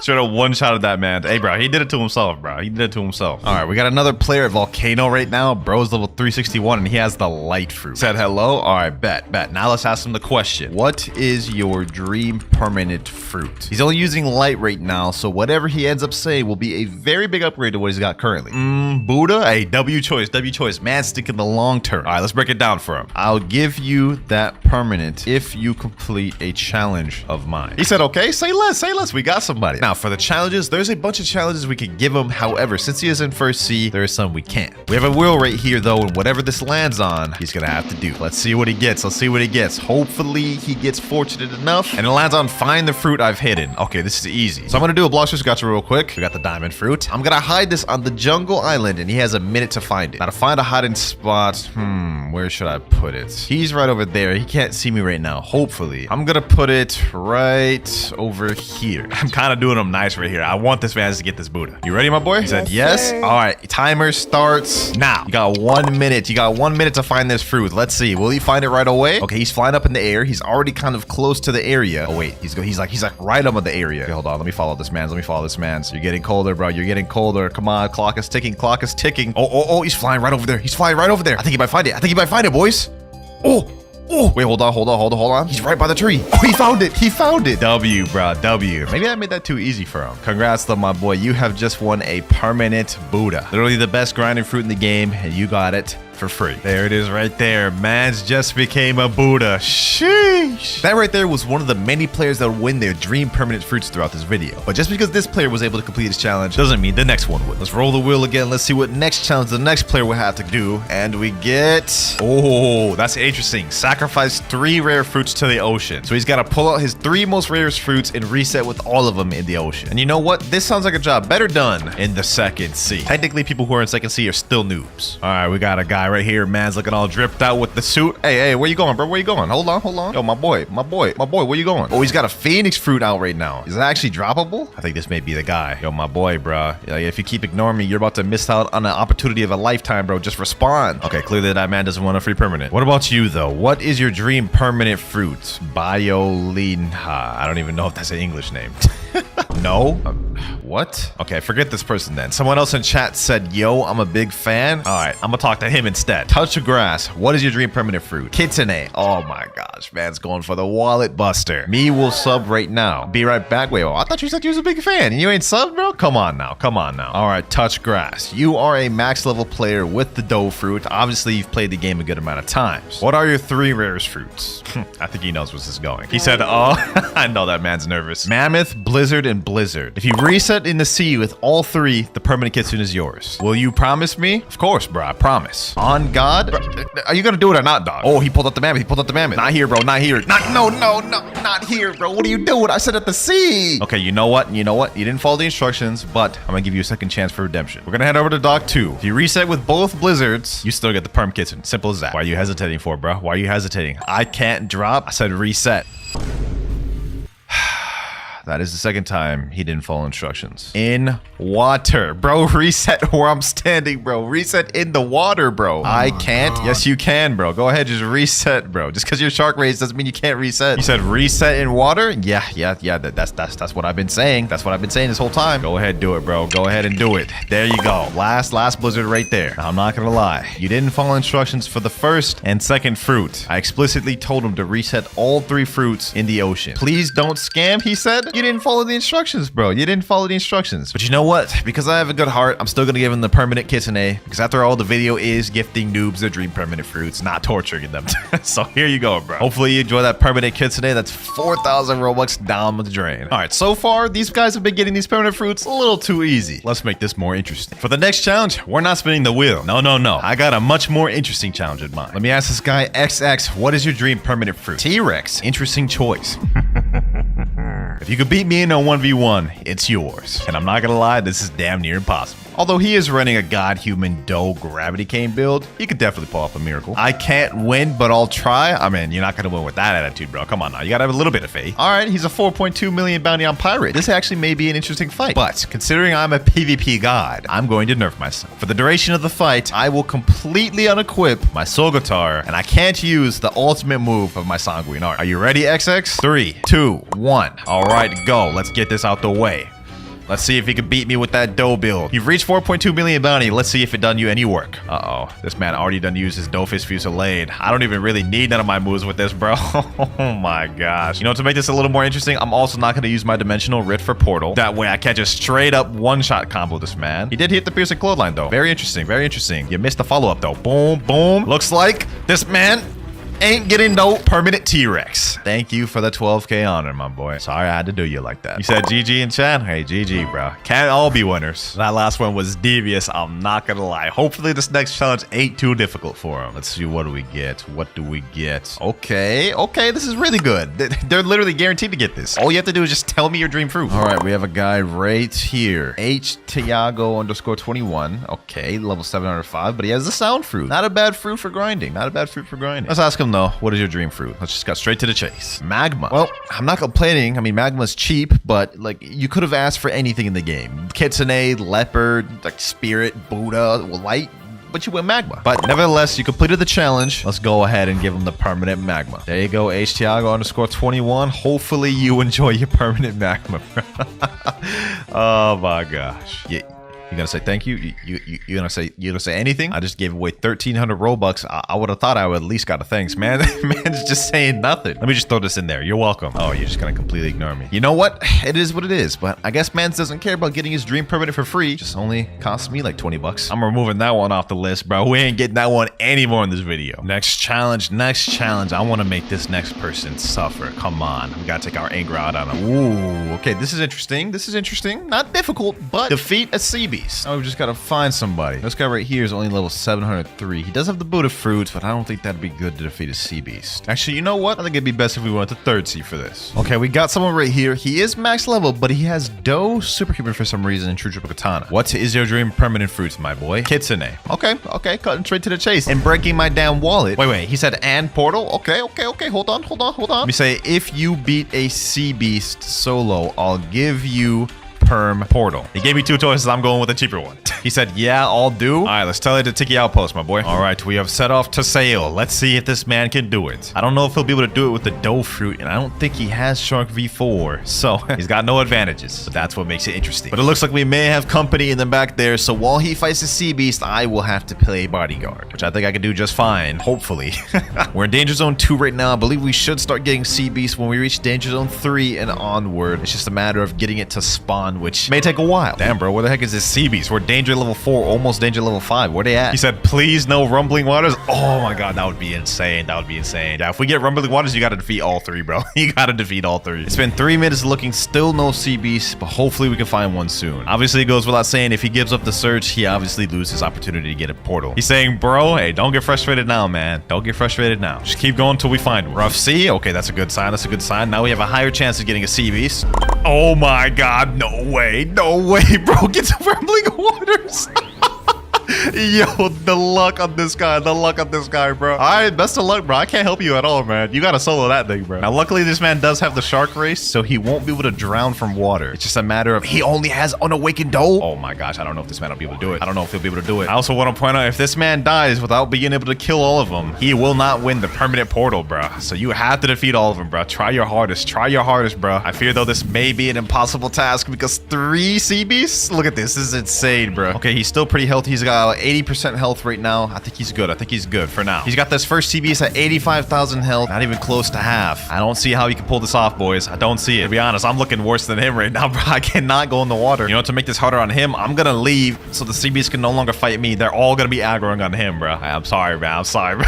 Should have one-shotted that man. Hey, bro, he did it to himself, bro. He did it to himself. All right, we got another player at Volcano right now. Bro's level 361, and he has the light fruit. Said hello. All right, bet. Now let's ask him the question. What is your dream permanent fruit? He's only using light right now, so whatever he ends up saying will be a very big upgrade to what he's got currently. Buddha? Hey, W choice. Man, sticking the long term. All right, let's break it down for him. I'll give you that permanent if you complete a challenge of mine. He said, okay, say less. We got somebody. Now, for the challenges, there's a bunch of challenges we could give him. However, since he is in first C, there are some we can't. We have a wheel right here, though, and whatever this lands on, he's gonna have to do. Let's see what he gets. Hopefully, he gets fortunate enough, and it lands on find the fruit I've hidden. Okay, this is easy. So I'm gonna do a Bloxfruit gotcha real quick. We got the diamond fruit. I'm gonna hide this on the jungle island, and he has a minute to find it. Now, to find a hiding spot, where should I put it? He's right over there. He can't see me right now. Hopefully, I'm gonna put it right over here. I'm kind of doing him nice right here. I want this man to get this Buddha. You ready, my boy? He said yes. All right, timer starts now. You got 1 minute. You got 1 minute to find this fruit. Let's see. Will he find it right away? Okay, he's flying up in the air. He's already kind of close to the area. Oh wait, he's like right up in the area. Okay, hold on. Let me follow this man's. You're getting colder, bro. You're getting colder. Come on, clock is ticking. Oh, he's flying right over there. I think he might find it, boys. Oh, wait, hold on. He's right by the tree. Oh, he found it. W, bro, W. Maybe I made that too easy for him. Congrats, though, my boy. You have just won a permanent Buddha. Literally the best grinding fruit in the game, and you got it for free. There it is right there. Man's just became a Buddha. Sheesh. That right there was one of the many players that would win their dream permanent fruits throughout this video. But just because this player was able to complete his challenge doesn't mean the next one would. Let's roll the wheel again. Let's see what next challenge the next player will have to do. And we get... Oh, that's interesting. Sacrifice 3 rare fruits to the ocean. So he's got to pull out his 3 most rarest fruits and reset with all of them in the ocean. And you know what? This sounds like a job better done in the second sea. Technically, people who are in second sea are still noobs. All right, we got a guy right here. Man's looking all dripped out with the suit. Hey, where you going, bro? Where you going? Hold on. Yo, my boy, where you going? Oh, he's got a phoenix fruit out right now. Is that actually droppable? I think this may be the guy. Yo, my boy, bro. Like, if you keep ignoring me, you're about to miss out on an opportunity of a lifetime, bro. Just respond. Okay, clearly that man doesn't want a free permanent. What about you, though? What is your dream permanent fruit? Biolinha. I don't even know if that's an English name. No? What? Okay, forget this person then. Someone else in chat said, yo, I'm a big fan. All right, I'm gonna talk to him instead. Touch of grass. What is your dream permanent fruit? Kitsune. Oh my gosh, man's going for the wallet buster. Me will sub right now. Be right back. Wait, I thought you said you was a big fan. You ain't sub, bro? Come on now. All right, touch grass. You are a max level player with the dough fruit. Obviously, you've played the game a good amount of times. What are your 3 rarest fruits? I think he knows where this is going. He said, oh, I know that man's nervous. Mammoth, blizzard, and blizzard. If you reset reset in the sea with all 3, the permanent Kitsune is yours. Will you promise me? Of course, bro. I promise. On God? Are you gonna do it or not, dog? Oh, he pulled out the mammoth. He pulled out the mammoth. Not here, bro. Not here. No, not here, bro. What are you doing? I said at the sea. Okay, you know what? You didn't follow the instructions, but I'm gonna give you a second chance for redemption. We're gonna head over to Dock 2. If you reset with both blizzards, you still get the perm Kitsune. Simple as that. Why are you hesitating for, bro? Why are you hesitating? I can't drop. I said reset. That is the second time he didn't follow instructions. In water. Bro, reset where I'm standing, bro. Reset in the water, bro. I can't. God. Yes, you can, bro. Go ahead, just reset, bro. Just because you're shark raised doesn't mean you can't reset. You said reset in water? Yeah. That's what I've been saying. That's what I've been saying this whole time. Go ahead, do it, bro. Go ahead and do it. There you go. Last blizzard right there. Now, I'm not gonna lie. You didn't follow instructions for the first and second fruit. I explicitly told him to reset all 3 fruits in the ocean. Please don't scam, he said. You didn't follow the instructions, bro. You didn't follow the instructions. But you know what? Because I have a good heart, I'm still gonna give him the permanent Kitsune. Because after all, the video is gifting noobs their dream permanent fruits, not torturing them. So here you go, bro. Hopefully you enjoy that permanent Kitsune. That's 4,000 Robux down the drain. All right, so far, these guys have been getting these permanent fruits a little too easy. Let's make this more interesting. For the next challenge, we're not spinning the wheel. No. I got a much more interesting challenge in mind. Let me ask this guy, XX, what is your dream permanent fruit? T-Rex. Interesting choice. If you could beat me in a 1v1, it's yours. And I'm not gonna lie, this is damn near impossible. Although he is running a god human doe gravity cane build, he could definitely pull off a miracle. I can't win, but I'll try. I mean, you're not gonna win with that attitude, bro. Come on now, you gotta have a little bit of faith. All right, he's a 4.2 million bounty on pirate. This actually may be an interesting fight. But considering I'm a PvP god, I'm going to nerf myself. For the duration of the fight, I will completely unequip my soul guitar, and I can't use the ultimate move of my sanguine art. Are you ready, XX? 3, 2, 1. All right, go. Let's get this out the way. Let's see if he can beat me with that dough build. You've reached 4.2 million bounty. Let's see if it done you any work. Uh-oh. This man already done used his Doughfish Fusillade. I don't even really need none of my moves with this, bro. Oh my gosh. You know, to make this a little more interesting, I'm also not going to use my dimensional writ for portal. That way I can't just straight up one-shot combo this man. He did hit the piercing clothesline, though. Very interesting. Very interesting. You missed the follow-up, though. Boom, boom. Looks like this man ain't getting no permanent T-Rex. Thank you for the 12K honor, my boy. Sorry I had to do you like that. You said GG in chat? Hey, GG, bro. Can't all be winners. That last one was devious. I'm not gonna lie. Hopefully this next challenge ain't too difficult for him. Let's see, what do we get? What do we get? Okay, this is really good. They're literally guaranteed to get this. All you have to do is just tell me your dream fruit. All right, we have a guy right here. Tiago_21. Okay, level 705, but he has the sound fruit. Not a bad fruit for grinding. Let's ask him though, what is your dream fruit? Let's just get straight to the chase. Magma. Well, I'm not complaining. I mean, magma's cheap, but like you could have asked for anything in the game. Kitsune, Leopard, like Spirit, Buddha, Light, but you went magma. But nevertheless, you completed the challenge. Let's go ahead and give him the permanent magma. There you go, Tiago_21. Hopefully you enjoy your permanent magma. Oh my gosh. Yeah. You gonna say thank you? You gonna say anything? I just gave away 1,300 Robux. I would have thought I would at least got a thanks, man. Man's just saying nothing. Let me just throw this in there. You're welcome. Oh, you're just gonna completely ignore me. You know what? It is what it is. But I guess Mans doesn't care about getting his dream permanent for free. Just only costs me like 20 bucks. I'm removing that one off the list, bro. We ain't getting that one anymore in this video. Next challenge. I want to make this next person suffer. Come on. We gotta take our anger out on him. Ooh. Okay. This is interesting. Not difficult, but defeat a sea beast. Oh, we just gotta find somebody. This guy right here is only level 703. He does have the Buddha fruits, but I don't think that'd be good to defeat a sea beast. Actually, you know what? I think it'd be best if we went to third sea for this. Okay, we got someone right here. He is max level, but he has dough superhuman for some reason in True Triple Katana. What is your dream permanent fruits, my boy? Kitsune. Okay, cutting straight to the chase and breaking my damn wallet. Wait, he said and portal? Okay, hold on. Let me say, if you beat a sea beast solo, I'll give you perm portal. He gave me 2 choices. I'm going with the cheaper one. He said, yeah, I'll do. All right, let's tell you to Tiki Outpost, my boy. All right, we have set off to sail. Let's see if this man can do it. I don't know if he'll be able to do it with the dough fruit, and I don't think he has Shark V4, so he's got no advantages. But that's what makes it interesting. But it looks like we may have company in the back there, so while he fights the sea beast, I will have to play bodyguard, which I think I can do just fine, hopefully. We're in Danger Zone 2 right now. I believe we should start getting sea beast when we reach Danger Zone 3 and onward. It's just a matter of getting it to spawn, which may take a while. Damn, bro, where the heck is this sea beast? We're Danger danger level 4, almost danger level 5. Where they at? He said, please no rumbling waters. Oh my god, that would be insane. That would be insane. Yeah, if we get rumbling waters, you gotta defeat all 3, bro. You gotta defeat all 3. It's been 3 minutes looking, still no sea beasts, but hopefully we can find one soon. Obviously, it goes without saying, if he gives up the search, he obviously loses opportunity to get a portal. He's saying, bro, hey, don't get frustrated now, man. Don't get frustrated now. Just keep going until we find one. Rough sea? Okay, that's a good sign. That's a good sign. Now we have a higher chance of getting a sea beast. Oh my god, no way. No way, bro. Get some rumbling waters. Yo, the luck on this guy. The luck on this guy, bro. All right, best of luck, bro. I can't help you at all, man. You gotta solo that thing, bro. Now, luckily, this man does have the shark race, so he won't be able to drown from water. It's just a matter of he only has unawakened dough. Oh my gosh, I don't know if this man will be able to do it. I don't know if he'll be able to do it. I also want to point out, if this man dies without being able to kill all of them, he will not win the permanent portal, bro. So you have to defeat all of them, bro. Try your hardest. Try your hardest, bro. I fear, though, this may be an impossible task because 3 sea beasts? Look at this. This is insane, bro. Okay, he's still pretty healthy. He's got 80% health right now. I think he's good. I think he's good for now. He's got this first sea beast at 85,000 health. Not even close to half. I don't see how he can pull this off, boys. I don't see it. To be honest, I'm looking worse than him right now, bro. I cannot go in the water. You know, to make this harder on him, I'm gonna leave so the sea beast can no longer fight me. They're all gonna be aggroing on him, bro. I'm sorry, man. I'm sorry, bro.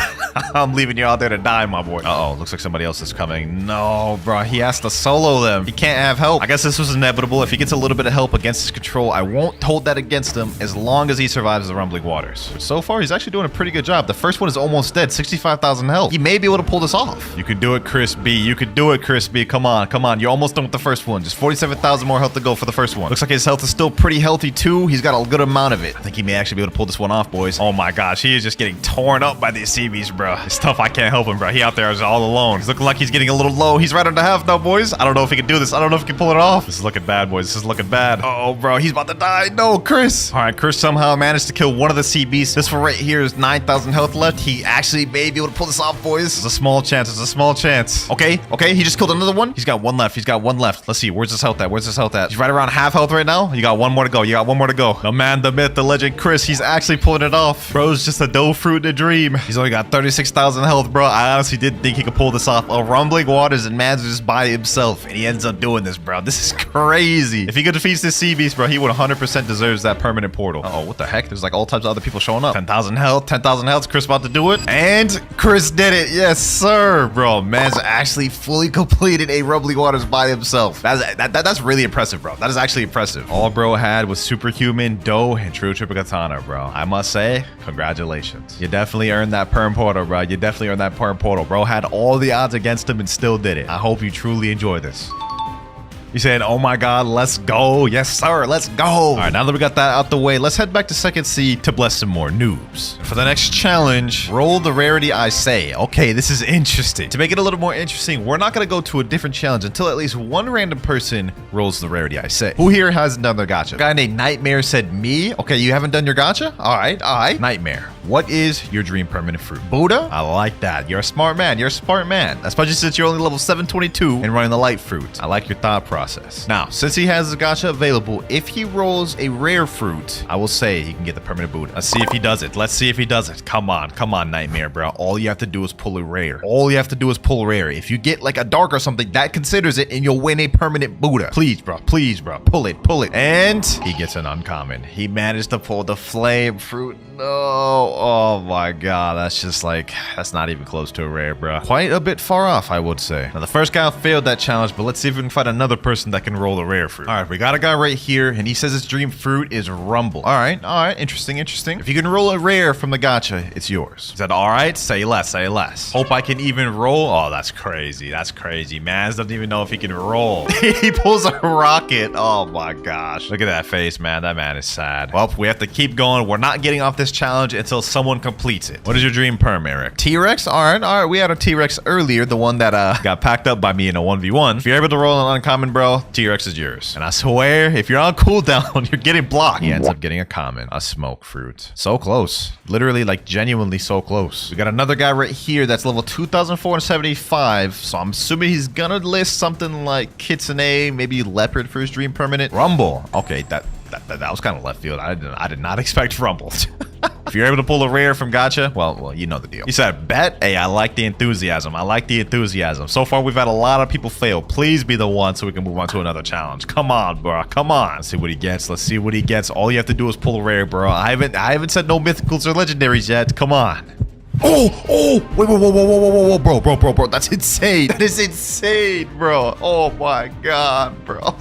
I'm leaving you out there to die, my boy. Uh-oh. Looks like somebody else is coming. No, bro. He has to solo them. He can't have help. I guess this was inevitable. If he gets a little bit of help against his control, I won't hold that against him as long as he survives the rumbling waters. But so far, he's actually doing a pretty good job. The first one is almost dead. 65,000 health. He may be able to pull this off. You can do it, Chris B. You can do it, Chris B. Come on. Come on. You're almost done with the first one. Just 47,000 more health to go for the first one. Looks like his health is still pretty healthy, too. He's got a good amount of it. I think he may actually be able to pull this one off, boys. Oh, my gosh. He is just getting torn up by these sea beasts, bro. It's tough. I can't help him, bro. He out there is all alone. He's looking like he's getting a little low. He's right under half now, boys. I don't know if he can do this. I don't know if he can pull it off. This is looking bad, boys. This is looking bad. Oh, bro. He's about to die. No, Chris. All right, Chris somehow managed to kill one of the sea beasts. This one right here is 9,000 health left. He actually may be able to pull this off, boys. It's a small chance. It's a small chance. Okay. Okay. He just killed another one. He's got one left. He's got one left. Let's see. Where's his health at? Where's his health at? He's right around half health right now. You got one more to go. You got one more to go. The man, the myth, the legend, Chris. He's actually pulling it off. Bro's just a dough fruit in a dream. He's only got 36,000 health, bro. I honestly didn't think he could pull this off. A rumbling waters and man's just by himself, and he ends up doing this, bro. This is crazy. If he could defeat this sea beast, bro, he would 100% deserves that permanent portal. Uh oh, what the heck? There's like all types of other people showing up. 10,000 health, 10,000 health. Chris about to do it, and Chris did it. Yes, sir, bro. Man's actually fully completed a rumbling waters by himself. That's really impressive, bro. That is actually impressive. All bro had was superhuman, dough, and true triple katana, bro. I must say, congratulations. You definitely earned that perm portal, bro. You definitely earned that perm portal. Bro had all the odds against him and still did it. I hope you truly enjoy this. He said, oh my god, let's go. Yes, sir, let's go. All right, now that we got that out the way, let's head back to second sea to bless some more noobs. For the next challenge, roll the rarity I say. Okay, this is interesting. To make it a little more interesting, we're not going to go to a different challenge until at least one random person rolls the rarity I say. Who here hasn't done their gacha? A guy named Nightmare said me. Okay, you haven't done your gacha? All right, all right. Nightmare, what is your dream permanent fruit? Buddha? I like that. You're a smart man. You're a smart man. Especially since you're only level 722 and running the light fruit. I like your thought process. Now, since he has the gacha available, if he rolls a rare fruit, I will say he can get the permanent Buddha. Let's see if he does it. Let's see if he does it. Come on, Nightmare, bro. All you have to do is pull a rare. All you have to do is pull a rare. If you get like a dark or something, that considers it and you'll win a permanent Buddha. Please, bro. Please, bro. Pull it. Pull it. And he gets an uncommon. He managed to pull the flame fruit. No. Oh my god. That's just like, that's not even close to a rare, bro. Quite a bit far off, I would say. Now, the first guy failed that challenge, but let's see if we can find another person that can roll a rare fruit. All right, we got a guy right here, and he says his dream fruit is Rumble. All right, interesting. If you can roll a rare from the gacha, it's yours. Is that all right? Say less, say less. Hope I can even roll. Oh, that's crazy. That's crazy. Mans doesn't even know if he can roll. He pulls a rocket. Oh my gosh. Look at that face, man. That man is sad. Well, we have to keep going. We're not getting off this challenge until someone completes it. What is your dream perm, Eric? T-Rex? All right. We had a T-Rex earlier, the one that got packed up by me in a 1v1. If you're able to roll an uncommon, bro, T-Rex is yours. And I swear, if you're on cooldown, you're getting blocked. He ends up getting a common, a smoke fruit. So close. Literally, like, genuinely so close. We got another guy right here that's level 2,475. So I'm assuming he's gonna list something like Kitsune, maybe Leopard for his dream permanent. Rumble. Okay, that was kind of left field. I did not expect Rumble. If you're able to pull a rare from Gacha, well, you know the deal. He said, bet. Hey, I like the enthusiasm. I like the enthusiasm. So far, we've had a lot of people fail. Please be the one so we can move on to another challenge. Come on, bro. Come on. Let's see what he gets. Let's see what he gets. All you have to do is pull a rare, bro. I haven't said no mythicals or legendaries yet. Come on. Oh, wait, whoa, bro. That's insane. That is insane, bro. Oh my God, bro.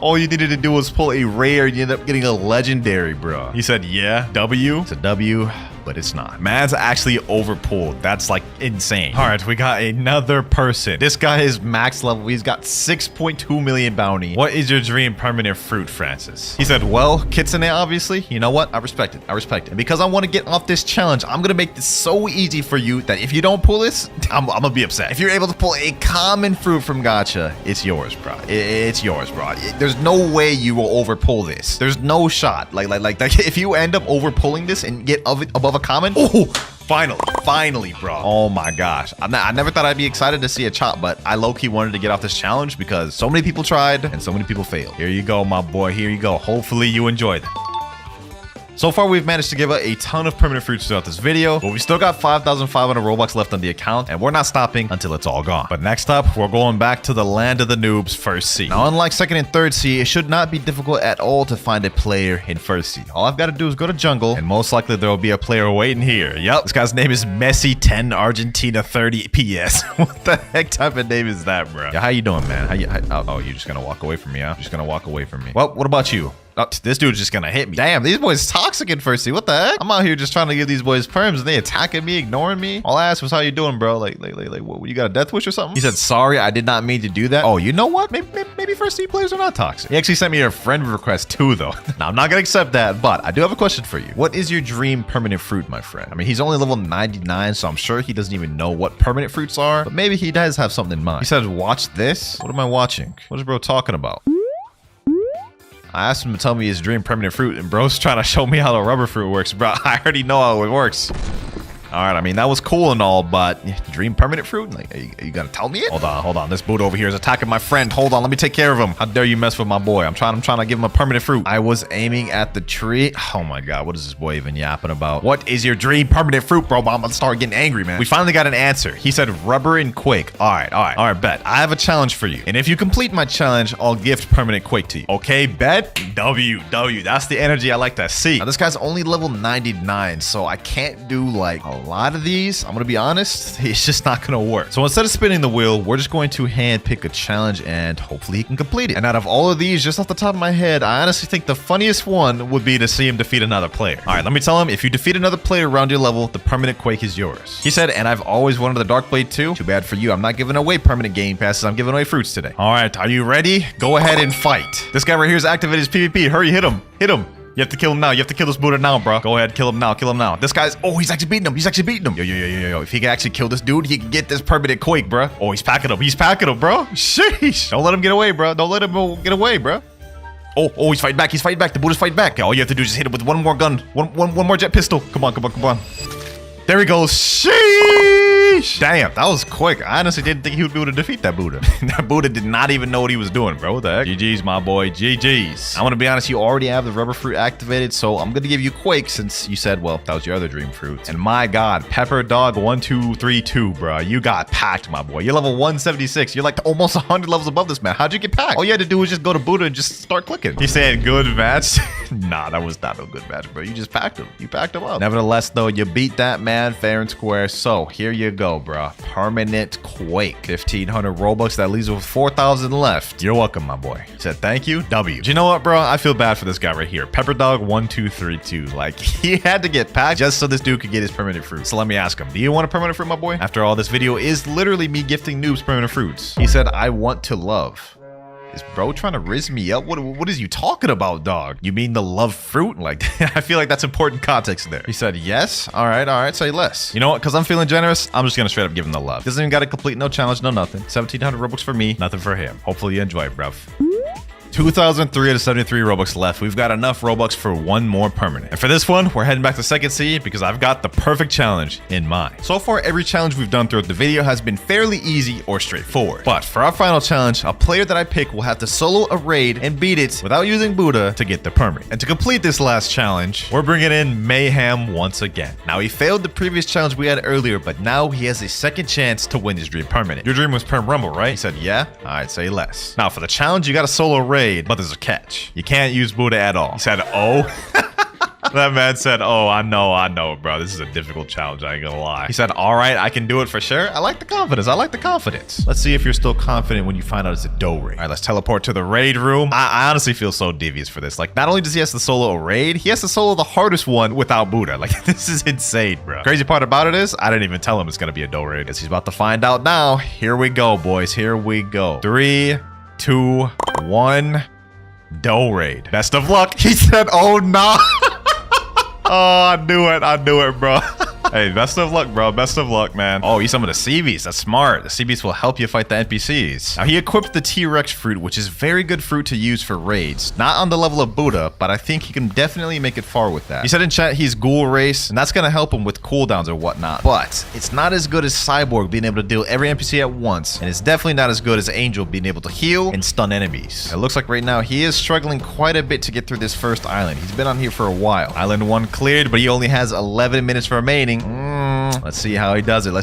All you needed to do was pull a rare and you end up getting a legendary, bro. He said, yeah, W. It's a W, but it's not. Man's actually overpulled. That's like insane. All right, we got another person. This guy is max level. He's got 6.2 million bounty. What is your dream permanent fruit, Francis? He said, well, Kitsune, obviously. You know what? I respect it. I respect it. And because I want to get off this challenge, I'm going to make this so easy for you that if you don't pull this, I'm going to be upset. If you're able to pull a common fruit from Gacha, it's yours, bro. It's yours, bro. There's no way you will overpull this. There's no shot. Like if you end up overpulling this and get above a common. Oh, finally, bro. Oh my gosh. I never thought I'd be excited to see a chop, but I low-key wanted to get off this challenge because so many people tried and so many people failed. Here you go, my boy. Here you go. Hopefully you enjoyed it. So far, we've managed to give out a ton of permanent fruits throughout this video, but we still got 5,500 Robux left on the account, and we're not stopping until it's all gone. But next up, we're going back to the land of the noobs, First Sea. Now, unlike Second and Third Sea, it should not be difficult at all to find a player in First Sea. All I've got to do is go to jungle, and most likely there will be a player waiting here. Yep, this guy's name is Messi 10 Argentina 30 PS. What the heck type of name is that, bro? Yeah, how you doing, man? Oh, you're just gonna walk away from me, huh? You're just gonna walk away from me. Well, what about you? Oh, this dude's just gonna hit me. Damn, these boys toxic in First Sea. What the heck? I'm out here just trying to give these boys perms and they attacking me, ignoring me. All I asked was how you doing, bro? Like, what, you got a death wish or something? He said, sorry, I did not mean to do that. Oh, you know what? Maybe First Sea players are not toxic. He actually sent me a friend request too, though. Now, I'm not gonna accept that, but I do have a question for you. What is your dream permanent fruit, my friend? I mean, he's only level 99, so I'm sure he doesn't even know what permanent fruits are, but maybe he does have something in mind. He said, watch this. What am I watching? What is bro talking about? I asked him to tell me his dream permanent fruit, and bro's trying to show me how the rubber fruit works, bro. I already know how it works. All right, I mean, that was cool and all, but dream permanent fruit? Like, are you gonna tell me it? Hold on. This Buddha over here is attacking my friend. Hold on, let me take care of him. How dare you mess with my boy? I'm trying to give him a permanent fruit. I was aiming at the tree. Oh my God, what is this boy even yapping about? What is your dream permanent fruit, bro? I'm gonna start getting angry, man. We finally got an answer. He said rubber and Quake. All right, bet. I have a challenge for you. And if you complete my challenge, I'll gift permanent Quake to you. Okay, bet? W. That's the energy I like to see. Now, this guy's only level 99, so I can't do like a lot of these. I'm gonna be honest, it's just not gonna work. So instead of spinning the wheel, we're just going to hand pick a challenge and hopefully he can complete it. And out of all of these, just off the top of my head, I honestly think the funniest one would be to see him defeat another player. All right, let me tell him, if you defeat another player around your level, the permanent Quake is yours. He said, and I've always wanted the Dark Blade too. Too bad for you, I'm not giving away permanent game passes, I'm giving away fruits today. All right, are you ready? Go ahead and fight. This guy right here is activated his PvP. Hurry, hit him. You have to kill him now. You have to kill this Buddha now, bro. Go ahead, kill him now. This guy's, oh, he's actually beating him. Yo. If he can actually kill this dude, he can get this permanent Quake, bro. Oh, he's packing him, bro. Sheesh. Don't let him get away, bro. Oh, he's fighting back. The Buddha's fighting back. All you have to do is just hit him with one more gun. One more jet pistol. Come on. There he goes. Sheesh. Damn, that was quick. I honestly didn't think he would be able to defeat that Buddha. That Buddha did not even know what he was doing, bro. What the heck? GG's, my boy. GG's. I'm going to be honest, you already have the rubber fruit activated, so I'm going to give you Quake since you said, well, that was your other dream fruit. And my God, Pepper Dog 1232, bro. You got packed, my boy. You're level 176. You're like almost 100 levels above this man. How'd you get packed? All you had to do was just go to Buddha and just start clicking. He said, good match. Nah, that was not a good match, bro. You just packed him. You packed him up. Nevertheless, though, you beat that man fair and square. So here you go, bro. Permanent Quake. 1,500 Robux. That leaves with 4,000 left. You're welcome, my boy. He said, thank you. W. Do you know what, bro? I feel bad for this guy right here. Pepper Dog 1232. Like, he had to get packed just so this dude could get his permanent fruit. So let me ask him, do you want a permanent fruit, my boy? After all, this video is literally me gifting noobs permanent fruits. He said, I want to love. Is bro trying to rizz me up? What is you talking about, dog? You mean the love fruit? Like, I feel like that's important context there. He said, yes. All right, say less. You know what? Because I'm feeling generous, I'm just gonna straight up give him the love. Doesn't even got to complete no challenge, no nothing. 1,700 Robux for me, nothing for him. Hopefully you enjoy it, bruv. 2,373 Robux left. We've got enough Robux for one more permanent. And for this one, we're heading back to second sea because I've got the perfect challenge in mind. So far, every challenge we've done throughout the video has been fairly easy or straightforward. But for our final challenge, a player that I pick will have to solo a raid and beat it without using Buddha to get the permanent. And to complete this last challenge, we're bringing in Mayhem once again. Now, he failed the previous challenge we had earlier, but now he has a second chance to win his dream permanent. Your dream was Perm Rumble, right? He said, yeah? I'd say less. Now, for the challenge, you got to solo raid, but there's a catch. You can't use Buddha at all. He said, oh. That man said, oh, I know, bro. This is a difficult challenge. I ain't gonna lie. He said, all right, I can do it for sure. I like the confidence. Let's see if you're still confident when you find out it's a dough raid. All right, let's teleport to the raid room. I honestly feel so devious for this. Like, not only does he have to solo a raid, he has to solo the hardest one without Buddha. Like, this is insane, bro. Crazy part about it is, I didn't even tell him it's gonna be a dough raid. Guess he's about to find out now. Here we go, boys. Here we go. 3, 2, 1. Dough raid. Best of luck. He said, oh, no. Oh, I knew it, bro. Hey, best of luck, bro. Best of luck, man. Oh, use some of the sea beasts. That's smart. The sea beasts will help you fight the NPCs. Now, he equipped the T-Rex fruit, which is very good fruit to use for raids. Not on the level of Buddha, but I think he can definitely make it far with that. He said in chat he's ghoul race, and that's going to help him with cooldowns or whatnot. But it's not as good as Cyborg being able to deal every NPC at once, and it's definitely not as good as Angel being able to heal and stun enemies. It looks like right now he is struggling quite a bit to get through this first island. He's been on here for a while. Island 1 cleared, but he only has 11 minutes remaining. Let's see how he does it.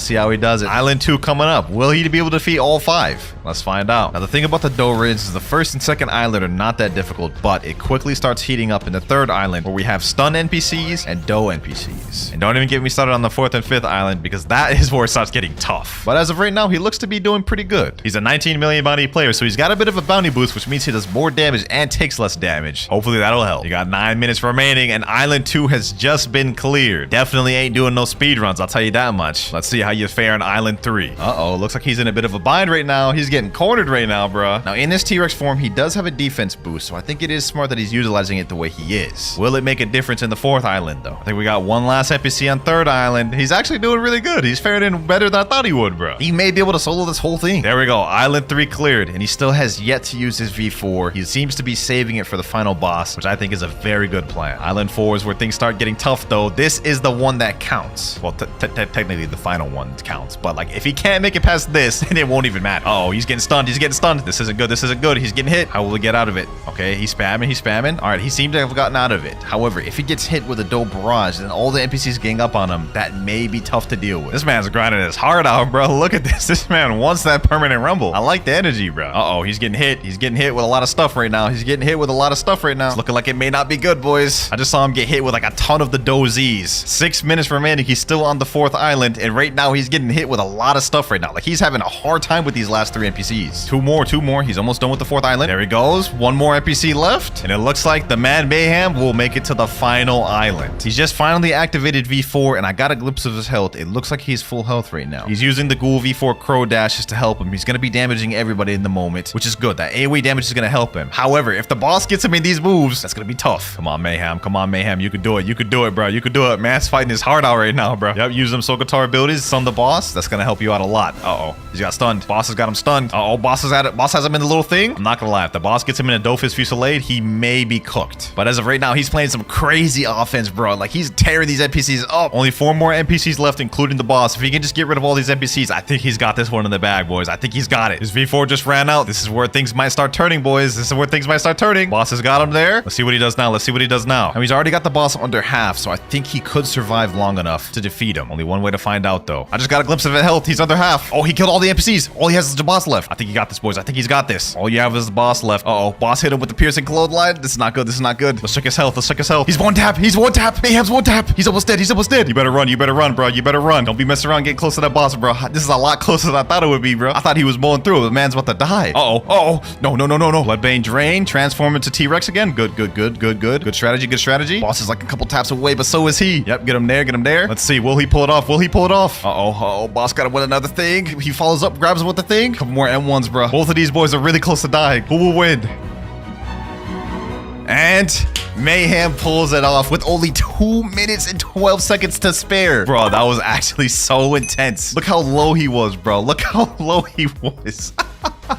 Island 2 coming up. Will he be able to defeat all 5? Let's find out. Now, the thing about the dough raids is the first and second island are not that difficult, but it quickly starts heating up in the third island where we have stun NPCs and dough NPCs. And don't even get me started on the fourth and fifth island because that is where it starts getting tough. But as of right now, he looks to be doing pretty good. He's a 19 million bounty player, so he's got a bit of a bounty boost, which means he does more damage and takes less damage. Hopefully that'll help. You got 9 minutes remaining and island 2 has just been cleared. Definitely ain't doing no speed runs, I'll tell you that much. Let's see how you fare in Island 3. Uh-oh, looks like he's in a bit of a bind right now. He's getting cornered right now, bruh. Now, in his T-Rex form, he does have a defense boost, so I think it is smart that he's utilizing it the way he is. Will it make a difference in the fourth island, though? I think we got one last NPC on third island. He's actually doing really good. He's faring in better than I thought he would, bro. He may be able to solo this whole thing. There we go. Island 3 cleared, and he still has yet to use his V4. He seems to be saving it for the final boss, which I think is a very good plan. Island 4 is where things start getting tough, though. This is the one that counts. Well, technically the final one counts, but like if he can't make it past this, then it won't even matter. Oh, he's getting stunned. This isn't good. He's getting hit. How will he get out of it? Okay, he's spamming. All right, he seems to have gotten out of it. However, if he gets hit with a dope barrage, then all the NPCs gang up on him. That may be tough to deal with. This man's grinding his heart out, bro. Look at this. This man wants that permanent rumble. I like the energy, bro. Uh-oh, he's getting hit. He's getting hit with a lot of stuff right now. It's looking like it may not be good, boys. I just saw him get hit with like a ton of the dozies. 6 minutes remaining. He's still on the fourth island, and right now he's getting hit with a lot of stuff right now. Like he's having a hard time with these last 3 NPCs. Two more. He's almost done with the fourth island. There he goes. One more NPC left, and it looks like the man Mayhem will make it to the final island. He's just finally activated V4, and I got a glimpse of his health. It looks like he's full health right now. He's using the ghoul V4 crow dashes to help him. He's going to be damaging everybody in the moment, which is good. That AoE damage is going to help him. However, if the boss gets him in these moves, that's going to be tough. Come on, Mayhem. You could do it, bro. You could do it. Man's fighting his heart out right now, bro. Yep, use them Soul Guitar abilities, stun the boss. That's going to help you out a lot. Uh-oh. He's got stunned. Boss has got him stunned. Uh-oh. Boss has him in the little thing. I'm not going to lie. If the boss gets him in a Dofus Fusillade, he may be cooked. But as of right now, he's playing some crazy offense, bro. Like, he's tearing these NPCs up. Only 4 more NPCs left, including the boss. If he can just get rid of all these NPCs, I think he's got this one in the bag, boys. I think he's got it. His V4 just ran out. This is where things might start turning, boys. Boss has got him there. Let's see what he does now. Now, he's already got the boss under half, so I think he could survive long enough to defeat him. Only one way to find out, though. I just got a glimpse of his health. He's under half. Oh, he killed all the NPCs. All he has is the boss left. I think he got this, boys. He's got this. All you have is the boss left. Uh-oh. Boss hit him with the piercing clothesline. This is not good. Let's check his health. He's one tap. Mayhem's one tap. He's almost dead. You better run, bro. Don't be messing around getting close to that boss, bro. This is a lot closer than I thought it would be, bro. I thought he was mowing through it. The man's about to die. Uh-oh. No. Bloodbane drain. Transform into T-Rex again. Good strategy. Boss is like a couple taps away, but so is he. Yep, get him there. Let's see. Will he pull it off? Uh-oh. Boss gotta win another thing. He follows up, grabs him with the thing. Couple more M1s, bro. Both of these boys are really close to dying. Who will win? And Mayhem pulls it off with only 2 minutes and 12 seconds to spare. Bro, that was actually so intense. Look how low he was, bro.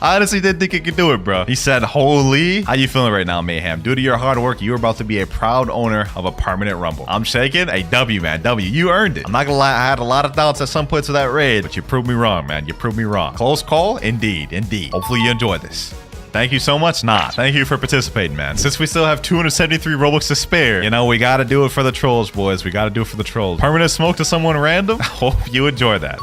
I honestly didn't think he could do it, bro. He said, holy. How you feeling right now, Mayhem? Due to your hard work, you're about to be a proud owner of a permanent rumble. I'm shaking. A W, man. W. You earned it. I'm not gonna lie. I had a lot of doubts at some points of that raid, but you proved me wrong, man. You proved me wrong. Close call? Indeed. Indeed. Hopefully you enjoyed this. Thank you so much. Nah, thank you for participating, man. Since we still have 273 Robux to spare, you know, we gotta do it for the trolls, boys. We gotta do it for the trolls. Permanent smoke to someone random? Hope you enjoy that.